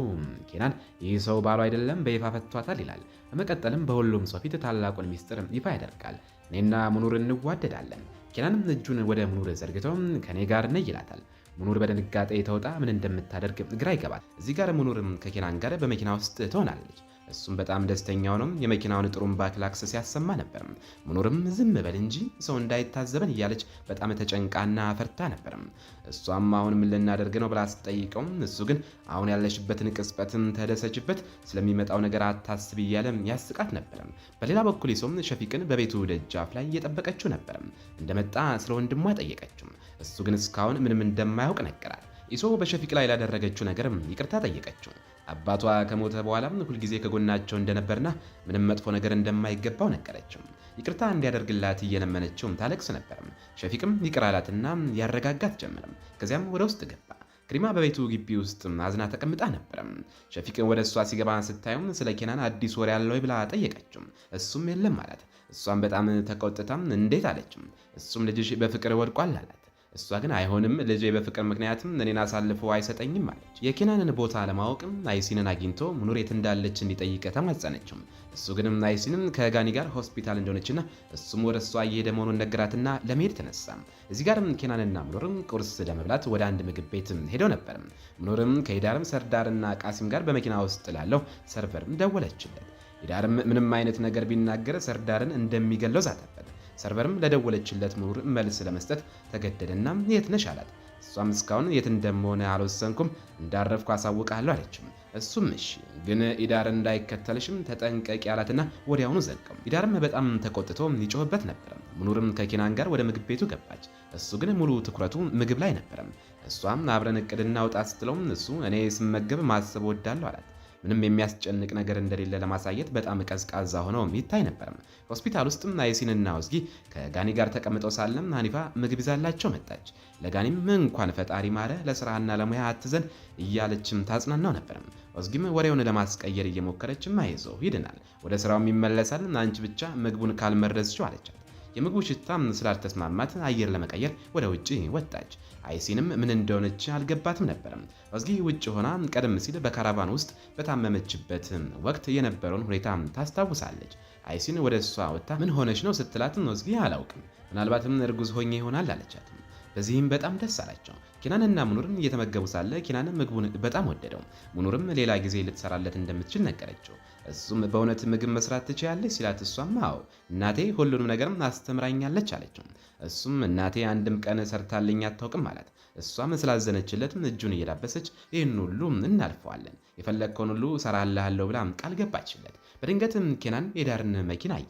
ኬናን ይህ ሰው ባሉ አይደለም በይፋ ፈቷታል ይላል። በመቀጠልም በሁሉም ሰው ፊት ታላቁን ሚስጥር ይፋ ያደርጋል። እኔና ሙኑር እንዋደዳለን። ኬናንም እጁን ወደ ሙኑር ዘርግቶ ከኔ ጋር ነይ ይላታል። ሙኑር በድንጋጤ ተውጣ ምን እንደምታደርግ ግራ ይገባል። እዚህ ጋር ሙኑርም ከኬናን ጋር በመኪና ውስጥ ትሆናለች። እሱም በጣም ደስተኛው ነው። የመኪናውን ጥሩምባ ክላክስ ሲያሰማ ነበር። ሙኑርም ዝም በል እንጂ ሰው እንዳይታዘበን እያለች በጣም ተጨንቃና ፈርታ ነበር። እሷም አሁን ምን ልናደርግ ነው ብላ ስትጠይቀው እሱ ግን አሁን ያለሽበትን ቅጽበትን ተደሰችበት፣ ስለሚመጣው ነገር አታስብ እያለ ያስቃት ነበር። በሌላ በኩል ይሶም ሸፊቅን በቤቱ ደጃፍ ላይ እየጠበቀችው ነበር። እንደመጣ ስለ ወንድሟ ጠየቀችው። እሱ ግን እስካሁን ምንም እንደማያውቅ ነገራል። ኢሶ በሸፊቅ ላይ ላደረገችው ነገር ይቅርታ ጠየቀችው። አባቷ ከሞተ በኋላ ሁልጊዜ ከጎናቸው እንደነበርና ምንም መጥፎ ነገር እንደማይገባው ነገረችው። ይቅርታ እንዲያደርግላት እየለመነችው ታለቅስ ነበር። ሸፊቅም ይቅር አላትና ያረጋጋት ጀመረ። ከዚያም ወደ ውስጥ ገባ። ክሪማ በቤቱ ግቢ ውስጥ አዝና ተቀምጣ ነበር። ሸፊቅ ወደ እሷ ሲገባ ስታዩም ስለ ኬናን አዲስ ወሬ ያለው ብላ ጠየቀችው። እሱም የለም አላት። እሷም በጣም ተቆጥታም እንዴት አለችም። እሱም ልጅሽ በፍቅር ወድቋል አላት። እሷ ግን አይሆንም ልጄ በፍቅር ምክንያትም እኔን አሳልፎ አይሰጠኝም አለች። የኬናንን ቦታ ለማወቅም አይሲንን አግኝቶ ሙኑር የት እንዳለች እንዲጠይቅ ተማጸነችው። እሱ ግን አይሲንም ከጋኒ ጋር ሆስፒታል እንደሆነችና እሱም ወደ እሷ እየሄደ መሆኑን ነገራትና ለመሄድ ተነሳ። እዚህ ጋርም ኬናንና ሙኑርም ቁርስ ለመብላት ወደ አንድ ምግብ ቤት ሄደው ነበር። ሙኑርም ከሂዳርም ሰርዳርና ቃሲም ጋር በመኪና ውስጥ ላለው ሰርቨርም ደወለችለት። ሂዳርም ምንም አይነት ነገር ቢናገር ሰርዳርን እንደሚገለው ዛተበት። ሰርቨርም ለደወለችለት ሙኑር መልስ ለመስጠት ተገደደና የት ነሽ አላት። እሷም እስካሁን የት እንደምሆነ አልወሰንኩም፣ እንዳረፍኩ አሳውቃለሁ አለችም። እሱም እሺ ግን ኢዳር እንዳይከተልሽም ተጠንቀቂ አላትና ወዲያውኑ ዘጋው። ኢዳርም በጣም ተቆጥቶ ይጮህበት ነበር። ሙኑርም ከኬናን ጋር ወደ ምግብ ቤቱ ገባች። እሱ ግን ሙሉ ትኩረቱ ምግብ ላይ ነበር። እሷም አብረን እቅድ እናውጣ ስትለውም እሱ እኔ ስመገብ ማሰብ ወዳለሁ አላት። ምንም የሚያስጨንቅ ነገር እንደሌለ ለማሳየት በጣም ቀዝቃዛ ሆነው ይታይ ነበር። ሆስፒታል ውስጥም አይሲንና ወዝጊ ከጋኒ ጋር ተቀምጠው ሳለም ሀኒፋ ምግብ ይዛላቸው መጣች። ለጋኒም እንኳን ፈጣሪ ማረ ለስራና ለሙያ አትዘን እያለችም ታጽናናው ነበር። ኦዝጊም ወሬውን ለማስቀየር እየሞከረችም አይዞህ ይድናል፣ ወደ ስራውም ይመለሳል፣ አንቺ ብቻ ምግቡን ካልመረዝሽው አለቻት። የምግቡ ሽታም ስላልተስማማት አየር ለመቀየር ወደ ውጪ ወጣች። አይሲንም ምን እንደሆነች አልገባትም ነበርም። ኦዝጊ ውጭ ሆና ቀደም ሲል በካራቫን ውስጥ በታመመችበት ወቅት የነበረውን ሁኔታ ታስታውሳለች። አይሲን ወደ እሷ ወጣ ምን ሆነች ነው ስትላትም ኦዝጊ አላውቅም፣ ምናልባትም እርጉዝ ሆኜ ይሆናል አለቻት። በዚህም በጣም ደስ አላቸው። ኪናንና ሙኑርን እየተመገቡ ሳለ ኪናን ምግቡን በጣም ወደደው። ሙኑርም ሌላ ጊዜ ልትሰራለት እንደምትችል ነገረችው። እሱም በእውነት ምግብ መስራት ትችያለሽ ሲላት እሷም አዎ እናቴ ሁሉንም ነገር አስተምራኛለች አለችው። እሱም እናቴ አንድም ቀን ሰርታልኝ አታውቅም አላት። እሷም ስላዘነችለት እጁን እየዳበሰች ይህን ሁሉ እናልፈዋለን፣ የፈለግከውን ሁሉ እሰራልሃለሁ ብላ ቃል ገባችለት። በድንገትም ኪናን የዳርን መኪና አየ።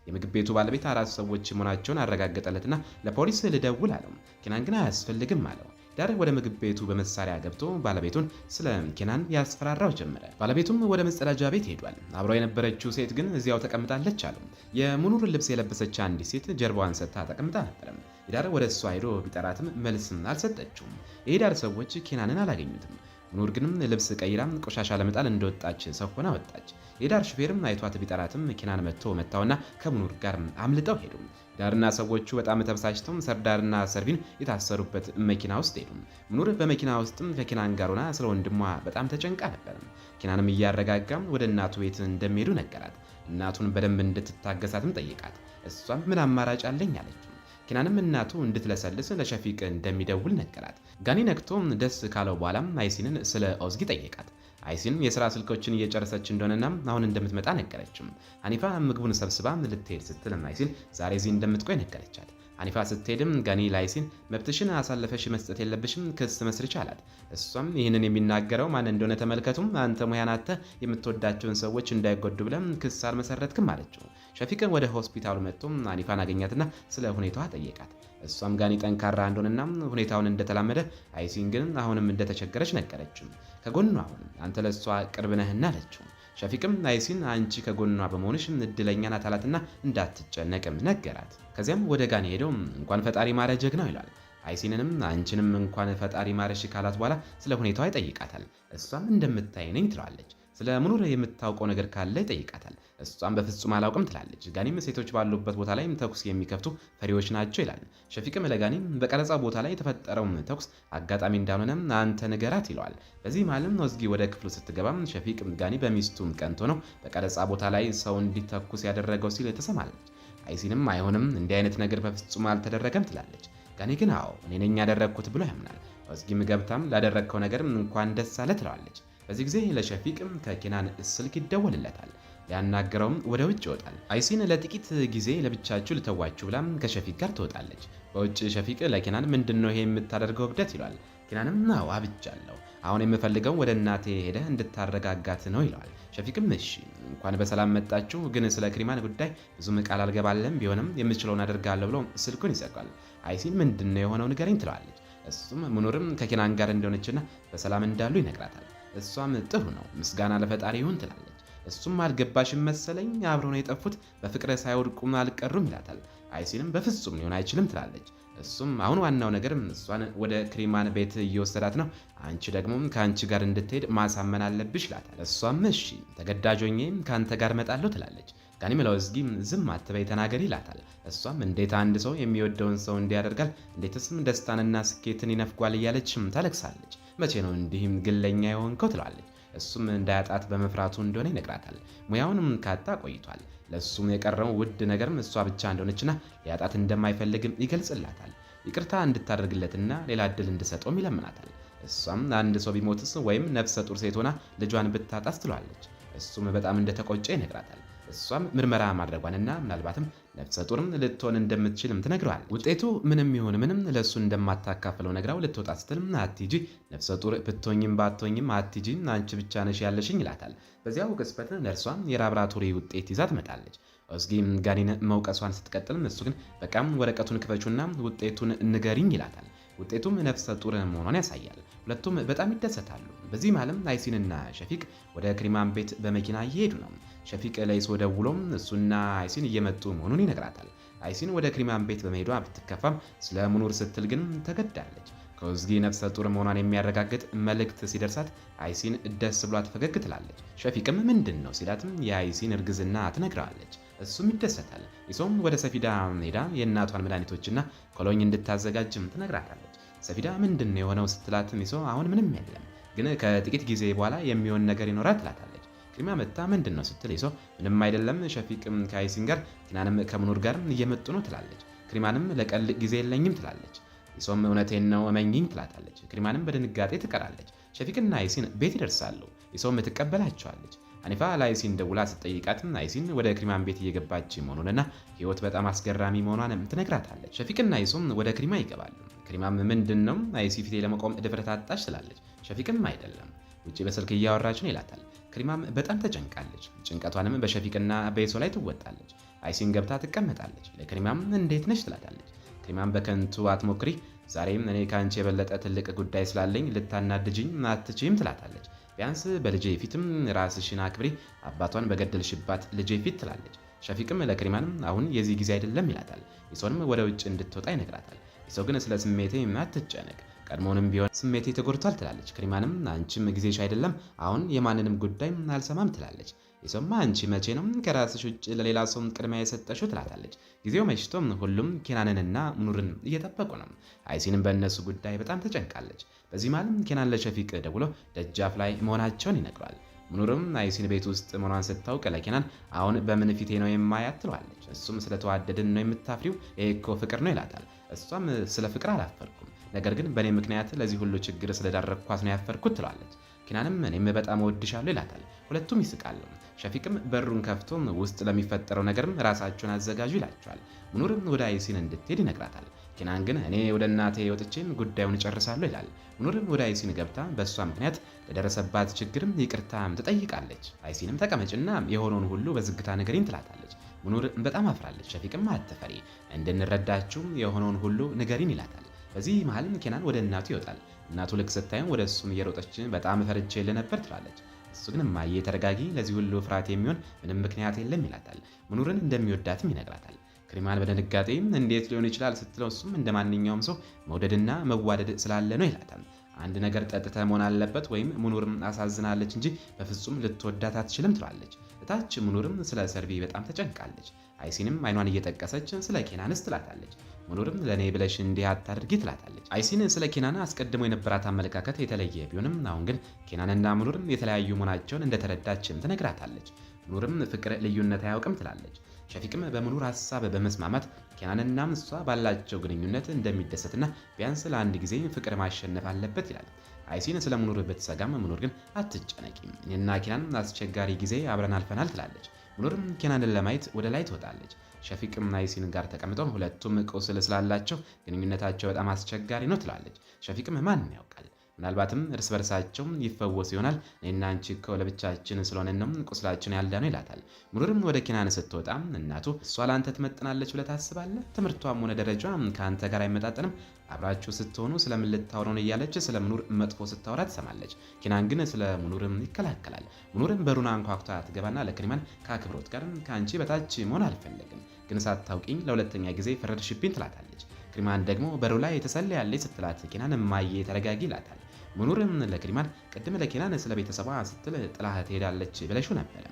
የምግብ ቤቱ ባለቤት 4 ሰዎች መሆናቸውን አረጋገጠለትና ለፖሊስ ልደውል አለው። ኪናን ግን አያስፈልግም አለው። ዳር ወደ ምግብ ቤቱ በመሳሪያ ገብቶ ባለቤቱን ስለ ኪናን ያስፈራራው ጀመረ። ባለቤቱም ወደ መጸዳጃ ቤት ሄዷል። አብረው የነበረችው ሴት ግን እዚያው ተቀምጣለች አለው። የሙኑር ልብስ የለበሰች አንዲት ሴት ጀርባዋን ሰጥታ ተቀምጣ ነበር። የዳር ወደ እሷ ሄዶ ቢጠራትም መልስም አልሰጠችውም። የዳር ሰዎች ኪናንን አላገኙትም። ሙኑር ግን ልብስ ቀይራ ቆሻሻ ለመጣል እንደወጣች ሰው ሆና ወጣች። የዳር ሹፌርም አይቷት ቢጠራትም ኪናን መታውና ከሙኑር ጋር አምልጠው ሄዱ። ዳርና ሰዎቹ በጣም ተበሳጭተው ሰርዳርና ሰርቪን የታሰሩበት መኪና ውስጥ ሄዱ። ሙኑር በመኪና ውስጥም ከኪናን ጋር ሆና ስለ ወንድሟ በጣም ተጨንቃ ነበር። ኪናንም እያረጋጋም ወደ እናቱ ቤት እንደሚሄዱ ነገራት። እናቱን በደንብ እንድትታገሳትም ጠይቃት። እሷም ምን አማራጭ አለኝ አለችው። ኪናንም እናቱ እንድትለሰልስ ለሸፊቅ እንደሚደውል ነገራት። ጋኒ ነክቶ ደስ ካለው በኋላም አይሲንን ስለ ኦዝጊ ጠየቃት። አይሲን የሥራ ስልኮችን እየጨረሰች እንደሆነና አሁን እንደምትመጣ ነገረችም። ሐኒፋ ምግቡን ሰብስባ ልትሄድ ስትል አይሲን ዛሬ እዚህ እንደምትቆይ ነገረቻት። ሐኒፋ ስትሄድም ጋኒ ላይሲን መብትሽን አሳልፈሽ መስጠት የለብሽም ክስ መስርቻ አላት። እሷም ይህንን የሚናገረው ማን እንደሆነ ተመልከቱም፣ አንተ ሙያን አጥተህ የምትወዳቸውን ሰዎች እንዳይጎዱ ብለም ክስ አልመሰረትክም አለችው። ሸፊቅን ወደ ሆስፒታሉ መጥቶ ሐኒፋን አገኛትና ስለ ሁኔታዋ ጠየቃት። እሷም ጋኒ ጠንካራ እንደሆነና ሁኔታውን እንደተላመደ አይሲን ግን አሁንም እንደተቸገረች ነገረችው። ከጎኗ አሁን አንተ ለሷ ቅርብ ነህና አለችው። ሸፊቅም አይሲን አንቺ ከጎኗ በመሆንሽ እድለኛ ናት አላትና እንዳትጨነቅም ነገራት። ከዚያም ወደ ጋኒ ሄደው እንኳን ፈጣሪ ማረ ጀግናው ይላል። አይሲንንም አንቺንም እንኳን ፈጣሪ ማረሽ ካላት በኋላ ስለ ሁኔታዋ ይጠይቃታል። እሷም እንደምታይ ነኝ ትለዋለች። ስለ ሙኑር የምታውቀው ነገር ካለ ይጠይቃታል። እሷም በፍጹም አላውቅም ትላለች። ጋኒም ሴቶች ባሉበት ቦታ ላይ ተኩስ የሚከፍቱ ፈሪዎች ናቸው ይላል። ሸፊቅም ለጋኒም በቀረጻው ቦታ ላይ የተፈጠረው ተኩስ አጋጣሚ እንዳልሆነ አንተ ንገራት ይለዋል። በዚህ መሃልም ኦዝጊ ወደ ክፍሉ ስትገባም ሸፊቅ ጋኒ በሚስቱም ቀንቶ ነው በቀረጻ ቦታ ላይ ሰው እንዲተኩስ ያደረገው ሲል ተሰማለች። አይሲንም አይሆንም እንዲህ አይነት ነገር በፍጹም አልተደረገም ትላለች። ጋኒ ግን አዎ እኔ ነኝ ያደረግኩት ብሎ ያምናል። ኦዝጊም ገብታም ላደረግከው ነገር እንኳን ደስ አለ ትለዋለች። በዚህ ጊዜ ለሸፊቅም ከኪናን ስልክ ይደወልለታል። ሊያናገረውም ወደ ውጭ ይወጣል። አይሲን ለጥቂት ጊዜ ለብቻችሁ ልተዋችሁ ብላም ከሸፊቅ ጋር ትወጣለች። በውጭ ሸፊቅ ለኪናን ምንድነው ይሄ የምታደርገው እብደት ይሏል። ኪናንም ናው አብጃለሁ፣ አሁን የምፈልገው ወደ እናቴ ሄደህ እንድታረጋጋት ነው ይለዋል። ሸፊቅም እሺ እንኳን በሰላም መጣችሁ፣ ግን ስለ ክሪማን ጉዳይ ብዙም ቃል አልገባለም፣ ቢሆንም የምችለውን አደርጋለሁ ብሎ ስልኩን ይዘጋል። አይሲን ምንድነው የሆነው ንገረኝ ትለዋለች። እሱም ሙኑርም ከኪናን ጋር እንደሆነችና በሰላም እንዳሉ ይነግራታል። እሷም ጥሩ ነው ምስጋና ለፈጣሪ ይሁን ትላለች። እሱም አልገባሽም መሰለኝ አብረው ነው የጠፉት፣ በፍቅረ ሳይወድቁም አልቀሩም ይላታል። አይሲንም በፍጹም ሊሆን አይችልም ትላለች። እሱም አሁን ዋናው ነገር እሷን ወደ ክሪማን ቤት እየወሰዳት ነው፣ አንቺ ደግሞ ከአንቺ ጋር እንድትሄድ ማሳመን አለብሽ ይላታል። እሷም እሺ ተገዳጅ ሆኜ ከአንተ ጋር እመጣለሁ ትላለች። ጋኒም ለኦዝጊም ዝም አትበይ ተናገሪ ይላታል። እሷም እንዴት አንድ ሰው የሚወደውን ሰው እንዲያደርጋል፣ እንዴትስም ደስታንና ስኬትን ይነፍጓል እያለችም ታለቅሳለች። መቼ ነው እንዲህም ግለኛ የሆንከው ትለዋለች። እሱም እንዳያጣት በመፍራቱ እንደሆነ ይነግራታል። ሙያውንም ካጣ ቆይቷል። ለሱም የቀረው ውድ ነገርም እሷ ብቻ እንደሆነችና ሊያጣት እንደማይፈልግም ይገልጽላታል። ይቅርታ እንድታደርግለትና ሌላ እድል እንድሰጠውም ይለምናታል። እሷም አንድ ሰው ቢሞትስ ወይም ነፍሰ ጡር ሴት ሆና ልጇን ብታጣስ ትለዋለች። እሱም በጣም እንደተቆጨ ይነግራታል። እሷም ምርመራ ማድረጓንና ምናልባትም ነፍሰ ጡርም ልትሆን እንደምትችልም ትነግረዋለች። ውጤቱ ምንም ይሁን ምንም ለሱ እንደማታካፍለው ነግራው ልትወጣ ስትል አትሂጂ፣ ነፍሰ ጡር ብትሆኝም ባትሆኝም አትሂጂ፣ አንቺ ብቻ ነሽ ያለሽኝ ይላታል። በዚያው ቅጽበት ነርሷም የላብራቶሪ ውጤት ይዛ ትመጣለች። ኦዝጊም ጋኒን መውቀሷን ስትቀጥልም እሱ ግን በቃም ወረቀቱን ክፈቹና ውጤቱን ንገሪኝ ይላታል። ውጤቱም ነፍሰ ጡር መሆኗን ያሳያል። ሁለቱም በጣም ይደሰታሉ። በዚህ መሃልም አይሲንና ሸፊቅ ወደ ክሪማን ቤት በመኪና እየሄዱ ነው። ሸፊቅ ለይሶ ደውሎም እሱና አይሲን እየመጡ መሆኑን ይነግራታል። አይሲን ወደ ክሪማን ቤት በመሄዷ ብትከፋም ስለ ሙኑር ስትል ግን ተገዳለች። ኮዝጊ ነፍሰ ጡር መሆኗን የሚያረጋግጥ መልእክት ሲደርሳት አይሲን ደስ ብሏት ፈገግ ትላለች። ሸፊቅም ምንድን ነው ሲላትም የአይሲን እርግዝና ትነግረዋለች። እሱም ይደሰታል። ይሶም ወደ ሰፊዳ ሄዳ የእናቷን መድኃኒቶችና ኮሎኝ እንድታዘጋጅም ትነግራታለች። ሰፊዳ ምንድን ነው የሆነው ስትላትም ይሶ አሁን ምንም የለም፣ ግን ከጥቂት ጊዜ በኋላ የሚሆን ነገር ይኖራል ትላታለች። ክሪማ መጣ ምንድን ነው ስትል ይሶ ምንም አይደለም፣ ሸፊቅም ከአይሲን ጋር ኪናንም ከሙኑር ጋር እየመጡ ነው ትላለች። ክሪማንም ለቀል ጊዜ የለኝም ትላለች። ይሶም እውነቴን ነው እመኚኝ ትላታለች። ክሪማንም በድንጋጤ ትቀራለች። ሸፊቅና አይሲን ቤት ይደርሳሉ። ይሶም ትቀበላቸዋለች። ሐኒፋ ለአይሲን ደውላ ስትጠይቃትም አይሲን ወደ ክሪማን ቤት እየገባች መሆኑንና ህይወት በጣም አስገራሚ መሆኗንም ትነግራታለች። ሸፊቅና አይሶም ወደ ክሪማ ይገባሉ። ክሪማም ምንድን ነው አይሲ ፊቴ ለመቆም ድፍረት አጣች ትላለች። ሸፊቅም አይደለም ውጪ በስልክ እያወራች ነው ይላታል። ክሪማም በጣም ተጨንቃለች። ጭንቀቷንም በሸፊቅና በይሶ ላይ ትወጣለች። አይሲን ገብታ ትቀመጣለች። ለክሪማም እንዴት ነች ትላታለች። ክሪማም በከንቱ አትሞክሪ፣ ዛሬም እኔ ከአንቺ የበለጠ ትልቅ ጉዳይ ስላለኝ ልታናድጅኝ አትችይም ትላታለች። ቢያንስ በልጄ ፊትም ራስሽን አክብሪ፣ አባቷን በገደልሽባት ልጄ ፊት ትላለች። ሸፊቅም ለክሪማንም አሁን የዚህ ጊዜ አይደለም ይላታል። ይሶንም ወደ ውጭ እንድትወጣ ይነግራታል። ይሶ ግን ስለ ስሜቴ አትጨነቅ፣ ቀድሞውንም ቢሆን ስሜቴ ተጎድቷል ትላለች። ክሪማንም አንቺም ጊዜሽ አይደለም፣ አሁን የማንንም ጉዳይ አልሰማም ትላለች። ይሶማ አንቺ መቼ ነው ከራስሽ ውጭ ለሌላ ሰው ቅድሚያ የሰጠሽው ትላታለች። ጊዜው መሽቶም ሁሉም ኬናንንና ሙኑርን እየጠበቁ ነው። አይሲንም በእነሱ ጉዳይ በጣም ተጨንቃለች። በዚህ መሃልም ኬናን ለሸፊቅ ደውሎ ደጃፍ ላይ መሆናቸውን ይነግሯል። ሙኑርም አይሲን ቤት ውስጥ መሆኗን ስታውቅ ለኬናን አሁን በምን ፊቴ ነው የማያት ትለዋለች። እሱም ስለተዋደድን ነው የምታፍሪው፣ ይሄ እኮ ፍቅር ነው ይላታል። እሷም ስለ ፍቅር አላፈርኩም፣ ነገር ግን በእኔ ምክንያት ለዚህ ሁሉ ችግር ስለዳረግኳት ነው ያፈርኩት ትለዋለች። ኪናንም እኔም በጣም እወድሻለሁ ይላታል። ሁለቱም ይስቃሉ። ሸፊቅም በሩን ከፍቶ ውስጥ ለሚፈጠረው ነገርም ራሳቸውን አዘጋጁ ይላቸዋል። ሙኑርም ወደ አይሲን እንድትሄድ ይነግራታል። ኪናን ግን እኔ ወደ እናቴ ወጥቼን ጉዳዩን እጨርሳለሁ ይላል። ሙኑርም ወደ አይሲን ገብታ በእሷ ምክንያት ለደረሰባት ችግርም ይቅርታም ትጠይቃለች። አይሲንም ተቀመጭና የሆነውን ሁሉ በዝግታ ንገሪኝ ትላታለች። ሙኑር በጣም አፍራለች። ሸፊቅም አትፈሪ፣ እንድንረዳችሁ የሆነውን ሁሉ ንገሪን ይላታል። በዚህ መሃልም ኬናን ወደ እናቱ ይወጣል። እናቱ ልክ ስታየው ወደ እሱም እየሮጠች በጣም ፈርቼ ነበር ትላለች። እሱ ግን እማዬ ተረጋጊ፣ ለዚህ ሁሉ ፍርሃት የሚሆን ምንም ምክንያት የለም ይላታል። ሙኑርን እንደሚወዳትም ይነግራታል። ክሪማን በድንጋጤ እንዴት ሊሆን ይችላል ስትለው እሱም እንደ ማንኛውም ሰው መውደድና መዋደድ ስላለ ነው ይላታል። አንድ ነገር ጠጥተ መሆን አለበት ወይም ሙኑርም አሳዝናለች እንጂ በፍጹም ልትወዳት አትችልም ትላለች። እታች ሙኑርም ስለ ሰርቪ በጣም ተጨንቃለች። አይሲንም አይኗን እየጠቀሰች ስለ ኬናንስ ትላታለች። ሙኑርም ለኔ ብለሽ እንዲህ አታድርጊ ትላታለች። አይሲን ስለ ኬናን አስቀድሞ የነበራት አመለካከት የተለየ ቢሆንም አሁን ግን ኬናንና ሙኑርም የተለያዩ መሆናቸውን እንደተረዳችም ትነግራታለች። ሙኑርም ፍቅር ልዩነት አያውቅም ትላለች። ሸፊቅም በሙኑር ሀሳብ በመስማማት ኬናንና እሷ ባላቸው ግንኙነት እንደሚደሰትና ቢያንስ ለአንድ ጊዜ ፍቅር ማሸነፍ አለበት ይላል። አይሲን ስለ ሙኑር ብትሰጋም ሙኑር ግን አትጨነቂ፣ እኔና ኬናን አስቸጋሪ ጊዜ አብረን አልፈናል ትላለች። ሙኑርም ኬናንን ለማየት ወደ ላይ ትወጣለች። ሸፊቅም አይሲን ጋር ተቀምጠው ሁለቱም ቁስል ስላላቸው ግንኙነታቸው በጣም አስቸጋሪ ነው ትላለች። ሸፊቅም ማን ያውቃል፣ ምናልባትም እርስ በርሳቸው ይፈወስ ይሆናል፣ እኔና አንቺ እኮ ለብቻችን ስለሆነ ነው ቁስላችን ያልዳነው ይላታል። ሙኑርም ወደ ኬናን ስትወጣ እናቱ እሷ ለአንተ ትመጥናለች ብለህ ታስባለህ? ትምህርቷም ሆነ ደረጃ ከአንተ ጋር አይመጣጠንም፣ አብራችሁ ስትሆኑ ስለምን ልታወሩ ነው እያለች ስለ ሙኑር መጥፎ ስታወራ ትሰማለች። ኬናን ግን ስለ ሙኑርም ይከላከላል። ሙኑርም በሩን አንኳኩታ ትገባና ለክሪማን ከአክብሮት ጋር ከአንቺ በታች መሆን አልፈለግም፣ ግን ሳታውቂኝ ለሁለተኛ ጊዜ ፈረድሽብኝ ትላታለች። ክሪማን ደግሞ በሩ ላይ ተሰልያለች ስትላት ኬናን እማዬ ተረጋጊ ይላታል። ሙኑርም ለክሪማን ቅድም ለኬናን ስለ ቤተሰቧ ስትል ጥላህ ትሄዳለች ብለሽው ነበረ፣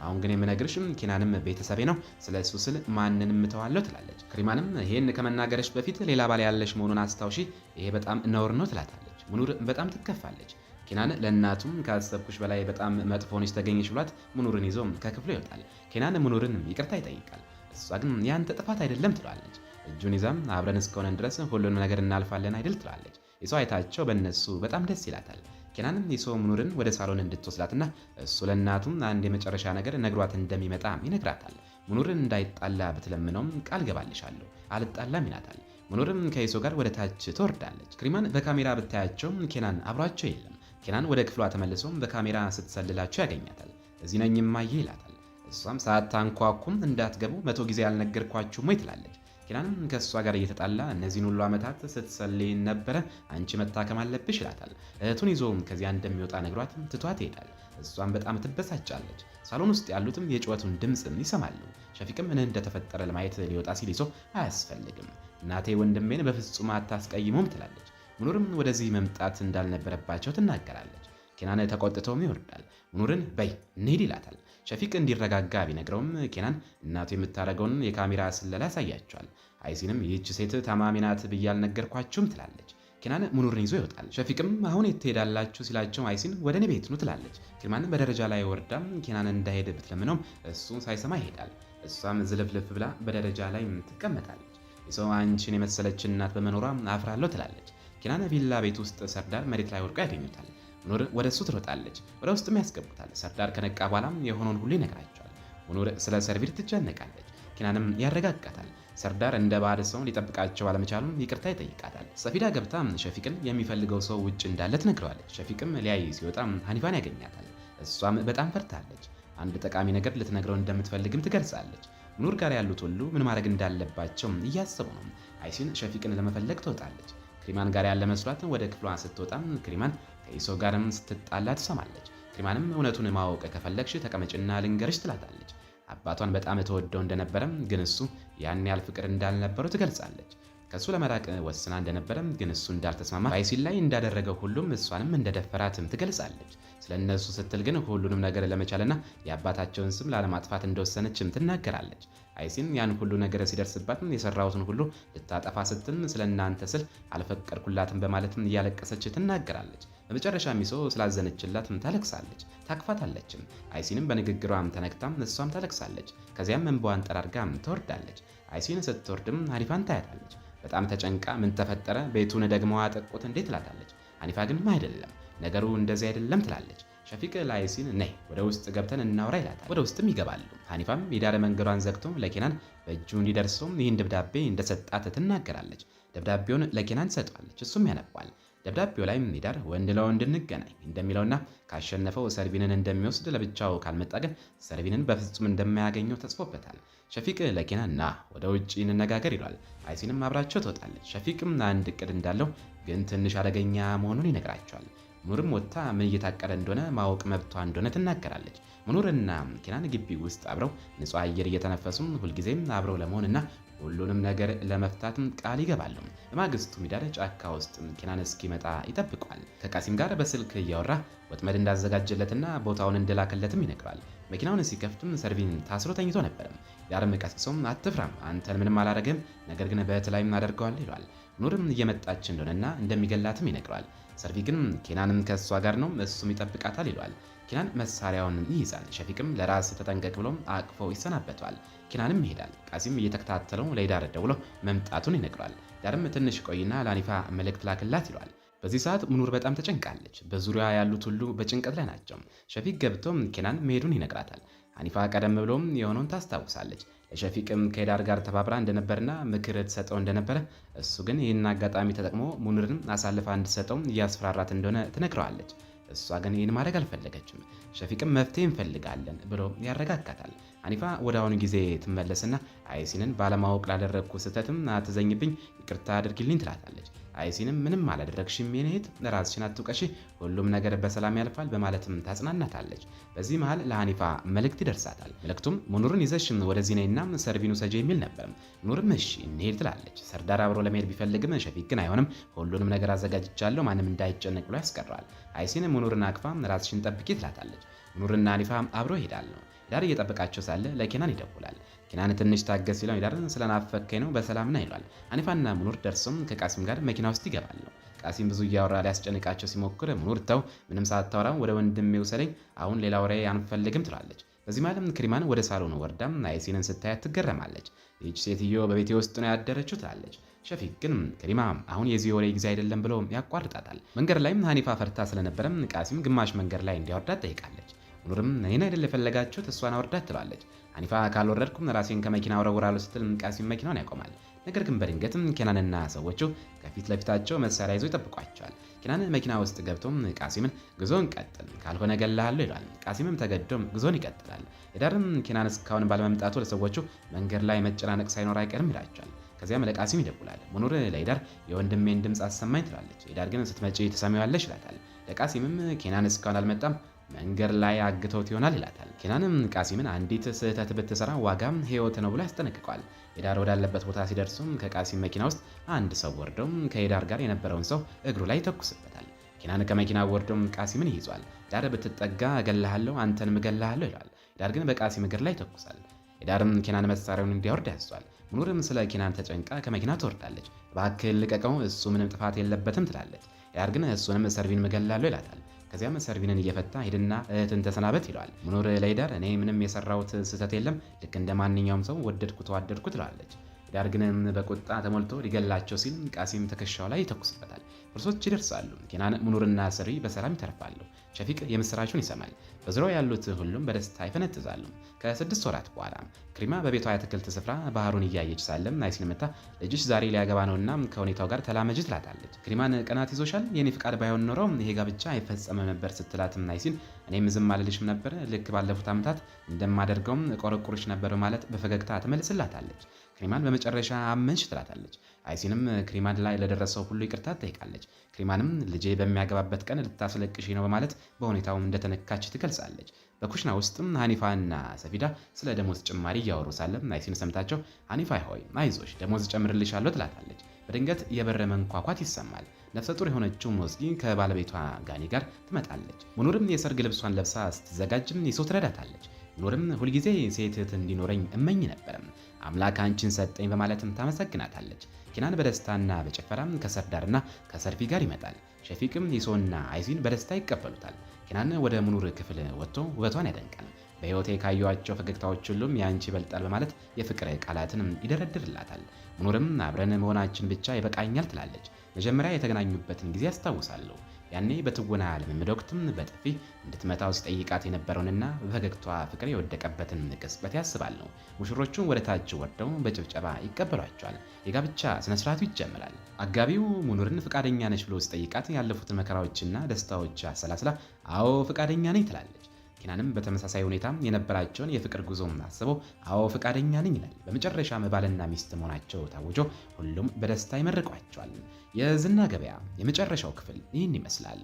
አሁን ግን የምነግርሽም ኬናንም ቤተሰቤ ነው፣ ስለ እሱ ስል ማንንም እተዋለሁ ትላለች። ክሪማንም ይሄን ከመናገርሽ በፊት ሌላ ባል ያለሽ መሆኑን አስታውሺ፣ ይሄ በጣም ነውር ነው ትላታለች። ሙኑር በጣም ትከፋለች። ኬናን ለእናቱም ካሰብኩሽ በላይ በጣም መጥፎ ሆነሽ ተገኘሽ ብሏት ሙኑርን ይዞ ከክፍሉ ይወጣል። ኬናን ሙኑርን ይቅርታ ይጠይቃል። እሷ ግን ያንተ ጥፋት አይደለም ትለዋለች። እጁን ይዛም አብረን እስከሆነን ድረስ ሁሉንም ነገር እናልፋለን አይደል ትላለች። ይሶ አይታቸው በእነሱ በጣም ደስ ይላታል። ኬናንም ይሶ ሙኑርን ወደ ሳሎን እንድትወስዳትና እሱ ለእናቱም አንድ የመጨረሻ ነገር ነግሯት እንደሚመጣ ይነግራታል። ሙኑርን እንዳይጣላ ብትለምነውም ቃል ገባልሻለሁ አልጣላም ይላታል። ሙኑርም ከይሶ ጋር ወደ ታች ትወርዳለች። ክሪማን በካሜራ ብታያቸውም ኬናን አብሯቸው የለም። ኬናን ወደ ክፍሏ ተመልሶም በካሜራ ስትሰልላቸው ያገኛታል። እዚህ ነኝ እማዬ ይላታል። እሷም ሳታንኳኩም እንዳትገቡ 100 ጊዜ ያልነገርኳችሁም ወይ ትላለች። ኬናንም ከእሷ ጋር እየተጣላ እነዚህን ሁሉ ዓመታት ስትጸልይ ነበረ፣ አንቺ መታከም አለብሽ ይላታል። እህቱን ይዞ ከዚያ እንደሚወጣ ነግሯት ትቷት ይሄዳል። እሷም በጣም ትበሳጫለች። ሳሎን ውስጥ ያሉትም የጩኸቱን ድምፅ ይሰማሉ። ሸፊቅም ምን እንደተፈጠረ ለማየት ሊወጣ ሲል ይሶ አያስፈልግም፣ እናቴ ወንድሜን በፍጹም አታስቀይሙም ትላለች። ሙኑርም ወደዚህ መምጣት እንዳልነበረባቸው ትናገራለች። ኬናን ተቆጥቶም ይወርዳል። ሙኑርን በይ እንሂድ ይላታል። ሸፊቅ እንዲረጋጋ ቢነግረውም ኬናን እናቱ የምታደርገውን የካሜራ ስለላ ያሳያቸዋል። አይሲንም ይህች ሴት ታማሚ ናት ብዬ አልነገርኳችሁም ትላለች። ኬናን ሙኑርን ይዞ ይወጣል። ሸፊቅም አሁን የት ትሄዳላችሁ ሲላቸው አይሲን ወደ እኔ ቤት ኑ ትላለች። ኪርማን በደረጃ ላይ ወርዳም ኬናን እንዳይሄድ ብትለምነውም እሱ ሳይሰማ ይሄዳል። እሷም ዝልፍልፍ ብላ በደረጃ ላይ ትቀመጣለች። የሰው አንቺን የመሰለች እናት በመኖሯ አፍራለሁ ትላለች። ኬናን ቪላ ቤት ውስጥ ሰርዳር መሬት ላይ ወድቆ ያገኙታል። ሙኑር ወደ እሱ ትሮጣለች። ወደ ውስጥም ያስገቡታል። ሰርዳር ከነቃ በኋላም የሆነውን ሁሉ ይነግራቸዋል። ሙኑር ስለ ሰርቪር ትጨነቃለች። ኬናንም ያረጋጋታል። ሰርዳር እንደ ባዕድ ሰው ሊጠብቃቸው ባለመቻሉም ይቅርታ ይጠይቃታል። ሰፊዳ ገብታ ሸፊቅን የሚፈልገው ሰው ውጭ እንዳለ ትነግረዋለች። ሸፊቅም ሊያይ ሲወጣ ሀኒፋን ያገኛታል። እሷም በጣም ፈርታለች። አንድ ጠቃሚ ነገር ልትነግረው እንደምትፈልግም ትገልጻለች። ሙኑር ጋር ያሉት ሁሉ ምን ማድረግ እንዳለባቸው እያሰቡ ነው። አይሲን ሸፊቅን ለመፈለግ ትወጣለች። ክሪማን ጋር ያለ መስሏት ወደ ክፍሏ ስትወጣ ክሪማን ከኢሶ ጋርም ስትጣላ ትሰማለች። ክሪማንም እውነቱን ማወቅ ከፈለግሽ ተቀመጭና ልንገርሽ ትላታለች። አባቷን በጣም ተወደው እንደነበረ ግን እሱ ያን ያህል ፍቅር እንዳልነበረው ትገልጻለች። ከሱ ለመራቅ ወስና እንደነበረ ግን እሱ እንዳልተስማማ አይሲን ላይ እንዳደረገው ሁሉም እሷንም እንደደፈራትም ትገልጻለች። ስለነሱ ስትል ግን ሁሉንም ነገር ለመቻልና የአባታቸውን ስም ላለማጥፋት እንደወሰነችም ትናገራለች። አይሲን ያን ሁሉ ነገር ሲደርስባት የሰራሁትን ሁሉ ልታጠፋ ስትል ስለእናንተ ስል አልፈቀድኩላትም በማለትም እያለቀሰች ትናገራለች። በመጨረሻ ሚሶ ስላዘነችላትም ታለቅሳለች፣ ታቅፋታለችም። አይሲንም በንግግሯም ተነክታም እሷም ታለቅሳለች። ከዚያም እንባዋን ጠራርጋም ትወርዳለች። አይሲን ስትወርድም ሀኒፋን ታያታለች። በጣም ተጨንቃ ምን ተፈጠረ ቤቱን ደግሞ አጠቁት እንዴት ትላታለች። ሀኒፋ ግን አይደለም ነገሩ እንደዚህ አይደለም ትላለች። ሸፊቅ ለአይሲን ነይ ወደ ውስጥ ገብተን እናውራ ይላታል። ወደ ውስጥም ይገባሉ። ሀኒፋም የዳር መንገዷን ዘግቶ ለኬናን በእጁ እንዲደርሰው ይህን ደብዳቤ እንደሰጣት ትናገራለች። ደብዳቤውን ለኬናን ትሰጠዋለች። እሱም ያነባል። ደብዳቤው ላይ ሜዳር ወንድ ለወንድ እንገናኝ እንደሚለውና ካሸነፈው ሰርቪንን እንደሚወስድ ለብቻው ካልመጣ ግን ሰርቪንን በፍጹም እንደማያገኘው ተጽፎበታል። ሸፊቅ ለኬናን ና ወደ ውጭ እንነጋገር ይሏል። አይሲንም አብራቸው ትወጣለች። ሸፊቅም አንድ እቅድ እንዳለው ግን ትንሽ አደገኛ መሆኑን ይነግራቸዋል። ሙኑርም ወጥታ ምን እየታቀደ እንደሆነ ማወቅ መብቷ እንደሆነ ትናገራለች። ሙኑርና ኬናን ግቢ ውስጥ አብረው ንጹህ አየር እየተነፈሱም ሁልጊዜም አብረው ለመሆንና ሁሉንም ነገር ለመፍታትም ቃል ይገባሉ። በማግስቱ ሚዳር ጫካ ውስጥ ኬናን እስኪመጣ ይጠብቋል። ከቃሲም ጋር በስልክ እያወራ ወጥመድ እንዳዘጋጀለትና ቦታውን እንደላከለትም ይነግራል። መኪናውን ሲከፍትም ሰርቪን ታስሮ ተኝቶ ነበርም። ዳርም ቀስቅሶም አትፍራም፣ አንተን ምንም አላረግም፣ ነገር ግን በእህት ላይ እናደርገዋለን ይሏል። ሙኑርም እየመጣች እንደሆነና እንደሚገላትም ይነግረዋል። ሰርቪ ግን ኬናንም ከእሷ ጋር ነው እሱም ይጠብቃታል ይሏል። ኬናን መሳሪያውን ይይዛል። ሸፊቅም ለራስ ተጠንቀቅ ብሎም አቅፎ ይሰናበተዋል። ኬናንም ይሄዳል። ቃሲም እየተከታተለው ለዳር ደውሎ መምጣቱን ይነግረዋል። ዳርም ትንሽ ቆይና ለሀኒፋ መልእክት ላክላት ይሏል። በዚህ ሰዓት ሙኑር በጣም ተጨንቃለች። በዙሪያ ያሉት ሁሉ በጭንቀት ላይ ናቸው። ሸፊቅ ገብቶም ኬናን መሄዱን ይነግራታል። ሀኒፋ ቀደም ብሎም የሆነውን ታስታውሳለች። ለሸፊቅም ከዳር ጋር ተባብራ እንደነበርና ምክር ትሰጠው እንደነበረ እሱ ግን ይህን አጋጣሚ ተጠቅሞ ሙኑርን አሳልፋ እንድትሰጠው እያስፈራራት እንደሆነ ትነግረዋለች። እሷ ግን ይህን ማድረግ አልፈለገችም። ሸፊቅም መፍትሄ እንፈልጋለን ብሎ ያረጋጋታል። ሀኒፋ ወደ አሁኑ ጊዜ ትመለስና አይሲንን ባለማወቅ ላደረግኩ ስህተትም አትዘኝብኝ፣ ይቅርታ አድርጊልኝ ትላታለች። አይሲንም ምንም አላደረግሽም የኔ እህት፣ ራስሽን አትውቀሺ፣ ሁሉም ነገር በሰላም ያልፋል በማለትም ታጽናናታለች። በዚህ መሃል ለሀኒፋ መልእክት ይደርሳታል። መልእክቱም ሙኑርን ይዘሽም ወደዚህ ነይና ሰርቪኑ ሰጂ የሚል ነበር። ሙኑርም እሺ እንሄድ ትላለች። ሰርዳር አብሮ ለመሄድ ቢፈልግም ሸፊቅ ግን አይሆንም፣ ሁሉንም ነገር አዘጋጅቻለሁ፣ ማንም እንዳይጨነቅ ብሎ ያስቀረዋል። አይሲን ሙኑርን አቅፋ ራስሽን ጠብቂ ትላታለች። ሙኑርና ሀኒፋ አብሮ ይሄዳሉ። ዳር እየጠበቃቸው ሳለ ለኬናን ይደውላል። ኬናን ትንሽ ታገስ ሲለው ዳር ስለናፈከኝ ነው በሰላም ና ይሏል። ሀኒፋና ሙኑር ደርሶም ከቃሲም ጋር መኪና ውስጥ ይገባሉ። ቃሲም ብዙ እያወራ ሊያስጨንቃቸው ሲሞክር ሙኑር ተው፣ ምንም ሳታወራ ወደ ወንድሜ ውሰደኝ፣ አሁን ሌላ ወሬ አንፈልግም ትላለች። በዚህ ማለም ክሪማን ወደ ሳሎኑ ወርዳም አይሲንን ስታያት ትገረማለች። ይህች ሴትዮ በቤቴ ውስጥ ነው ያደረችው ትላለች። ሸፊቅ ግን ክሪማ አሁን የዚህ ወሬ ጊዜ አይደለም ብሎ ያቋርጣታል። መንገድ ላይም ሀኒፋ ፈርታ ስለነበረም ቃሲም ግማሽ መንገድ ላይ እንዲያወርዳት ጠይቃለች። ሙኑርም እኔን አይደል የፈለጋችሁት እሷን አወርዳት ትላለች። ሀኒፋ ካልወረድኩም ራሴን ከመኪና አወረውራለሁ ስትል ቃሲም መኪናውን ያቆማል። ነገር ግን በድንገትም ኬናንና ሰዎቹ ከፊት ለፊታቸው መሳሪያ ይዘው ይጠብቋቸዋል። ኬናን መኪና ውስጥ ገብቶም ቃሲምን ጉዞን ቀጥል ካልሆነ እገልሃለሁ ይሏል። ቃሲምም ተገዶም ጉዞን ይቀጥላል። የዳርም ኬናን እስካሁን ባለመምጣቱ ለሰዎቹ መንገድ ላይ መጨናነቅ ሳይኖር አይቀርም ይላቸዋል። ከዚያም ለቃሲም ይደውላል። ሙኑር ለይዳር የወንድሜን ድምፅ አሰማኝ ትላለች። ይዳር ግን ስትመጪ ትሰሚዋለሽ ይላታል። ለቃሲምም ኬናን እስካሁን አልመጣም፣ መንገድ ላይ አግተውት ይሆናል ይላታል። ኬናንም ቃሲምን አንዲት ስህተት ብትሰራ ዋጋም ሕይወት ነው ብሎ ያስጠነቅቀዋል። ሄዳር ወዳለበት ቦታ ሲደርሱም ከቃሲም መኪና ውስጥ አንድ ሰው ወርዶም ከሄዳር ጋር የነበረውን ሰው እግሩ ላይ ይተኩስበታል። ኬናን ከመኪና ወርዶም ቃሲምን ይይዟል። ሄዳር ብትጠጋ እገልሃለሁ፣ አንተንም እገልሃለሁ ይለዋል። ሄዳር ግን በቃሲም እግር ላይ ይተኩሳል። ሄዳርም ኬናን መሳሪያውን እንዲያወርድ ያዟል። ሙኑርም ስለ ኬናን ተጨንቃ ከመኪና ትወርዳለች። እባክህ ልቀቀው፣ እሱ ምንም ጥፋት የለበትም ትላለች። ሄዳር ግን እሱንም ሰርቪን እገልሃለሁ ይላታል። ከዚያም ሰርቪንን እየፈታ ሂድና እህትን ተሰናበት ይለዋል። ሙኑር ለሄዳር እኔ ምንም የሰራሁት ስህተት የለም፣ ልክ እንደ ማንኛውም ሰው ወደድኩ ተዋደድኩ ትለዋለች። ሄዳር ግን በቁጣ ተሞልቶ ሊገላቸው ሲል ቃሲም ትከሻው ላይ ይተኩስበታል። ፖሊሶች ይደርሳሉ። ኬናን፣ ሙኑርና ሰርቪ በሰላም ይተርፋሉ። ሸፊቅ የምስራቹን ይሰማል። በዙሪያው ያሉት ሁሉም በደስታ ይፈነጥዛሉ። ከ6 ወራት በኋላ ክሪማ በቤቷ የአትክልት ስፍራ ባህሩን እያየች ሳለም ናይሲን መታ ልጅሽ ዛሬ ሊያገባ ነውና ከሁኔታው ጋር ተላመጅ ትላታለች። ክሪማን ቅናት ይዞሻል? የኔ ፍቃድ ባይሆን ኖሮ ይሄ ጋብቻ አይፈጸምም ነበር ስትላትም ናይሲን እኔም ዝም አልልሽም ነበር፣ ልክ ባለፉት ዓመታት እንደማደርገውም ቆረቁርሽ ነበር ማለት በፈገግታ ትመልስላታለች። ክሪማን በመጨረሻ አመንሽ ትላታለች። አይሲንም ክሪማን ላይ ለደረሰው ሁሉ ይቅርታ ትጠይቃለች። ክሪማንም ልጄ በሚያገባበት ቀን ልታስለቅሽ ነው በማለት በሁኔታው እንደተነካች ትገልጻለች። በኩሽና ውስጥም ሀኒፋና ሰፊዳ ስለ ደሞዝ ጭማሪ እያወሩ ሳለም ናይሲን ሰምታቸው ሀኒፋ ሆይ አይዞሽ ደሞዝ ጨምርልሻለሁ ትላታለች። በድንገት የበር መንኳኳት ይሰማል። ነፍሰ ጡር የሆነችው ሞዝጊ ከባለቤቷ ጋኒ ጋር ትመጣለች። ሙኑርም የሰርግ ልብሷን ለብሳ ስትዘጋጅም ይሶ ትረዳታለች። ሙኑርም ሁልጊዜ ሴት እህት እንዲኖረኝ እመኝ ነበርም፣ አምላክ አንቺን ሰጠኝ በማለትም ታመሰግናታለች። ኬናን በደስታና በጭፈራም ከሰርዳርና ከሰርፊ ጋር ይመጣል። ሸፊቅም ይሶና አይሲን በደስታ ይቀበሉታል። ኬናን ወደ ሙኑር ክፍል ወጥቶ ውበቷን ያደንቃል። በሕይወቴ ካየኋቸው ፈገግታዎች ሁሉም የአንቺ ይበልጣል በማለት የፍቅር ቃላትን ይደረድርላታል። ሙኑርም አብረን መሆናችን ብቻ ይበቃኛል ትላለች። መጀመሪያ የተገናኙበትን ጊዜ አስታውሳለሁ። ያኔ በትወና ልምምድ ወቅትም በጥፊ እንድትመታው ሲጠይቃት የነበረውንና በፈገግቷ ፍቅር የወደቀበትን ቅጽበት ያስባለሁ። ሙሽሮቹን ወደ ታች ወርደው በጭብጨባ ይቀበሏቸዋል። የጋብቻ ስነስርዓቱ ይጀምራል። አጋቢው ሙኑርን ፍቃደኛ ነች ብሎ ሲጠይቃት ያለፉትን መከራዎችና ደስታዎች አሰላስላ አዎ ፍቃደኛ ነኝ ትላለች። ኬናንም በተመሳሳይ ሁኔታ የነበራቸውን የፍቅር ጉዞ አስበው አዎ ፍቃደኛ ነኝ ይላል። በመጨረሻም ባልና ሚስት መሆናቸው ታውጆ ሁሉም በደስታ ይመርቋቸዋል። የዝና ገበያ የመጨረሻው ክፍል ይህን ይመስላል።